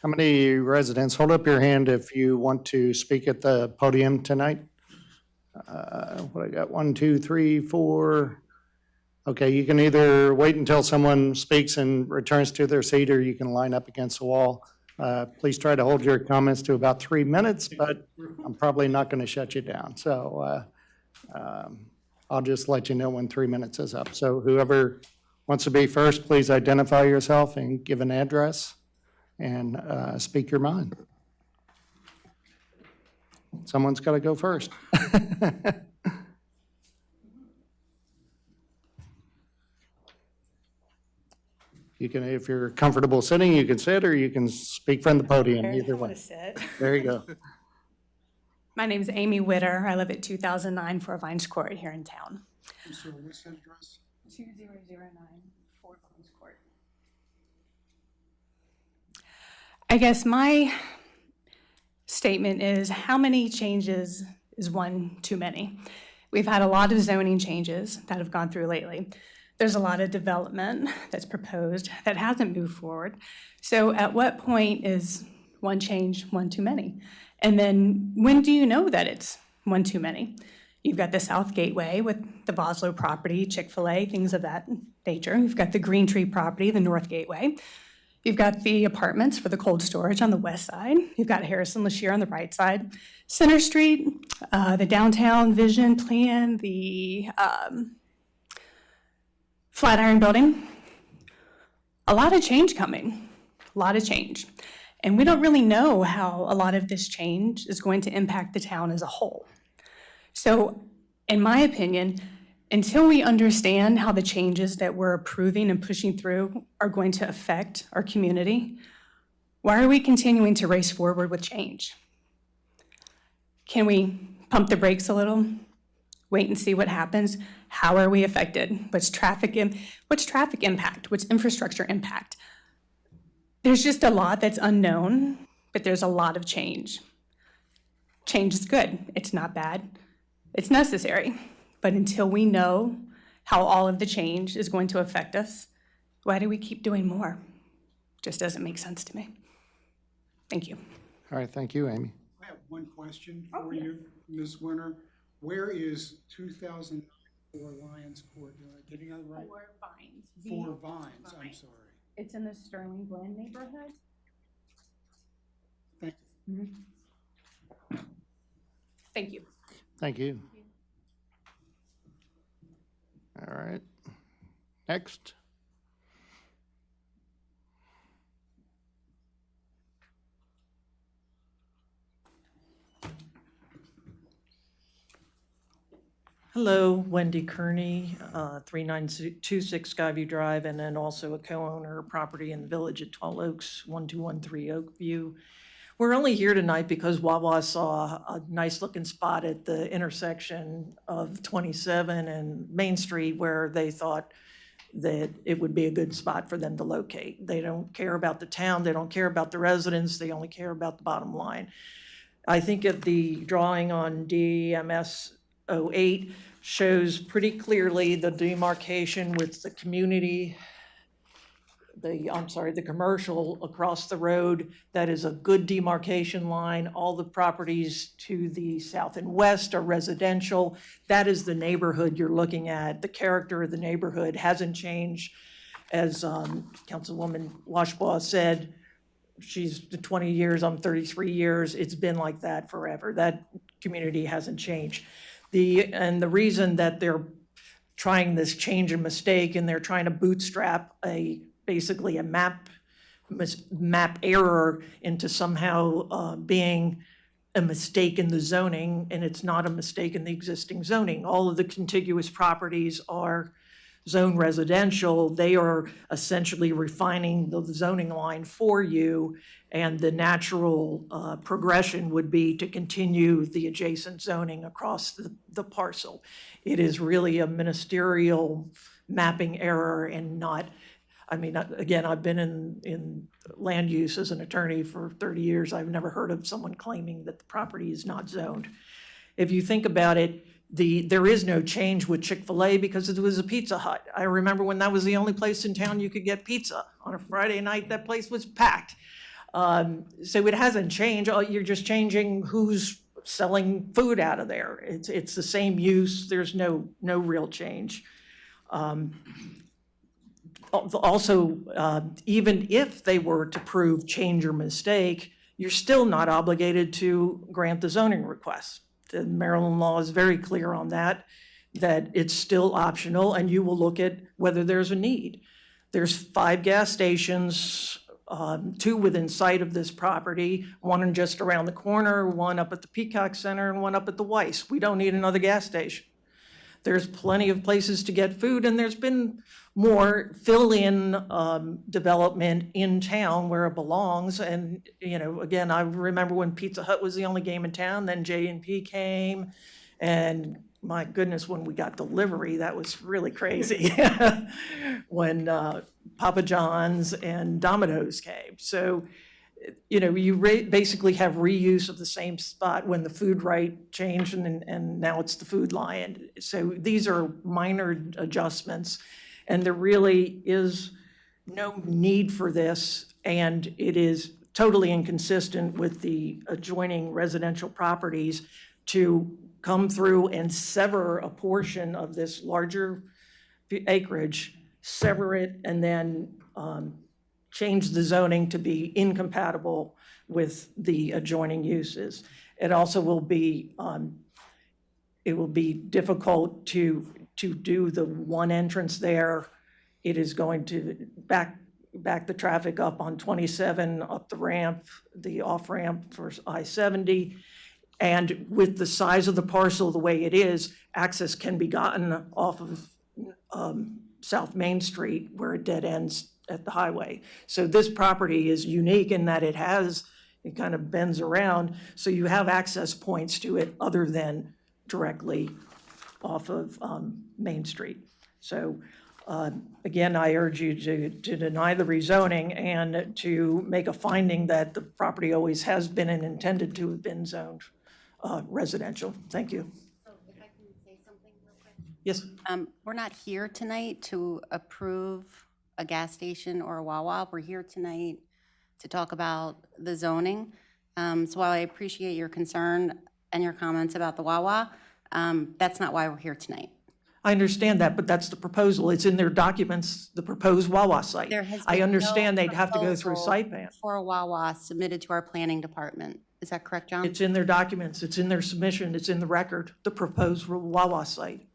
A: many residents, hold up your hand if you want to speak at the podium tonight? What I got, 1, 2, 3, 4. Okay, you can either wait until someone speaks and returns to their seat, or you can line up against the wall. Please try to hold your comments to about 3 minutes, but I'm probably not going to shut you down. So I'll just let you know when 3 minutes is up. So whoever wants to be first, please identify yourself and give an address and speak your mind. Someone's got to go first. You can, if you're comfortable sitting, you can sit, or you can speak from the podium, either
J: I want
A: way.
J: to sit.
A: There you go.
J: My name is Amy Witter. I live at 2009 Four Vines Court here in town.
D: I'm sorry, what's that address?
J: 2009 Four Vines Court. I guess my statement is, how many changes is one too many? We've had a lot of zoning changes that have gone through lately. There's a lot of development that's proposed that hasn't moved forward. So at what point is one change one too many? And then when do you know that it's one too many? You've got the South Gateway with the Vossloh property, Chick-fil-A, things of that nature. You've got the Green Tree property, the North Gateway. You've got the apartments for the cold storage on the west side. You've got Harrison Lashir on the right side. Center Street, the downtown vision plan, the Flatiron Building. A lot of change coming, a lot of change. And we don't really know how a lot of this change is going to impact the town as a whole. So in my opinion, Until we understand how the changes that we're approving and pushing through are going to affect our community, why are we continuing to race forward with change? Can we pump the brakes a little? Wait and see what happens? How are we affected? What's traffic impact? What's infrastructure impact? There's just a lot that's unknown, but there's a lot of change. Change is good. It's not bad. It's necessary. But until we know how all of the change is going to affect us, why do we keep doing more? Just doesn't make sense to me. Thank you.
A: All right, thank you, Amy.
D: I have one question for you, Ms. Winter. Where is 2004 Lions Court? Getting that right?
J: Four Vines.
D: 4 Vines, I'm sorry.
J: It's in the Sterling Glen neighborhood.
D: Thank you.
J: Thank you.
A: Thank you. All right. Next.
F: Hello, Wendy Kearney, 3926 Skyview Drive, and then also a co-owner of property in the village at 12 Oaks, 1213 Oakview. We're only here tonight because Wawa saw a nice-looking spot at the intersection of 27 and Main Street where they thought that it would be a good spot for them to locate. They don't care about the town, they don't care about the residents, they only care about the bottom line. I think of the drawing on DMS 08 shows pretty clearly the demarcation with the community, the commercial across the road. That is a good demarcation line. All the properties to the south and west are residential. That is the neighborhood you're looking at. The character of the neighborhood hasn't changed. As Councilwoman Washbaugh said, she's 20 years, I'm 33 years. It's been like that forever. That community hasn't changed. And the reason that they're trying this change and mistake and they're trying to bootstrap basically a map error into somehow being a mistake in the zoning, and it's not a mistake in the existing zoning. All of the contiguous properties are zone residential. They are essentially refining the zoning line for you, and the natural progression would be to continue the adjacent zoning across the parcel. It is really a ministerial mapping error and not, I mean, again, I've been in land use as an attorney for 30 years. I've never heard of someone claiming that the property is not zoned. If you think about it, there is no change with Chick-fil-A because it was a Pizza Hut. I remember when that was the only place in town you could get pizza. On a Friday night, that place was packed. So it hasn't changed. You're just changing who's selling food out of there. It's the same use. There's no real change. Also, even if they were to prove change or mistake, you're still not obligated to grant the zoning request. The Maryland law is very clear on that it's still optional, and you will look at whether there's a need. There's 5 gas stations, 2 within sight of this property, 1 just around the corner, 1 up at the Peacock Center, and 1 up at the Weiss. We don't need another gas station. There's plenty of places to get food, and there's been more fill-in development in town where it belongs. And, you know, again, I remember when Pizza Hut was the only game in town, then J&P came, and my goodness, when we got delivery, that was really crazy. When Papa John's and Domino's came. So, you know, you basically have reuse of the same spot when the food right changed and now it's the Food Lion. So these are minor adjustments, and there really is no need for this, and it is totally inconsistent with the adjoining residential properties to come through and sever a portion of this larger acreage, sever it, and then change the zoning to be incompatible with the adjoining uses. It also will be, difficult to do the one entrance there. It is going to back the traffic up on 27, up the ramp, the off-ramp for I-70. And with the size of the parcel the way it is, access can be gotten off of South Main Street where it dead ends at the highway. So this property is unique in that it kind of bends around, so you have access points to it other than directly off of Main Street. So again, I urge you to deny the rezoning and to make a finding that the property always has been and intended to have been zoned residential. Thank you.
K: So if I can say something real quick.
F: Yes.
K: We're not here tonight to approve a gas station or a Wawa. We're here tonight to talk about the zoning. So while I appreciate your concern and your comments about the Wawa, that's not why we're here tonight.
F: I understand that, but that's the proposal. It's in their documents, the proposed Wawa site.
K: There has
F: I
K: been
F: understand
K: no
F: they'd have to go through
K: proposal
F: site plan.
K: for a Wawa submitted to our planning department. Is that correct, John?
F: It's in their documents, it's in their submission, it's in the record, the proposed Wawa site.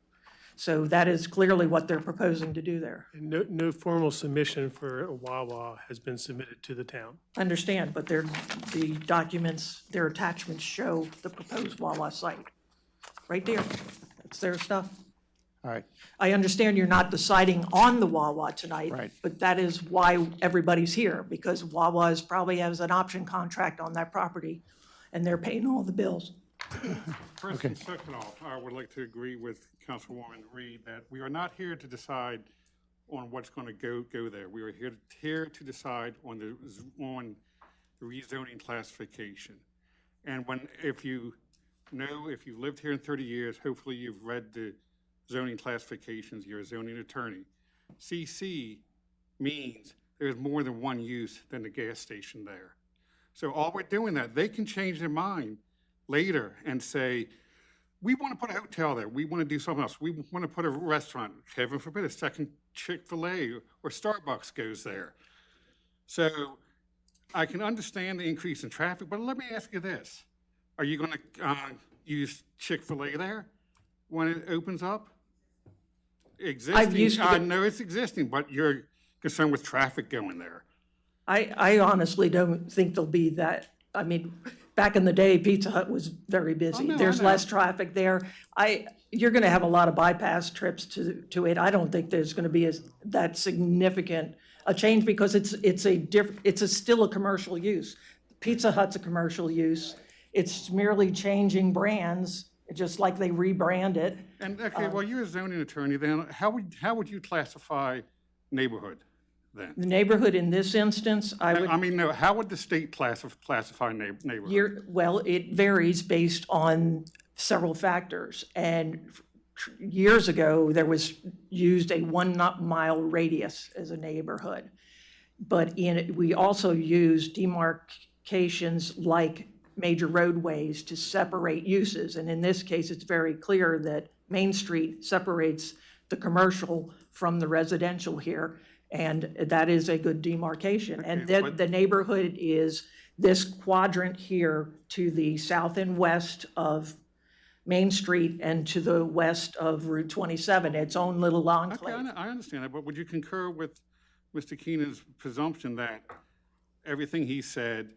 F: So that is clearly what they're proposing to do there.
C: And no formal submission for a Wawa has been submitted to the town.
F: I understand, but the documents, their attachments show the proposed Wawa site. Right there, that's their stuff.
A: All right.
F: I understand you're not deciding on the Wawa tonight.
A: Right.
F: But that is why everybody's here, because Wawa probably has an option contract on that property, and they're paying all the bills.
L: First and second off, I would like to agree with Councilwoman Reed that we are not here to decide on what's going to go there. We are here to decide on the rezoning classification. And if you lived here in 30 years, hopefully you've read the zoning classifications. You're a zoning attorney. CC means there's more than one use than the gas station there. So all we're doing that, they can change their mind later and say, we want to put a hotel there. We want to do something else. We want to put a restaurant. Heaven forbid a second Chick-fil-A or Starbucks goes there. So I can understand the increase in traffic, but let me ask you this. Are you going to use Chick-fil-A there when it opens up? Existing, I know it's existing, but you're concerned with traffic going there.
F: I honestly don't think there'll be that. I mean, back in the day, Pizza Hut was very busy.
L: I
F: There's
L: know.
F: less traffic there. You're going to have a lot of bypass trips to it. I don't think there's going to be that significant a change because it's still a commercial use. Pizza Hut's a commercial use. It's merely changing brands, just like they rebrand it.
L: And, okay, well, you're a zoning attorney, then how would you classify neighborhood then?
F: The neighborhood in this instance,
L: I mean, no, how would the state classify neighborhood?
F: Well, it varies based on several factors. And years ago, there was used a 1 mile radius as a neighborhood. But we also used demarcations like major roadways to separate uses. And in this case, it's very clear that Main Street separates the commercial from the residential here. And that is a good demarcation.
L: Okay,
F: And
L: but-
F: the neighborhood is this quadrant here to the south and west of Main Street and to the west of Route 27, its own little
L: Okay,
F: enclave.
L: I understand that, but would you concur with Mr. Keenan's presumption that everything he said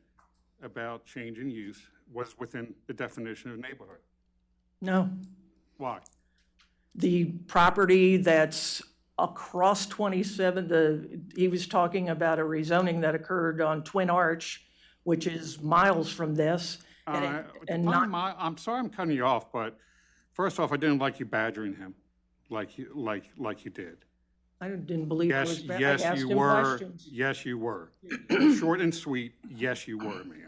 L: about change in use was within the definition of neighborhood?
F: No,
L: Why?
F: the property that's across 27, he was talking about a rezoning that occurred on Twin Arch, which is miles from this. And not,
L: I'm sorry I'm cutting you off, but first off, I didn't like you badgering him like you did.
F: I didn't believe it was bad. I
L: Yes,
F: asked
L: you
F: him
L: were.
F: questions.
L: Yes, you were. Short and sweet, yes, you were, ma'am.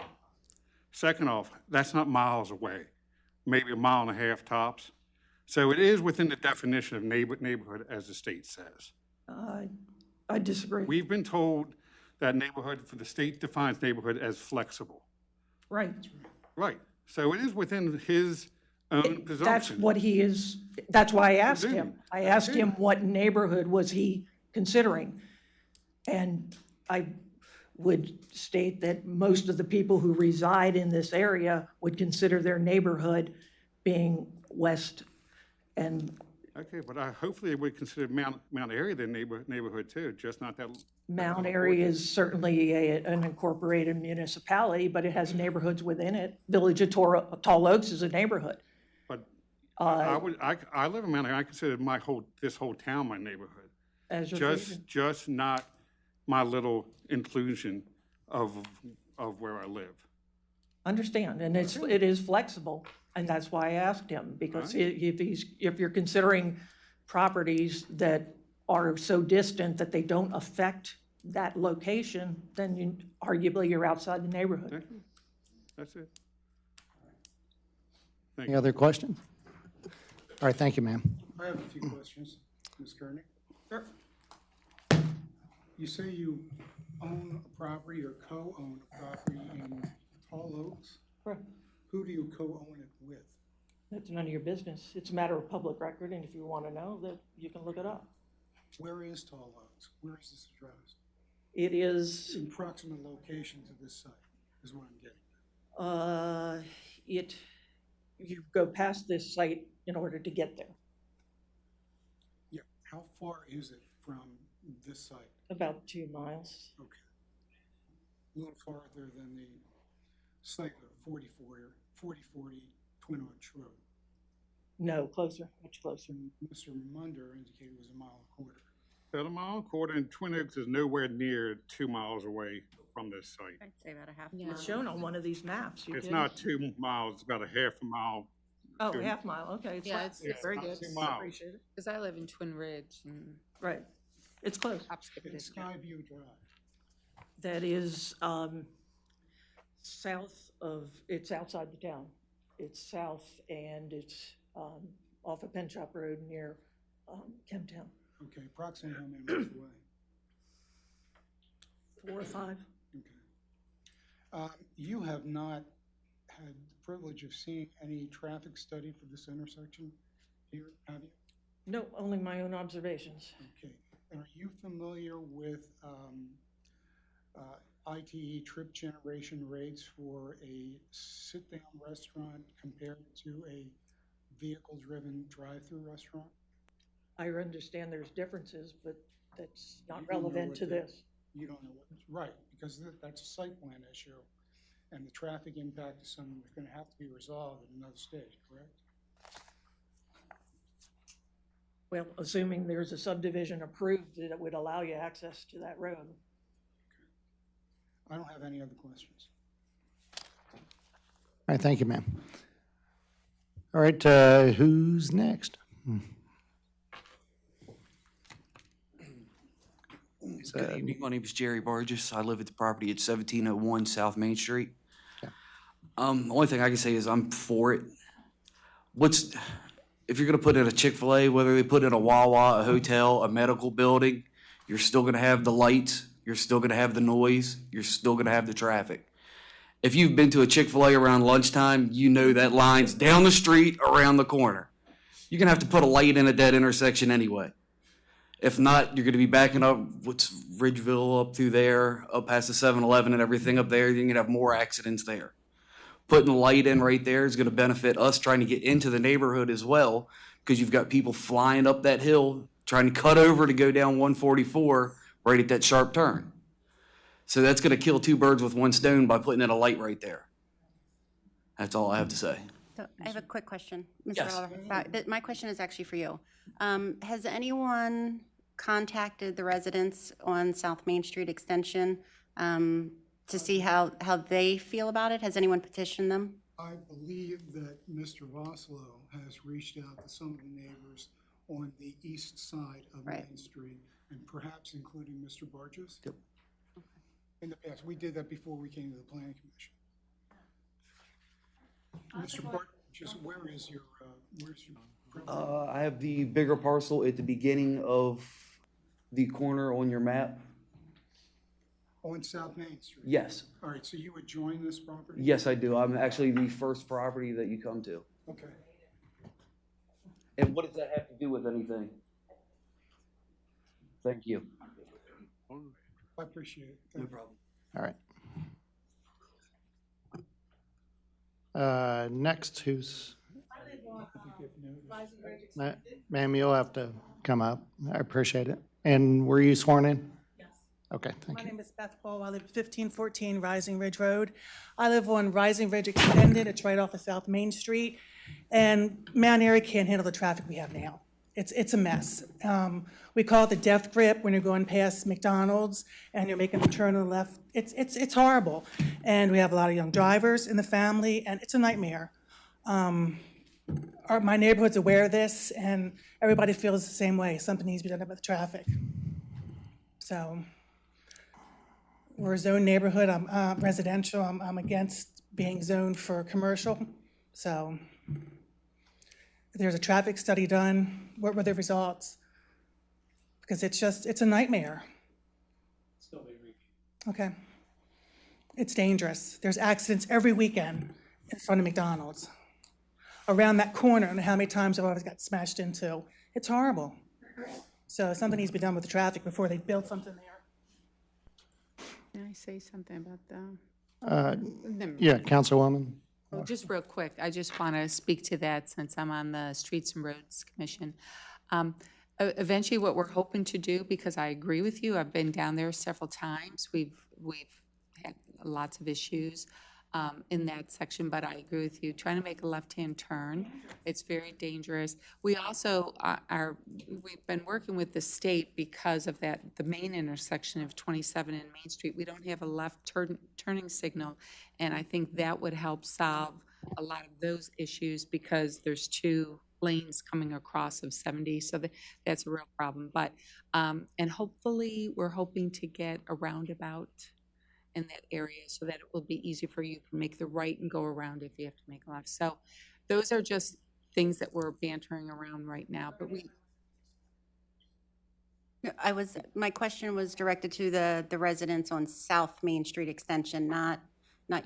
L: Second off, that's not miles away, maybe a mile and a half tops. So it is within the definition of neighborhood, as the state says.
F: I disagree.
L: We've been told that the state defines neighborhood as flexible.
F: Right.
L: Right. So it is within his own
F: That's
L: presumption.
F: what he is, that's why I asked him.
L: Presuming.
F: I asked him what neighborhood was he considering. And I would state that most of the people who reside in this area would consider their neighborhood being west and
L: Okay, but hopefully they would consider Mount Airy their neighborhood too, just not that.
F: Mount Airy is certainly an incorporated municipality, but it has neighborhoods within it. Village of Tall Oaks is a neighborhood.
L: But I live in Mount Airy, I consider this whole town my neighborhood.
F: As your favorite.
L: Just not my little inclusion of where I live.
F: Understand, and it is flexible, and that's why I asked him, because if you're considering properties that are so distant that they don't affect that location, then arguably you're outside the neighborhood.
L: Thank you. That's it. Thank
A: Any
L: you.
A: other questions? All right, thank you, ma'am.
D: I have a few questions, Ms. Kearney.
F: Sure.
D: You say you own a property or co-own a property in Tall Oaks?
F: Correct.
D: Who do you co-own it with?
F: That's none of your business. It's a matter of public record, and if you want to know, that you can look it up.
D: Where is Tall Oaks? Where is this address?
F: It is,
D: In proximate location to this site is what I'm getting at.
F: you go past this site in order to get there,
D: Yeah, how far is it from this site?
F: about 2 miles.
D: Okay. A little farther than the site of 4040 Twin Oaks Road.
F: No, closer, much closer.
D: And Mr. Munder indicated it was 1.25 miles.
L: About 1.25 miles, and Twin Oaks is nowhere near 2 miles away from this site.
K: I'd say about a half
H: Yeah.
F: It's shown on one of these maps. You
L: It's
F: did.
L: not 2 miles, it's about a half a mile.
F: Oh,
L: two-
F: half mile, okay.
H: Yeah,
F: less.
H: it's very
L: not
H: good.
L: 2
F: I
L: miles.
F: appreciate it.
H: Because I live in Twin Ridge and
F: Right, it's close.
H: Hopscotch
D: In
H: District.
D: Skyview Drive.
F: That is south of, it's outside the town. It's south, and it's off of Penn Shop Road near Kemptown.
D: Okay, approximately how many miles away?
F: 4 or 5.
D: Okay. You have not had the privilege of seeing any traffic study for this intersection here, have you?
F: No, only my own observations.
D: Okay. And are you familiar with ITE trip generation rates for a sit-down restaurant compared to a vehicle-driven drive-through restaurant?
F: I understand there's differences, but that's not
D: You don't know
F: relevant
D: what
F: to
D: the-
F: this.
D: You don't know what, right, because that's a site plan issue, and the traffic impact is something that's gonna have to be resolved at another stage, correct?
F: Well, assuming there's a subdivision approved that would allow you access to that road.
D: I don't have any other questions.
A: All right, thank you, ma'am. All right, who's next?
M: Good evening. My name is Jerry Burgess. I live at the property at 1701 South Main Street.
A: Okay.
M: The only thing I can say is I'm for it. If you're gonna put in a Chick-fil-A, whether they put in a Wawa, a hotel, a medical building, you're still gonna have the lights, you're still gonna have the noise, you're still gonna have the traffic. If you've been to a Chick-fil-A around lunchtime, you know that line's down the street, around the corner. You're gonna have to put a light in at that intersection anyway. If not, you're gonna be backing up, what's Ridgeville up through there, up past the 7-Eleven and everything up there, you're gonna have more accidents there. Putting a light in right there is gonna benefit us trying to get into the neighborhood as well, because you've got people flying up that hill, trying to cut over to go down 144 right at that sharp turn. So that's gonna kill 2 birds with 1 stone by putting in a light right there. That's all I have to say.
K: So I have a quick question, Mr.
M: Yes.
K: Oliver. My question is actually for you. Has anyone contacted the residents on South Main Street Extension to see how they feel about it? Has anyone petitioned them?
D: I believe that Mr. Voslo has reached out to some of the neighbors on the east side of
K: Right.
D: Main Street, and perhaps including Mr. Burgess.
M: Yep.
D: In the past, we did that before we came to the planning commission. Mr. Burgess, where's your property?
M: I have the bigger parcel at the beginning of the corner on your map.
D: On South Main Street?
M: Yes,
D: All right, so you would join this property?
M: yes, I do. I'm actually the first property that you come to.
D: Okay.
M: And what does that have to do with anything? Thank you.
D: I appreciate it.
M: No
D: Thank you.
M: problem.
A: All right. Next, who's? Ma'am, you'll have to come up. I appreciate it. And were you sworn in?
N: Yes.
A: Okay, thank
N: My
A: you.
N: name is Beth Ball. I live at 1514 Rising Ridge Road. I live on Rising Ridge Extended. It's right off of South Main Street. And Mount Airy can't handle the traffic we have now. It's a mess. We call it the death grip when you're going past McDonald's and you're making the turn on the left. It's horrible. And we have a lot of young drivers in the family, and it's a nightmare. My neighborhood's aware of this, and everybody feels the same way. Something needs to be done about the traffic. So we're a zone neighborhood. I'm residential. I'm against being zoned for commercial. So if there's a traffic study done, what were the results? Because it's a nightmare. Okay. It's dangerous. There's accidents every weekend in front of McDonald's. Around that corner, and how many times I've always got smashed into. It's horrible. So something needs to be done with the traffic before they build something there.
H: Can I say something about that?
A: Yeah, Councilwoman.
H: Well, just real quick, I just want to speak to that since I'm on the Streets and Roads Commission. Eventually, what we're hoping to do, because I agree with you, I've been down there several times. We've had lots of issues in that section, but I agree with you. Trying to make a left-hand turn, it's very dangerous. We also we've been working with the state because of that, the main intersection of 27 and Main Street. We don't have a left turning signal, and I think that would help solve a lot of those issues because there's two lanes coming across of 70, so that's a real problem. But, and hopefully, we're hoping to get a roundabout in that area so that it will be easy for you to make the right and go around if you have to make a left. So those are just things that we're bantering around right now, but
K: my question was directed to the residents on South Main Street Extension, not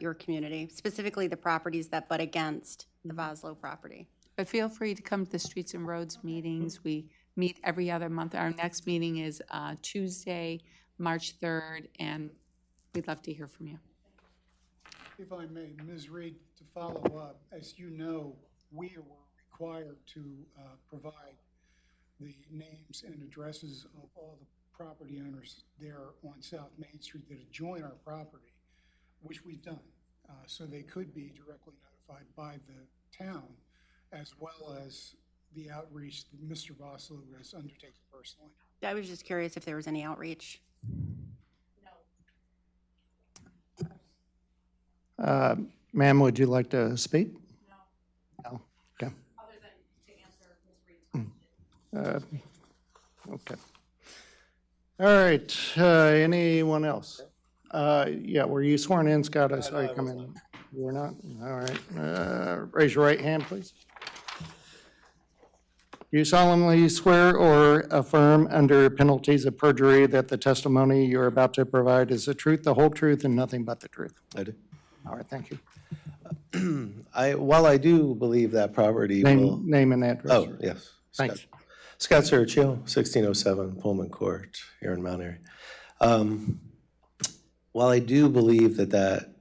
K: your community, specifically the properties that butt against the Voslo property.
H: But feel free to come to the Streets and Roads meetings. We meet every other month. Our next meeting is Tuesday, March 3rd, and we'd love to hear from you.
D: If I may, Ms. Reed, to follow up, as you know, we were required to provide the names and addresses of all the property owners there on South Main Street that adjoin our property, which we've done, so they could be directly notified by the town, as well as the outreach that Mr. Voslo has undertaken personally.
K: I was just curious if there was any outreach.
A: Ma'am, would you like to speak? No. Okay.
N: Other than to answer Ms. Reed's question.
A: Okay. All right, anyone else? Yeah, were you sworn in, Scott? I saw you come in. You were not? All right. Raise your right hand, please. You solemnly swear or affirm under penalties of perjury that the testimony you're about to provide is the truth, the whole truth, and nothing but the truth?
O: I do.
A: All right, thank you.
O: While I do believe that property will...
A: Name and address.
O: Oh, yes.
A: Thanks.
O: Scott Sergio, 1607 Pullman Court here in Mount Airy. While I do believe that that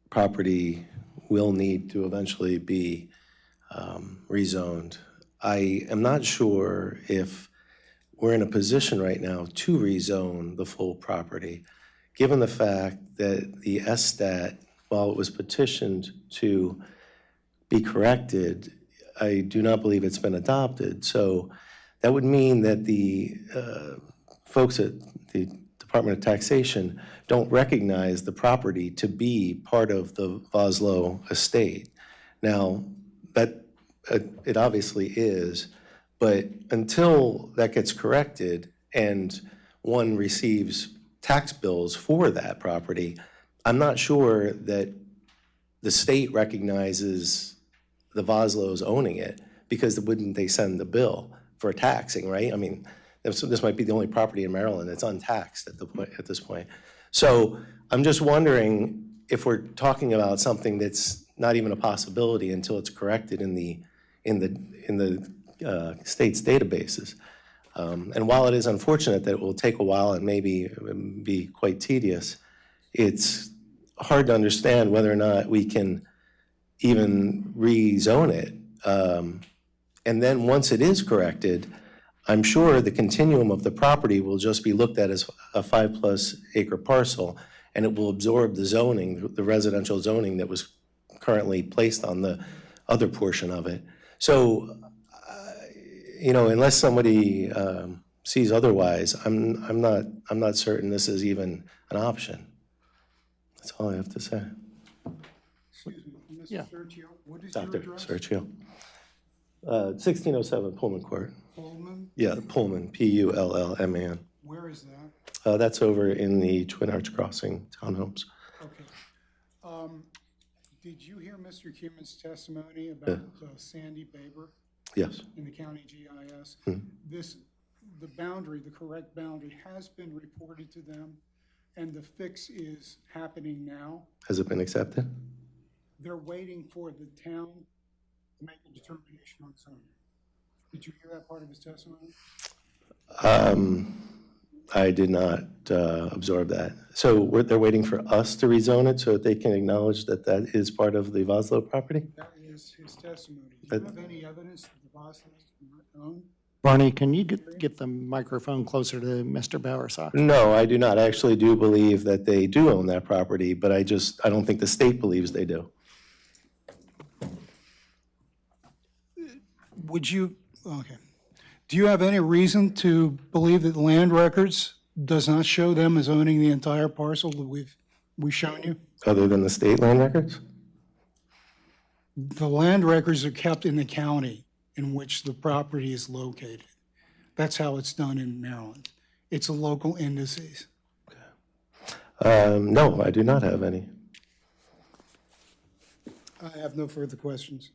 O: property will need to eventually be rezoned, I am not sure if we're in a position right now to rezone the full property, given the fact that the SSTAT, while it was petitioned to be corrected, I do not believe it's been adopted. So that would mean that the folks at the Department of Taxation don't recognize the property to be part of the Voslo estate. Now, that it obviously is, but until that gets corrected and one receives tax bills for that property, I'm not sure that the state recognizes the Voslos owning it, because wouldn't they send the bill for taxing, right? I mean, this might be the only property in Maryland that's untaxed at this point. So I'm just wondering if we're talking about something that's not even a possibility until it's corrected in the state's databases. And while it is unfortunate that it will take a while and maybe be quite tedious, it's hard to understand whether or not we can even rezone it And then once it is corrected, I'm sure the continuum of the property will just be looked at as a 5+ acre parcel, and it will absorb the zoning, the residential zoning that was currently placed on the other portion of it. So, unless somebody sees otherwise, I'm not certain this is even an option. That's all I have to say.
D: Excuse me, Mr.
A: Yeah.
D: Sergio, what is your
O: Dr.
D: address?
O: Sergio. 1607 Pullman Court.
D: Pullman?
O: Yeah, Pullman, Pullman.
D: Where is that?
O: That's over in the Twin Arch Crossing townhomes.
D: Okay. Did you hear Mr. Cuman's testimony about Sandy Baber
O: Yes.
D: in the county GIS?
O: Mhm.
D: The boundary, the correct boundary has been reported to them, and the fix is happening now.
O: Has it been accepted?
D: They're waiting for the town to make a determination on zoning. Did you hear that part of his testimony?
O: I did not absorb that. So they're waiting for us to rezone it so that they can acknowledge that that is part of the Voslo property?
D: That is his testimony. Do you have any evidence that the Voslos do not own?
A: Barney, can you get the microphone closer to Mr. Bowersox?
O: No, I do not. I actually do believe that they do own that property, but I don't think the state believes they do.
D: Okay. Do you have any reason to believe that land records does not show them as owning the entire parcel that we've shown you?
O: Other than the state land records?
D: The land records are kept in the county in which the property is located. That's how it's done in Maryland. It's a local indices.
O: No, I do not have any.
D: I have no further questions.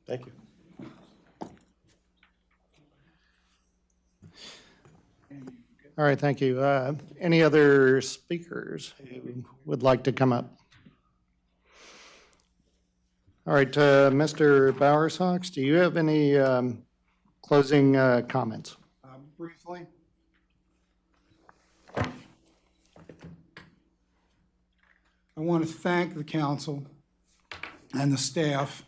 O: Thank you.
A: All right, thank you. Any other speakers who would like to come up? All right, Mr. Bowersox, do you have any closing comments?
D: Briefly. I want to thank the council and the staff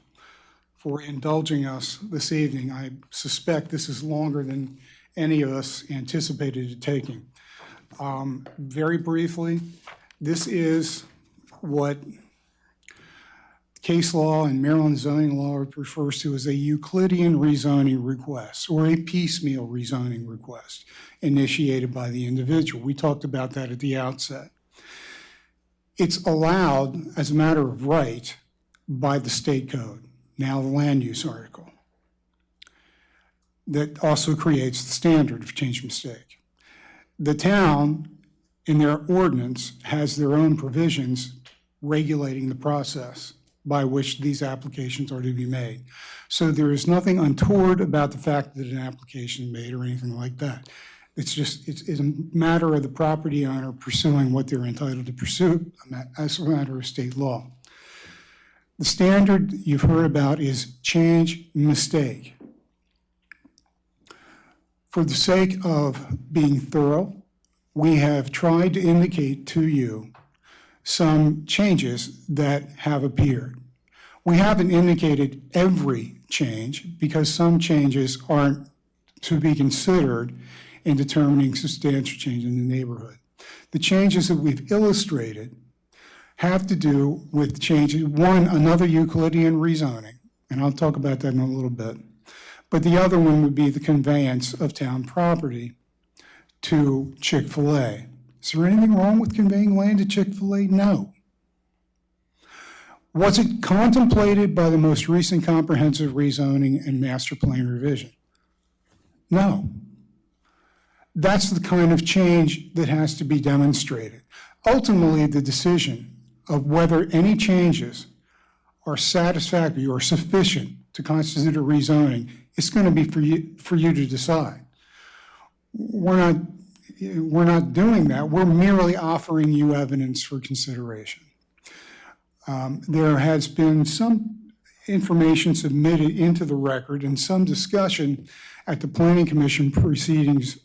D: for indulging us this evening. I suspect this is longer than any of us anticipated it taking. Very briefly, this is what case law and Maryland zoning law refers to as a Euclidean rezoning request or a piecemeal rezoning request initiated by the individual. We talked about that at the outset. It's allowed as a matter of right by the state code, now the land use article, that also creates the standard for change of mistake. The town, in their ordinance, has their own provisions regulating the process by which these applications are to be made. So there is nothing untoward about the fact that an application is made or anything like that. It's just, it's a matter of the property owner pursuing what they're entitled to pursue as a matter of state law. The standard you've heard about is change mistake. For the sake of being thorough, we have tried to indicate to you some changes that have appeared. We haven't indicated every change because some changes aren't to be considered in determining substantial change in the neighborhood. The changes that we've illustrated have to do with changes, one, another Euclidean rezoning, and I'll talk about that in a little bit, but the other one would be the conveyance of town property to Chick-fil-A. Is there anything wrong with conveying land to Chick-fil-A? No. Was it contemplated by the most recent comprehensive rezoning and master plan revision? No. That's the kind of change that has to be demonstrated. Ultimately, the decision of whether any changes are satisfactory or sufficient to constitute a rezoning is going to be for you to decide. We're not doing that. We're merely offering you evidence for consideration. There has been some information submitted into the record and some discussion at the Planning Commission proceedings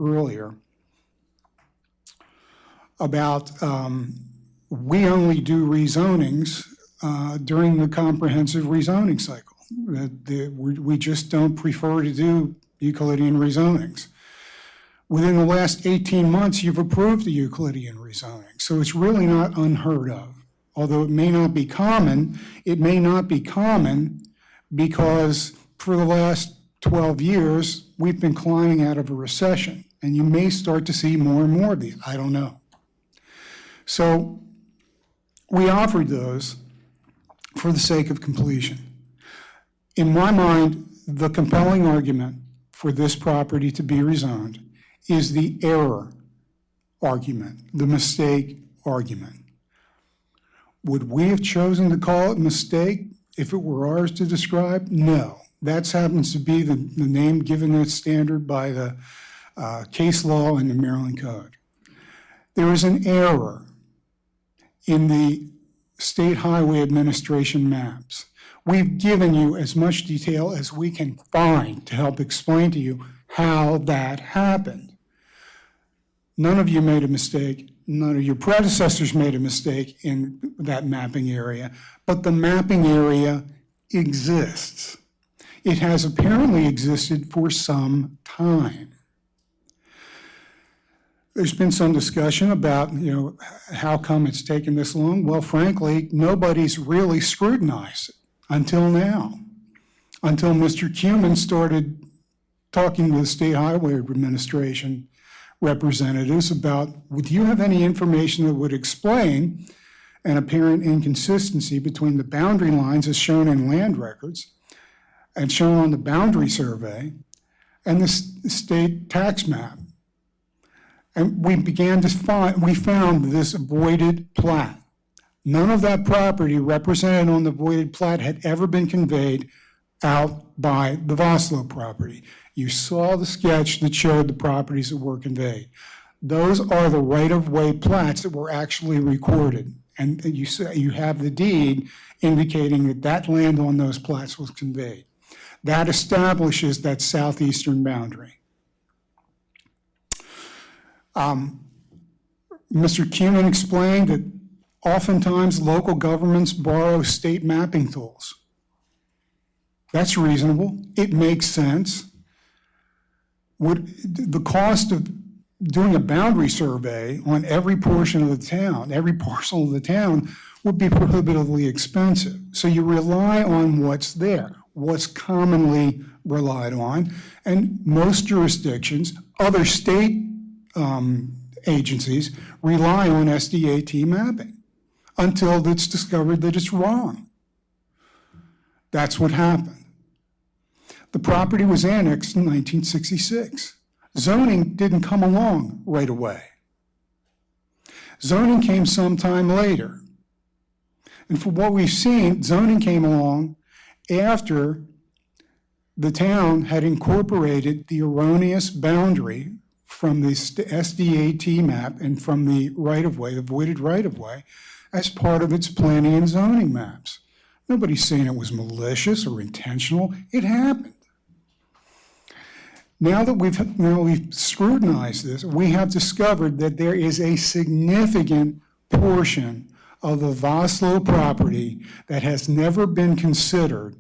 D: earlier about we only do rezonings during the comprehensive rezoning cycle. We just don't prefer to do Euclidean rezonings. Within the last 18 months, you've approved the Euclidean rezoning, so it's really not unheard of. Although it may not be common, because for the last 12 years, we've been climbing out of a recession, and you may start to see more and more of these. I don't know. So we offered those for the sake of completion. In my mind, the compelling argument for this property to be rezoned is the error argument, the mistake argument. Would we have chosen to call it mistake if it were ours to describe? No. That happens to be the name given that standard by the case law and the Maryland Code. There is an error in the State Highway Administration maps. We've given you as much detail as we can find to help explain to you how that happened. None of you made a mistake. None of your predecessors made a mistake in that mapping area, but the mapping area exists. It has apparently existed for some time. There's been some discussion about, how come it's taken this long? Well, frankly, nobody's really scrutinized it until now, until Mr. Cumin started talking to the State Highway Administration representatives about, do you have any information that would explain an apparent inconsistency between the boundary lines as shown in land records and shown on the boundary survey and the state tax map? And we found this voided plat. None of that property represented on the voided plat had ever been conveyed out by the Voslo property. You saw the sketch that showed the properties that were conveyed. Those are the right-of-way plats that were actually recorded. And you have the deed indicating that that land on those plats was conveyed. That establishes that southeastern boundary. Mr. Cumin explained that oftentimes local governments borrow state mapping tools. That's reasonable. It makes sense. The cost of doing a boundary survey on every portion of the town, every parcel of the town, would be prohibitively expensive. So you rely on what's there, what's commonly relied on, and most jurisdictions, other state agencies, rely on SDAT mapping until it's discovered that it's wrong. That's what happened. The property was annexed in 1966. Zoning didn't come along right away. Zoning came sometime later. And for what we've seen, zoning came along after the town had incorporated the erroneous boundary from the SDAT map and from the right-of-way, the voided right-of-way, as part of its planning and zoning maps. Nobody's saying it was malicious or intentional. It happened. Now that we've scrutinized this, we have discovered that there is a significant portion of the Voslo property that has never been considered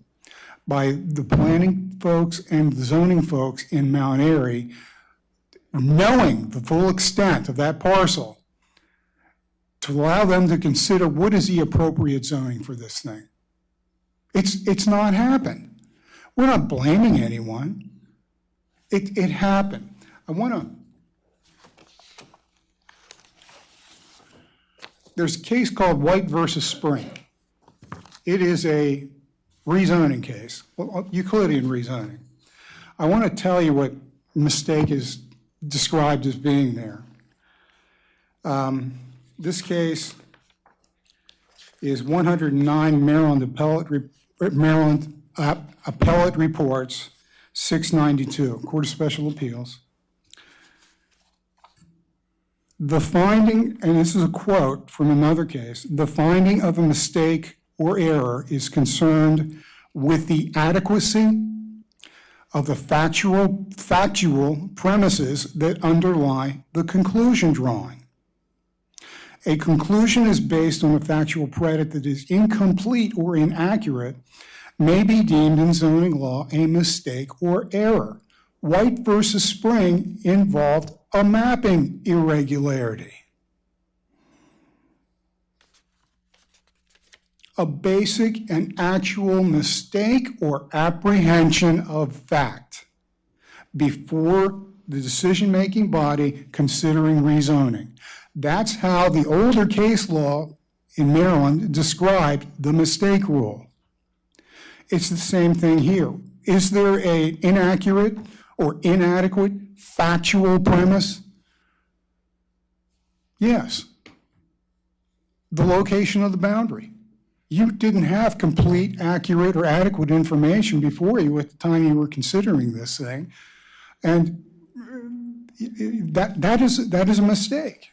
D: by the planning folks and the zoning folks in Mt Airy, knowing the full extent of that parcel, to allow them to consider what is the appropriate zoning for this thing. It's not happened. We're not blaming anyone. It happened. There's a case called White versus Spring. It is a rezoning case, Euclidean rezoning. I want to tell you what mistake is described as being there. This case is 109 Maryland Appellate Reports, 692, Court of Special Appeals. The finding, and this is a quote from another case, the finding of a mistake or error is concerned with the adequacy of the factual premises that underlie the conclusion drawing. A conclusion is based on a factual predicate that is incomplete or inaccurate may be deemed in zoning law a mistake or error. White versus Spring involved a mapping irregularity. A basic and actual mistake or apprehension of fact before the decision-making body considering rezoning. That's how the older case law in Maryland described the mistake rule. It's the same thing here. Is there an inaccurate or inadequate factual premise? Yes. The location of the boundary. You didn't have complete, accurate, or adequate information before you at the time you were considering this thing. And that is a mistake.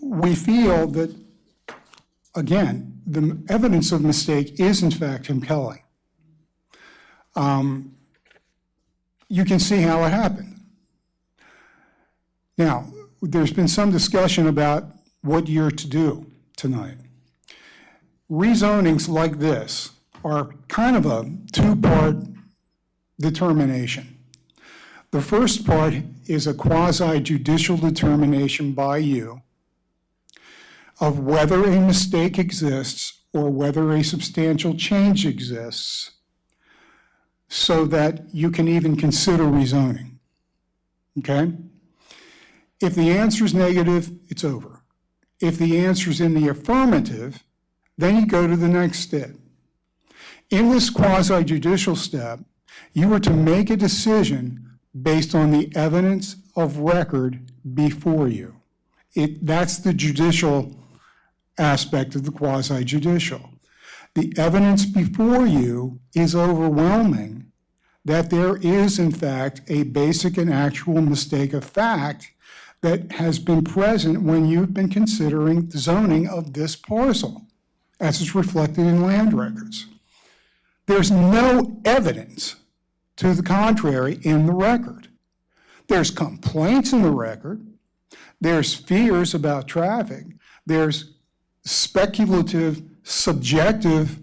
D: We feel that, again, the evidence of mistake is in fact compelling. You can see how it happened. Now, there's been some discussion about what you're to do tonight. Rezonings like this are kind of a two-part determination. The first part is a quasi-judicial determination by you of whether a mistake exists or whether a substantial change exists so that you can even consider rezoning, okay? If the answer is negative, it's over. If the answer is in the affirmative, then you go to the next step. In this quasi-judicial step, you are to make a decision based on the evidence of record before you. That's the judicial aspect of the quasi-judicial. The evidence before you is overwhelming that there is, in fact, a basic and actual mistake of fact that has been present when you've been considering the zoning of this parcel, as is reflected in land records. There's no evidence to the contrary in the record. There's complaints in the record. There's fears about traffic. There's speculative, subjective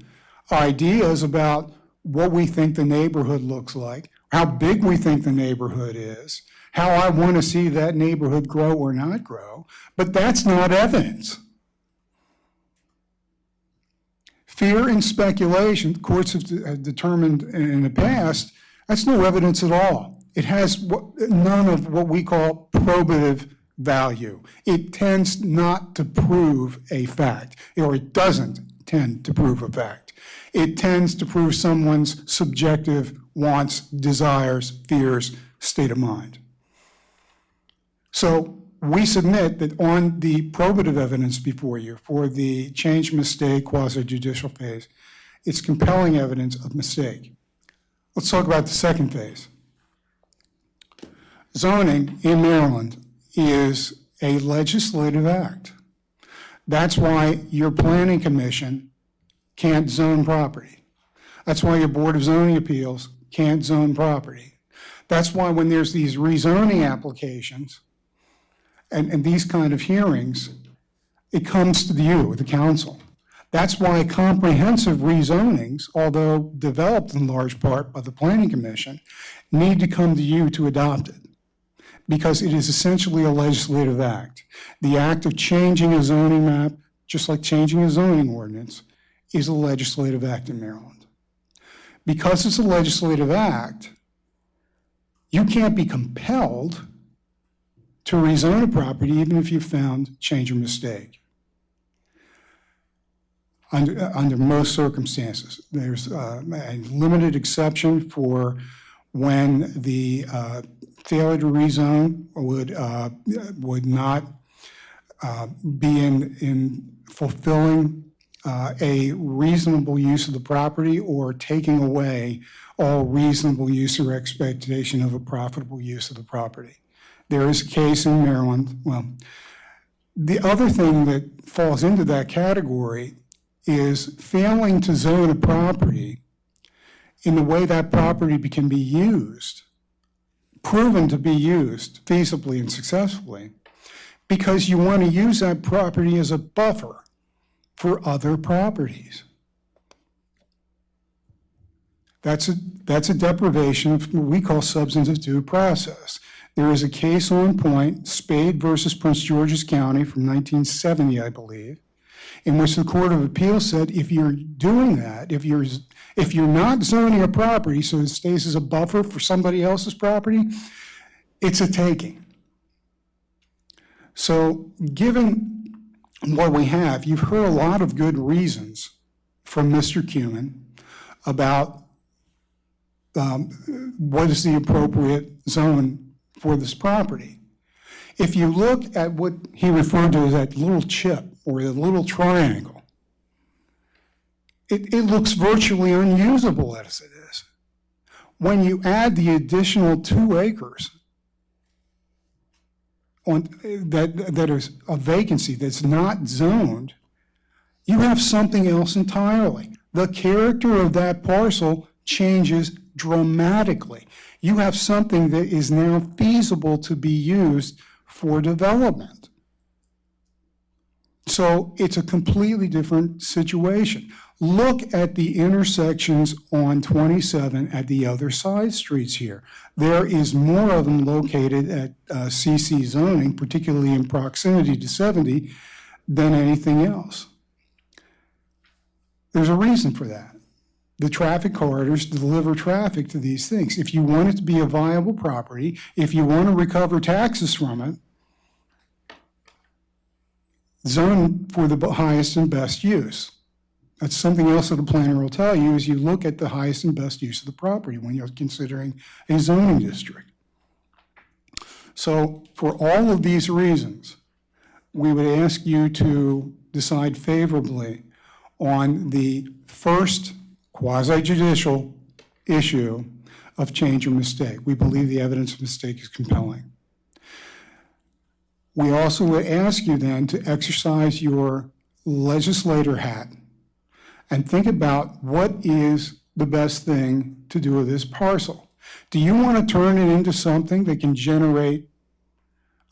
D: ideas about what we think the neighborhood looks like, how big we think the neighborhood is, how I want to see that neighborhood grow or not grow, but that's not evidence. Fear and speculation, courts have determined in the past, that's no evidence at all. It has none of what we call probative value. It tends not to prove a fact, or it doesn't tend to prove a fact. It tends to prove someone's subjective wants, desires, fears, state of mind. So we submit that on the probative evidence before you for the change mistake quasi-judicial phase, it's compelling evidence of mistake. Let's talk about the second phase. Zoning in Maryland is a legislative act. That's why your planning commission can't zone property. That's why your Board of Zoning Appeals can't zone property. That's why when there's these rezoning applications and these kind of hearings, it comes to you, the council. That's why comprehensive rezonings, although developed in large part by the Planning Commission, need to come to you to adopt it, because it is essentially a legislative act. The act of changing a zoning map, just like changing a zoning ordinance, is a legislative act in Maryland. Because it's a legislative act, you can't be compelled to rezone a property even if you found change or mistake. Under most circumstances, there's a limited exception for when the failure to rezone would not be in fulfilling a reasonable use of the property or taking away all reasonable use or expectation of a profitable use of the property. There is a case in Maryland. Well, the other thing that falls into that category is failing to zone a property in the way that property can be used, proven to be used feasibly and successfully, because you want to use that property as a buffer for other properties. That's a deprivation of what we call substantive due process. There is a case on point, Spade versus Prince George's County from 1970, I believe, in which the Court of Appeal said if you're doing that, if you're not zoning a property so it stays as a buffer for somebody else's property, it's a taking. So given what we have, you've heard a lot of good reasons from Mr. Cumin about what is the appropriate zone for this property. If you look at what he referred to as that little chip or the little triangle, it looks virtually unusable as it is. When you add the additional 2 acres on that is a vacancy that's not zoned, you have something else entirely. The character of that parcel changes dramatically. You have something that is now feasible to be used for development. So it's a completely different situation. Look at the intersections on 27 at the other side streets here. There is more of them located at CC zoning, particularly in proximity to 70, than anything else. There's a reason for that. The traffic corridors deliver traffic to these things. If you want it to be a viable property, if you want to recover taxes from it, zone for the highest and best use. That's something else that a planner will tell you is you look at the highest and best use of the property when you're considering a zoning district. So for all of these reasons, we would ask you to decide favorably on the first quasi-judicial issue of change or mistake. We believe the evidence of mistake is compelling. We also would ask you then to exercise your legislator hat and think about what is the best thing to do with this parcel. Do you want to turn it into something that can generate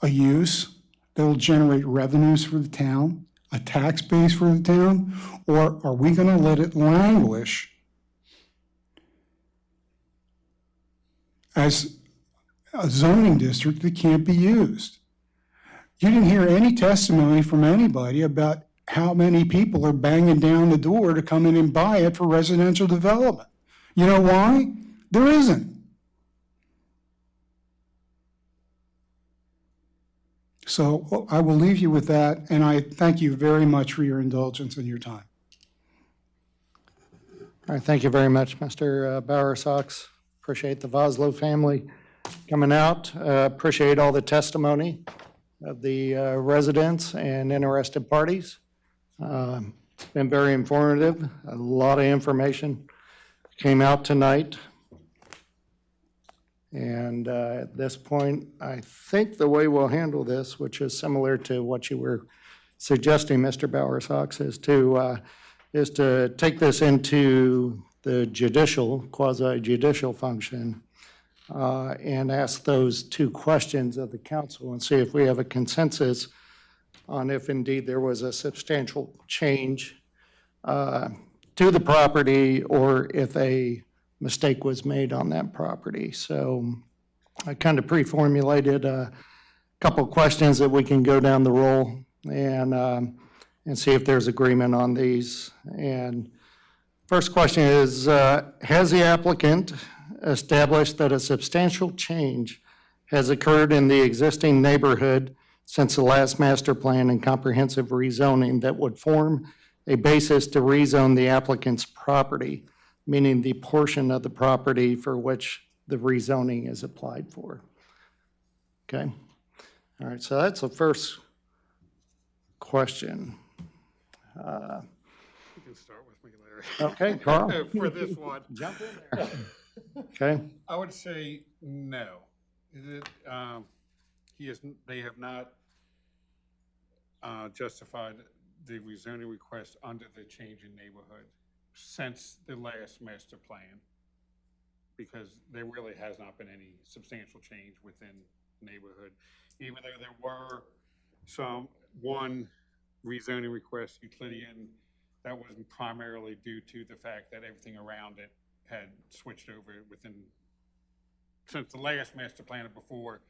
D: a use that will generate revenues for the town, a tax base for the town, or are we going to let it languish as a zoning district that can't be used? You didn't hear any testimony from anybody about how many people are banging down the door to come in and buy it for residential development. You know why? There isn't. So I will leave you with that, and I thank you very much for your indulgence and your time.
A: All right, thank you very much, Mr. Bowersox. Appreciate the Voslo family coming out. Appreciate all the testimony of the residents and interested parties. It's been very informative. A lot of information came out tonight. And at this point, I think the way we'll handle this, which is similar to what you were suggesting, Mr. Bowersox, is to take this into the judicial, quasi-judicial function and ask those 2 questions of the council and see if we have a consensus on if indeed there was a substantial change to the property or if a mistake was made on that property. So I kind of pre-formulated a couple questions that we can go down the roll and see if there's agreement on these. And first question is, has the applicant established that a substantial change has occurred in the existing neighborhood since the last master plan and comprehensive rezoning that would form a basis to rezone the applicant's property, meaning the portion of the property for which the rezoning is applied for? Okay. All right, so that's the first question.
L: You can start with me, Larry.
A: Okay, Carl.
L: For this one.
A: Jump in there. Okay.
L: I would say no. They have not justified the rezoning request under the change in neighborhood since the last master plan, because there really has not been any substantial change within neighborhood. Even though there were one rezoning request, Euclidean, that was primarily due to the fact that everything around it had switched over since the last master plan before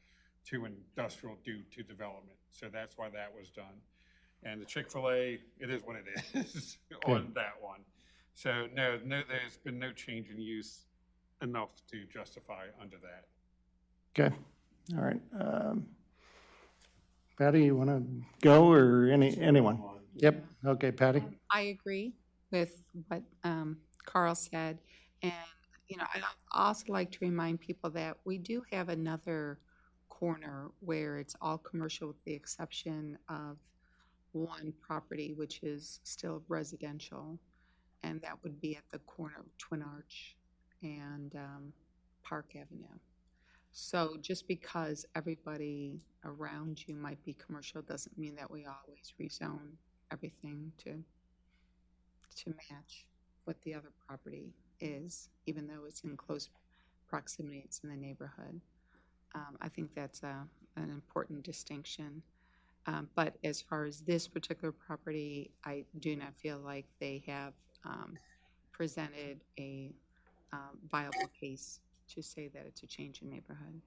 L: to industrial due to development. So that's why that was done. And the Chick-fil-A, it is what it is on that one. So no, there's been no change in use enough to justify under that.
A: Okay, all right. Patty, you want to go, or anyone? Yep, okay, Patty.
H: I agree with what Carl said. And, I'd also like to remind people that we do have another corner where it's all commercial with the exception of one property, which is still residential. And that would be at the corner of Twin Arch and Park Avenue. So just because everybody around you might be commercial doesn't mean that we always rezone everything to match what the other property is, even though it's in close proximity, it's in the neighborhood. I think that's an important distinction. But as far as this particular property, I do not feel like they have presented a viable case to say that it's a change in neighborhood.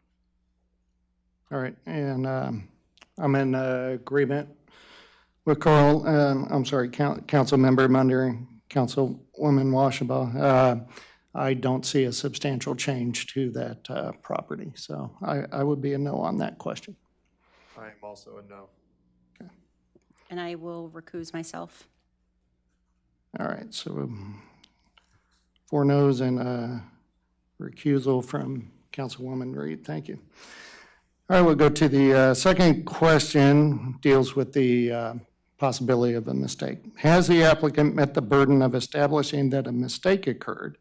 A: All right, and I'm in agreement with Carl, I'm sorry, Council Member Munder, Councilwoman Washabaugh. I don't see a substantial change to that property, so I would be a no on that question.
B: I am also a no.
K: And I will recuse myself.
A: All right, so 4 no's and recusal from Councilwoman Reed. Thank you. All right, we'll go to the second question, deals with the possibility of a mistake. Has the applicant met the burden of establishing that a mistake occurred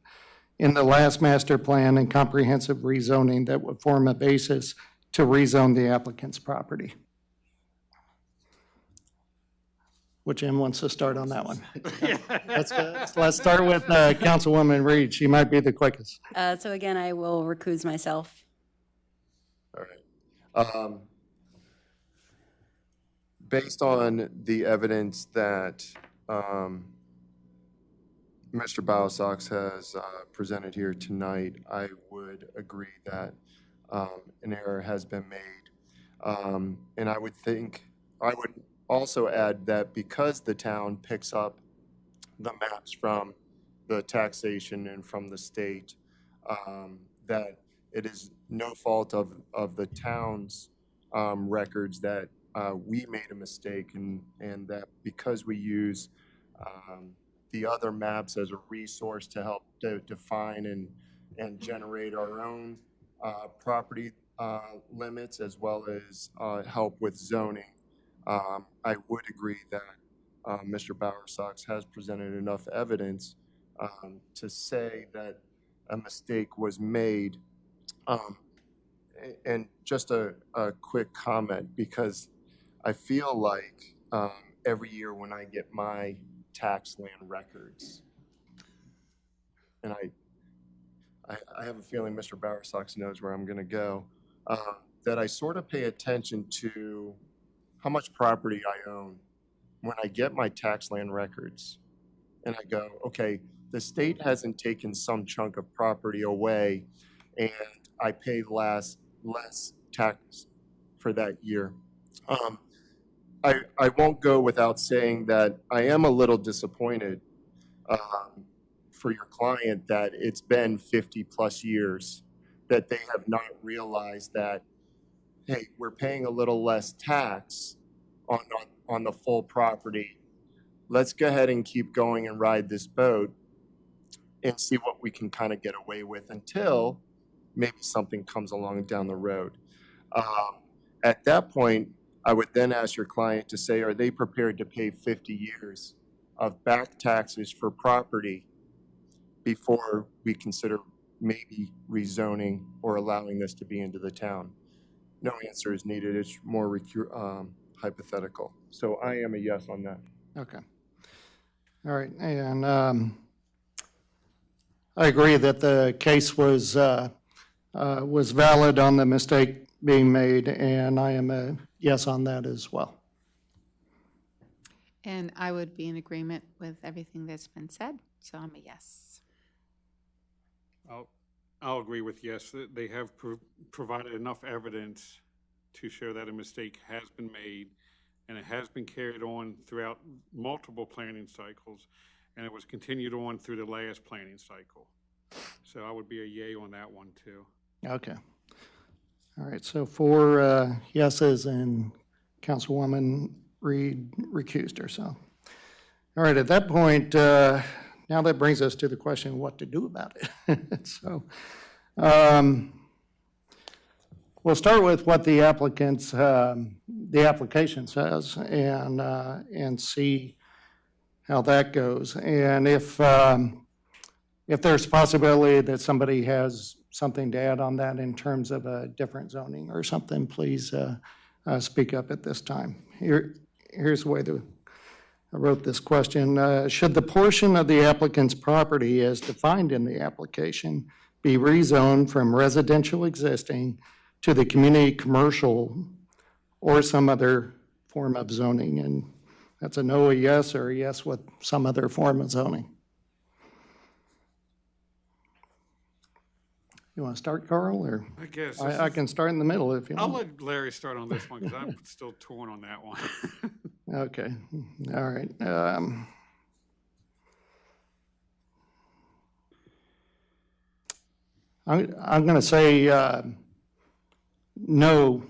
A: in the last master plan and comprehensive rezoning that would form a basis to rezone the applicant's property? Which end wants to start on that one? Let's start with Councilwoman Reed. She might be the quickest.
K: So again, I will recuse myself.
B: All right. Based on the evidence that Mr. Bowersox has presented here tonight, I would agree that an error has been made. And I would also add that because the town picks up the maps from the taxation and from the state, that it is no fault of the town's records that we made a mistake, and that because we use the other maps as a resource to help define and generate our own property limits, as well as help with zoning, I would agree that Mr. Bowersox has presented enough evidence to say that a mistake was made. And just a quick comment, because I feel like every year when I get my tax land records, and I have a feeling Mr. Bowersox knows where I'm going to go, that I sort of pay attention to how much property I own when I get my tax land records. And I go, okay, the state hasn't taken some chunk of property away, and I pay less tax for that year. I won't go without saying that I am a little disappointed for your client that it's been 50 plus years that they have not realized that, hey, we're paying a little less tax on the full property. Let's go ahead and keep going and ride this boat and see what we can kind of get away with until maybe something comes along down the road. At that point, I would then ask your client to say, are they prepared to pay 50 years of back taxes for property before we consider maybe rezoning or allowing this to be into the town? No answer is needed. It's more hypothetical. So I am a yes on that.
A: Okay. All right, and I agree that the case was valid on the mistake being made, and I am a yes on that as well.
H: And I would be in agreement with everything that's been said, so I'm a yes.
L: I'll agree with yes. They have provided enough evidence to show that a mistake has been made, and it has been carried on throughout multiple planning cycles, and it was continued on through the last planning cycle. So I would be a yay on that one, too.
A: Okay. All right, so 4 yeses, and Councilwoman Reed recused herself. All right, at that point, now that brings us to the question what to do about it. So we'll start with what the application says and see how that goes. And if there's a possibility that somebody has something to add on that in terms of a different zoning or something, please speak up at this time. Here's the way I wrote this question. Should the portion of the applicant's property as defined in the application be rezoned from residential existing to the community commercial or some other form of zoning? And that's a no, a yes, or a yes with some other form of zoning. You want to start, Carl, or?
L: I guess.
A: I can start in the middle if you
L: I'll
A: want.
L: let Larry start on this one because I'm still torn on that one.
A: Okay, all right. I'm going to say no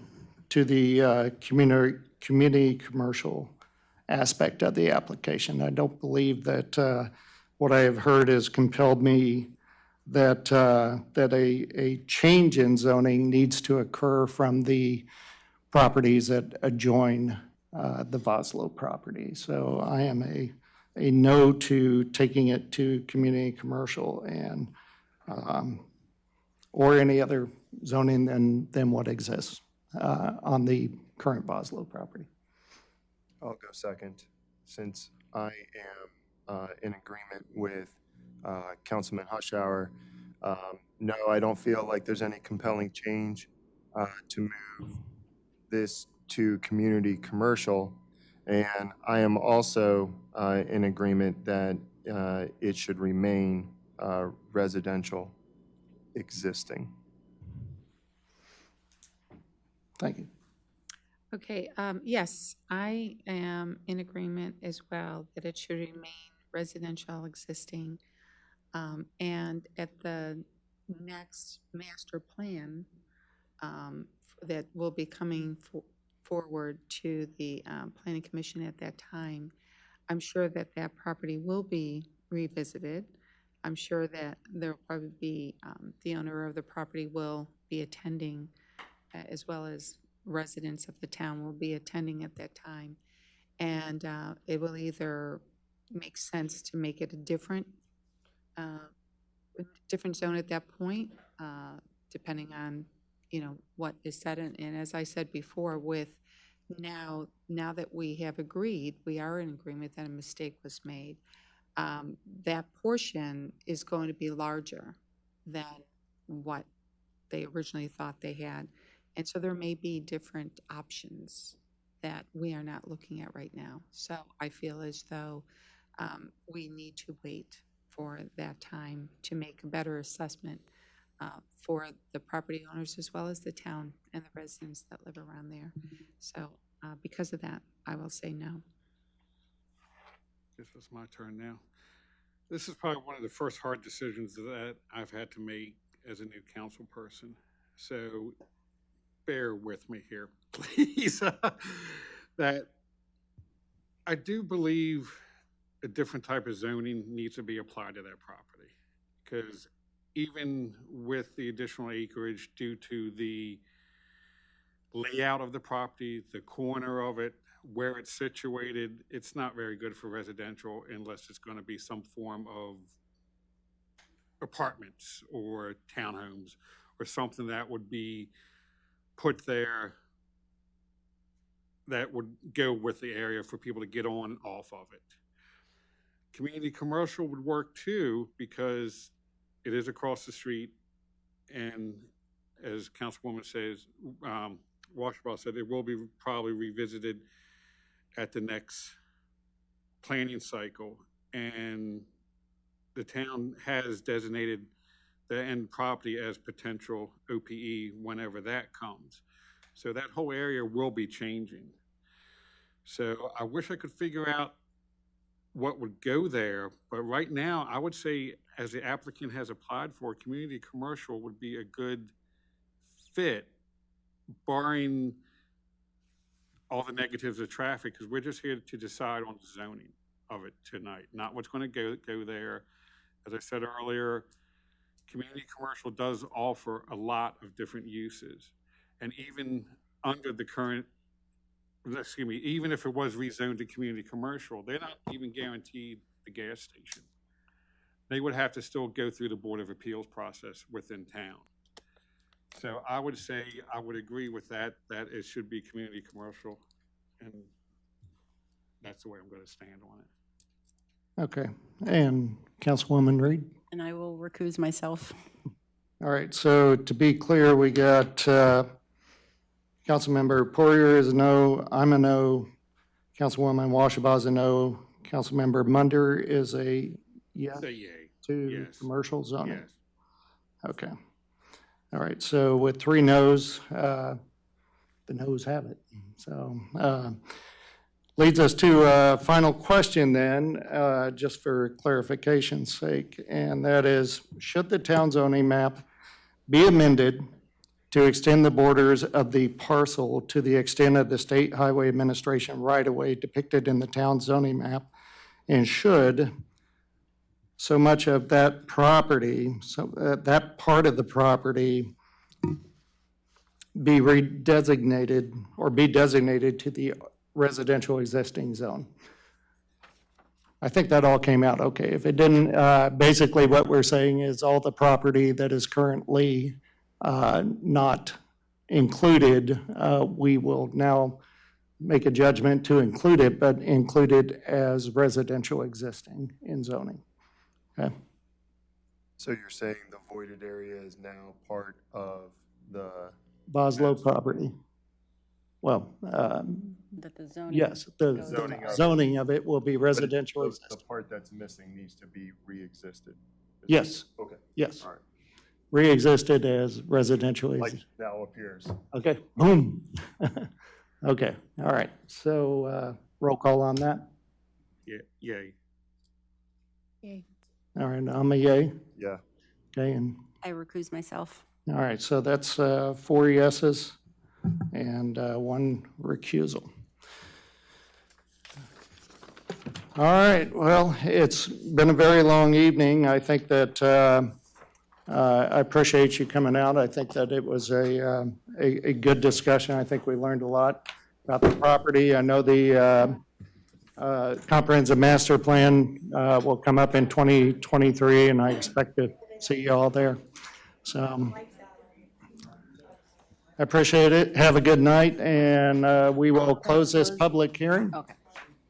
A: to the community commercial aspect of the application. I don't believe that what I have heard has compelled me that a change in zoning needs to occur from the properties that adjoin the Voslo property. So I am a no to taking it to community commercial and or any other zoning than what exists on the current Voslo property.
B: I'll go second, since I am in agreement with Councilman Hushhour. No, I don't feel like there's any compelling change to move this to community commercial. And I am also in agreement that it should remain residential existing.
A: Thank you.
H: Okay, yes, I am in agreement as well that it should remain residential existing. And at the next master plan that will be coming forward to the Planning Commission at that time, I'm sure that that property will be revisited. I'm sure that there will probably be, the owner of the property will be attending, as well as residents of the town will be attending at that time. And it will either make sense to make it a different zone at that point, depending on, what is said. And as I said before, with now that we have agreed, we are in agreement that a mistake was made, that portion is going to be larger than what they originally thought they had. And so there may be different options that we are not looking at right now. So I feel as though we need to wait for that time to make a better assessment for the property owners as well as the town and the residents that live around there. So because of that, I will say no.
L: This was my turn now. This is probably one of the first hard decisions that I've had to make as a new council person. So bear with me here, please. That I do believe a different type of zoning needs to be applied to that property, because even with the additional acreage due to the layout of the property, the corner of it, where it's situated, it's not very good for residential unless it's going to be some form of apartments or townhomes or something that would be put there that would go with the area for people to get on and off of it. Community commercial would work too, because it is across the street, and as Councilwoman says, Washerbaugh said, it will be probably revisited at the next planning cycle, and the town has designated the end property as potential OPE whenever that comes. So that whole area will be changing. So I wish I could figure out what would go there, but right now, I would say, as the applicant has applied for, community commercial would be a good fit, barring all the negatives of traffic, because we're just here to decide on the zoning of it tonight, not what's going to go there. As I said earlier, community commercial does offer a lot of different uses, and even under the current, excuse me, even if it was rezoned to community commercial, they're not even guaranteed the gas station. They would have to still go through the Board of Appeals process within town. So I would say, I would agree with that it should be community commercial, and that's the way I'm going to stand on it.
A: Okay. And Councilwoman Reed?
K: And I will recuse myself.
A: All right, so to be clear, we got Councilmember Poirier is a no, I'm a no, Councilwoman Washabaugh is a no, Councilmember Munder is a yes
L: Say yay.
A: to
L: Yes.
A: commercial zoning.
L: Yes.
A: Okay. All right, so with 3 noes, the noes have it. So leads us to a final question then, just for clarification's sake, and that is, should the town zoning map be amended to extend the borders of the parcel to the extent of the State Highway Administration right-of-way depicted in the town zoning map? And should so much of that property, that part of the property be redesignated or be designated to the residential existing zone? I think that all came out okay. If it didn't, basically what we're saying is all the property that is currently not included, we will now make a judgment to include it, but include it as residential existing in zoning. Okay.
B: So you're saying the voided area is now part of the,
A: Boslow property. Well,
K: That the zoning.
A: yes, the
B: Zoning of it.
A: zoning of it will be residential
B: the
A: existing.
B: part that's missing needs to be re-existed?
A: Yes,
B: Okay,
A: yes.
B: all right.
A: Re-existed as residential.
B: Like now appears.
A: Okay, boom. Okay, all right. So roll call on that.
L: Yeah, yay.
H: Yay.
A: All right, I'm a yay.
B: Yeah.
A: Okay, and
K: I recuse myself.
A: all right, so that's 4 yeses and 1 recusal. All right, well, it's been a very long evening. I think that I appreciate you coming out. I think that it was a good discussion. I think we learned a lot about the property. I know the comprehensive master plan will come up in 2023, and I expect to see you all there. So I appreciate it. Have a good night, and we will close this public hearing.
K: Okay.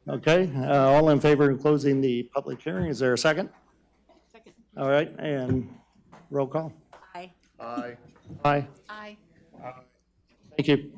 A: Okay, all in favor of closing the public hearing? Is there a second?
H: Second.
A: All right, and roll call.
K: Aye.
B: Aye.
A: Aye.
H: Aye.
A: Thank you.